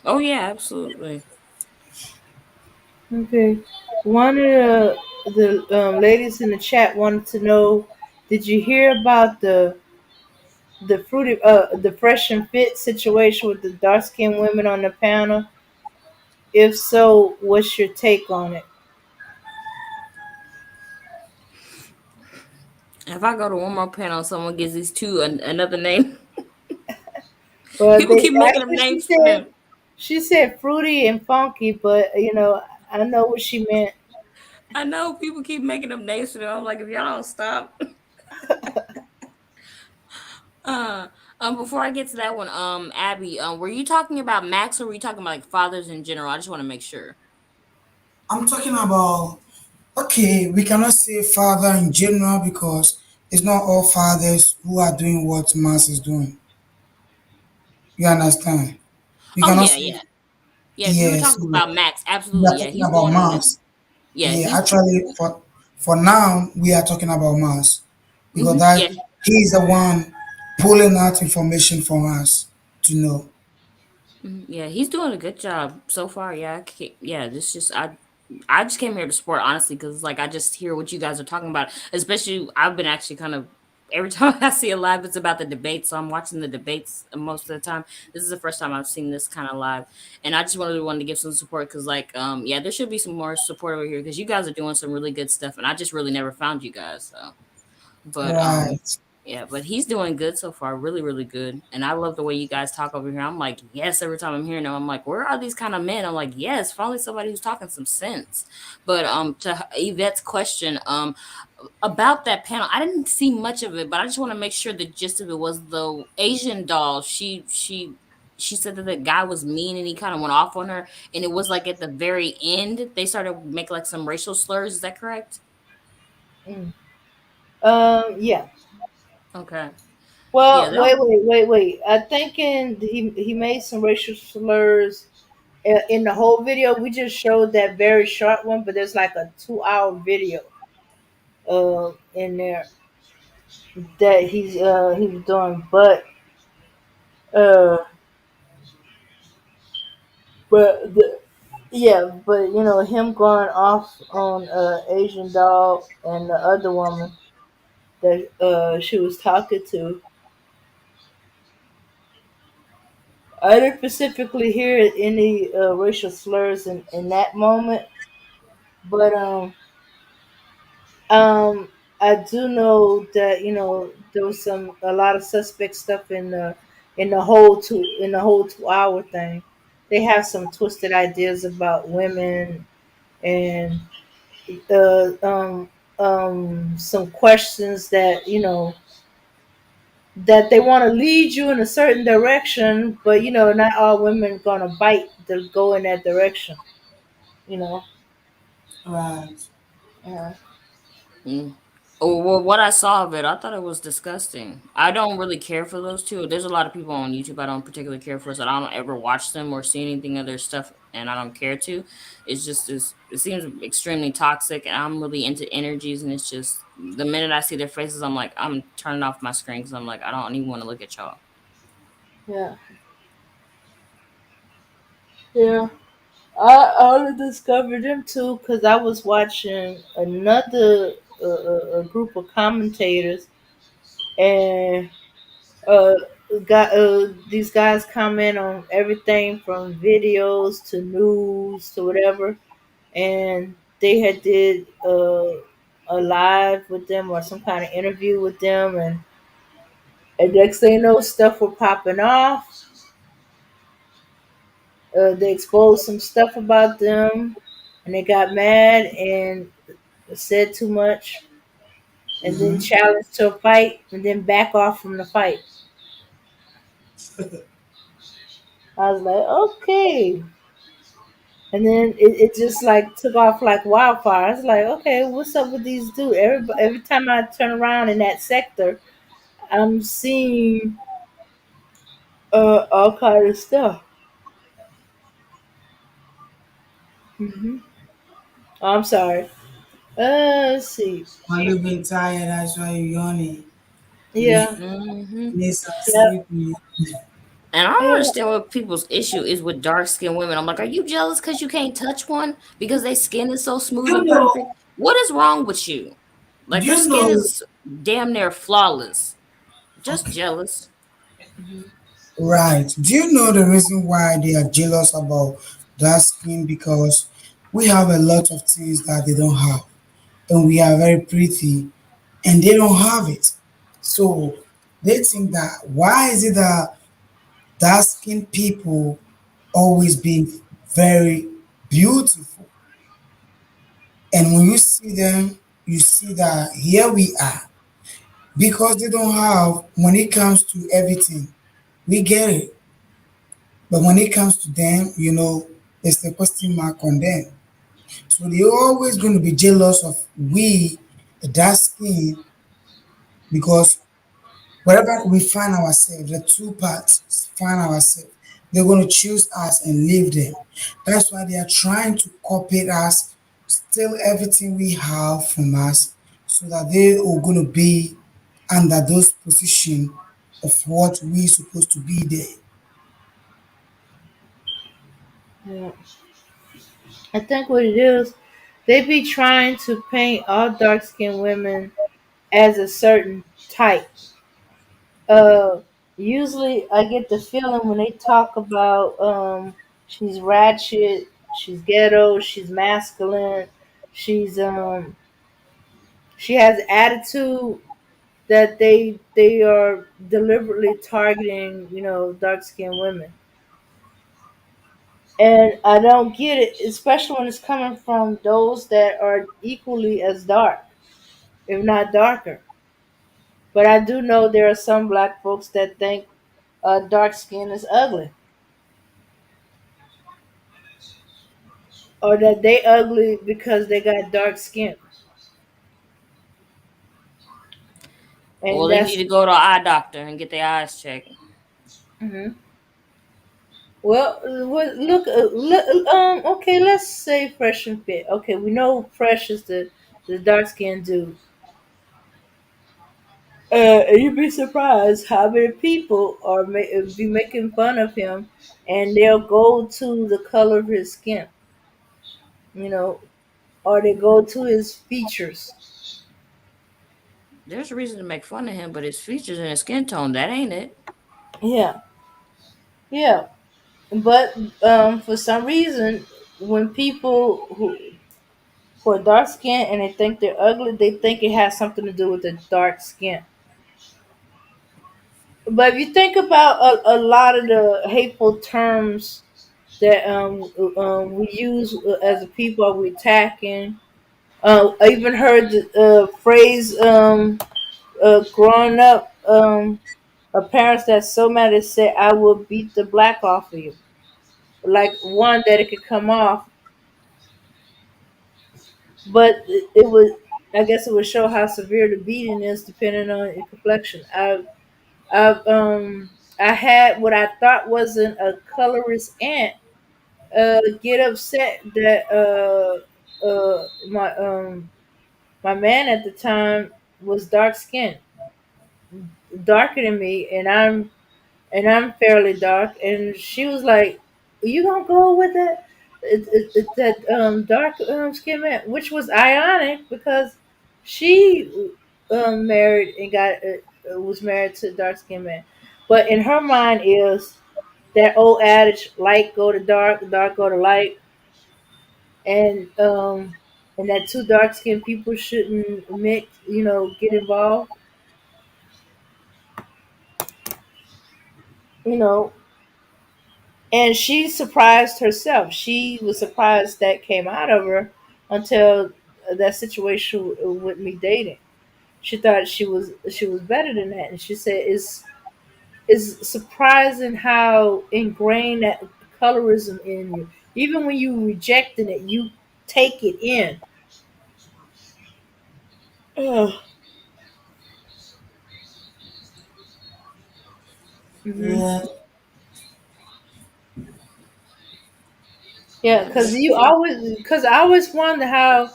Oh yeah, absolutely. Okay. One of the ladies in the chat wanted to know, did you hear about the fresh and fit situation with the dark skinned women on the panel? If so, what's your take on it? If I go to one more panel, someone gives these two another name. Well, People they keep making up actually names for them. she said fruity and funky, but I know what she meant. I know people keep making up names for them. I'm like, if y'all don't stop. Uh, before I get to that one, Abby, were you talking about Max or were you talking about like fathers in general? I just want to make sure. I'm talking about, okay, we cannot say father in general because it's not all fathers who are doing what mass is doing. You understand? We Oh cannot yeah, say, yeah, yeah. If you were yeah, talking so about Max, we are absolutely, yeah, talking he's about doing a good. mass. Yeah, Yeah, he's. actually, for now, we are talking about mass because that Yeah. he's the one pulling out information from us to know. Yeah, he's doing a good job so far. Yeah, yeah. This just I just came here to support honestly because like I just hear what you guys are talking about. Especially, I've been actually kind of every time I see a live, it's about the debate. So I'm watching the debates most of the time. This is the first time I've seen this kind of live, and I just wanted to give some support because like yeah, there should be some more support over here because you guys are doing some really good stuff, and I just really never found you guys. So, but Right. yeah, but he's doing good so far, really, really good. And I love the way you guys talk over here. I'm like, yes, every time I'm hearing them, I'm like, where are these kind of men? I'm like, yes, finally somebody who's talking some sense. But to Yvette's question, about that panel, I didn't see much of it, but I just want to make sure the gist of it was the Asian doll. She said that the guy was mean and he kind of went off on her, and it was like at the very end they started making like some racial slurs. Is that correct? Mm. Yeah. Okay. Yeah, Well, that. wait. I think he made some racial slurs in the whole video. We just showed that very short one, but there's like a 2 hour video in there that he's doing. Uh but yeah, but him going off on Asian dog and the other woman that she was talking to. I didn't specifically hear any racial slurs in that moment, but um, I do know that there was a lot of suspect stuff in the whole 2 hour thing. they have some twisted ideas about women and some questions that that they want to lead you in a certain direction, but not all women gonna bite to go in that direction. You know. Right. Yeah. Mm. Oh, well, what I saw of it, I thought it was disgusting. I don't really care for those two. There's a lot of people on YouTube I don't particularly care for, so I don't ever watch them or see anything of their stuff, and I don't care to. It's just it seems extremely toxic, and I'm really into energies, and it's just the minute I see their faces, I'm like, I'm turning off my screen because I'm like, I don't even want to look at y'all. Yeah. Yeah. I only discovered them too because I was watching another a group of commentators, and uh, these guys comment on everything from videos to news to whatever, and they had did a live with them or some kind of interview with them, and next thing you know, stuff were popping off. They exposed some stuff about them, and they got mad and said too much, and then Mm-hmm. challenged to a fight, and then back off from the fight. I was like, okay. And then it just like took off like wildfire. I was like, okay, what's up with these dudes? Every time I turn around in that sector, I'm seeing all kind of stuff. I'm sorry. Let's see. When you've been tired, that's why you're yawning. You Yeah, Hmm. need some yeah, sleep. Man. And I don't yeah. understand what people's issue is with dark skinned women. I'm like, are you jealous because you can't touch one because their skin is so smooth You and know, perfect? What is wrong with you? Like her you skin know, is damn near flawless. Just okay, jealous. right. Do you know the reason why they are jealous about dark skin? Because we have a lot of things that they don't have, and we are very pretty, and they don't have it. So they think that why is it that dark skinned people always being very beautiful? And when you see them, you see that here we are. Because they don't have, when it comes to everything, we get it. But when it comes to them, there's the question mark on them. So they're always going to be jealous of we, the dark skin, because wherever we find ourselves, the two parts find ourselves, they're going to choose us and leave them. That's why they are trying to copy us, steal everything we have from us, so that they are going to be under those position of what we supposed to be there. Yeah. I think what it is, they be trying to paint all dark skinned women as a certain type. Usually I get the feeling when they talk about she's ratchet, she's ghetto, she's masculine, she's she has attitude, that they are deliberately targeting, dark skinned women. And I don't get it, especially when it's coming from those that are equally as dark, if not darker. But I do know there are some black folks that think dark skin is ugly, or that they ugly because they got dark skin, Well, and they need that's to go to an eye doctor and get their eyes checked. mhm. Well. Look, okay, let's say Fresh and Fit. Okay, we know Fresh is the dark skinned dude. And you'd be surprised how many people be making fun of him, and they'll go to the color of his skin, you know, or they go to his features. There's a reason to make fun of him, but his features and his skin tone, that ain't it. Yeah, yeah. But for some reason, when people who are dark skinned and they think they're ugly, they think it has something to do with the dark skin. But if you think about a lot of the hateful terms that we use as a people. Are we attacking? I even heard the phrase growing up. Parents that's so mad they say, "I will beat the black off of you." Like one that it could come off, but it would. I guess it would show how severe the beating is depending on your complexion. I've I had what I thought wasn't a colorist aunt get upset that my man at the time was dark skinned, darker than me, and I'm fairly dark, and she was like, "You gonna go with that?" That dark skin man, which was ironic because she married and got was married to a dark skin man, but in her mind is that old adage: light go to dark, dark go to light, and that two dark skinned people shouldn't mix, get involved, you know. And she surprised herself. She was surprised that came out of her until that situation with me dating. She thought she was better than that, and she said it's surprising how ingrained that colorism in you. Even when you rejecting it, you take it in. Ugh. Hmm. Yeah. Yeah, because I always wonder how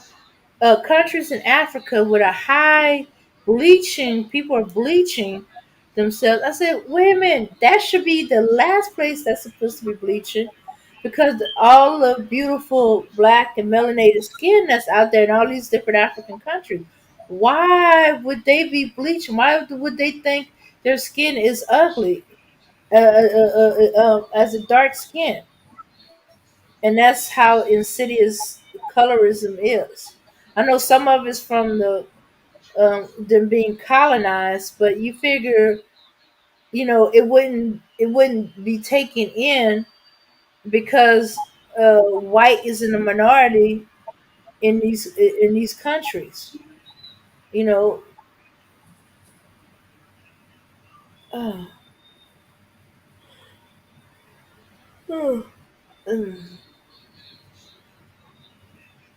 countries in Africa with a high bleaching, people are bleaching themselves. I said, wait a minute, that should be the last place that's supposed to be bleaching because all the beautiful black and melanated skin that's out there in all these different African countries. Why would they be bleaching? Why would they think their skin is ugly as a dark skin? And that's how insidious colorism is. I know some of it's from them being colonized, but you figure, it wouldn't be taken in because white is in a minority in these countries. You know, uh,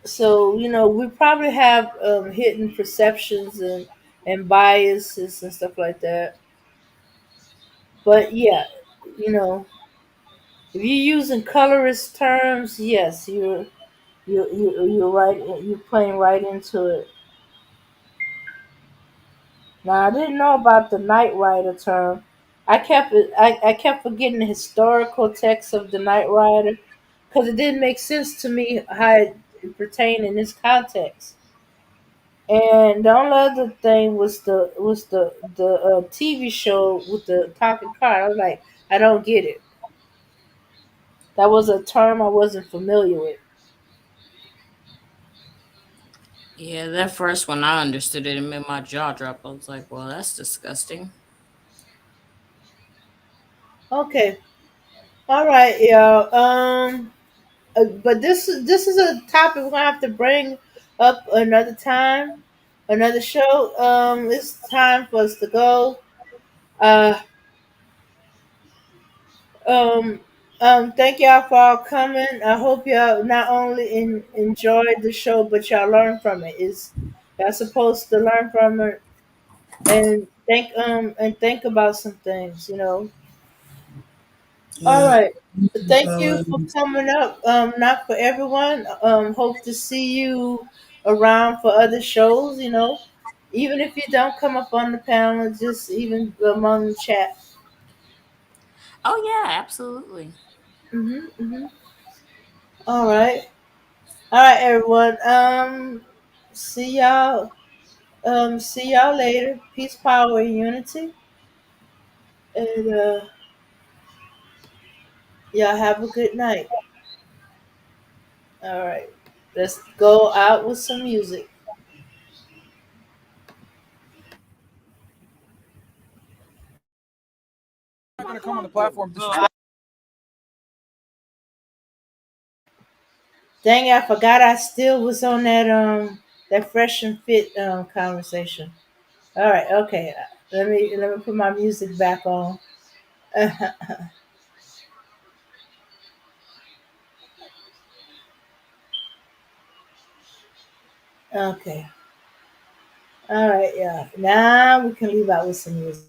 so we probably have hidden perceptions and biases and stuff like that. But yeah, you know, if you're using colorist terms, yes, you're right. You're playing right into it. Now I didn't know about the Knight Rider term. I kept forgetting the historical text of the Knight Rider because it didn't make sense to me how it pertained in this context. And the only other thing was the TV show with the talking car. I was like, I don't get it. That was a term I wasn't familiar with. Yeah, that first one I understood it and made my jaw drop. I was like, well, that's disgusting. Okay, all right, y'all. But this is a topic we're gonna have to bring up another time, another show. It's time for us to go. Uh, um, thank y'all for all coming. I hope y'all not only enjoyed the show, but y'all learn from it. Is y'all supposed to learn from it and think about some things. All Yeah. right. Thank you for Um, coming up. Not for everyone. Hope to see you around for other shows. Even if you don't come up on the panel, just even among the chat. Oh yeah, absolutely. Hmm. All right. All right, everyone. See y'all. See y'all later. Peace, power, and unity. And y'all have a good night. All right. Let's go out with some music. Not gonna come on the platform. Dang it, I forgot I still was on that fresh and fit conversation. All right, okay. Let me put my music back on. Okay. All right, yeah. Now we can leave out with some music.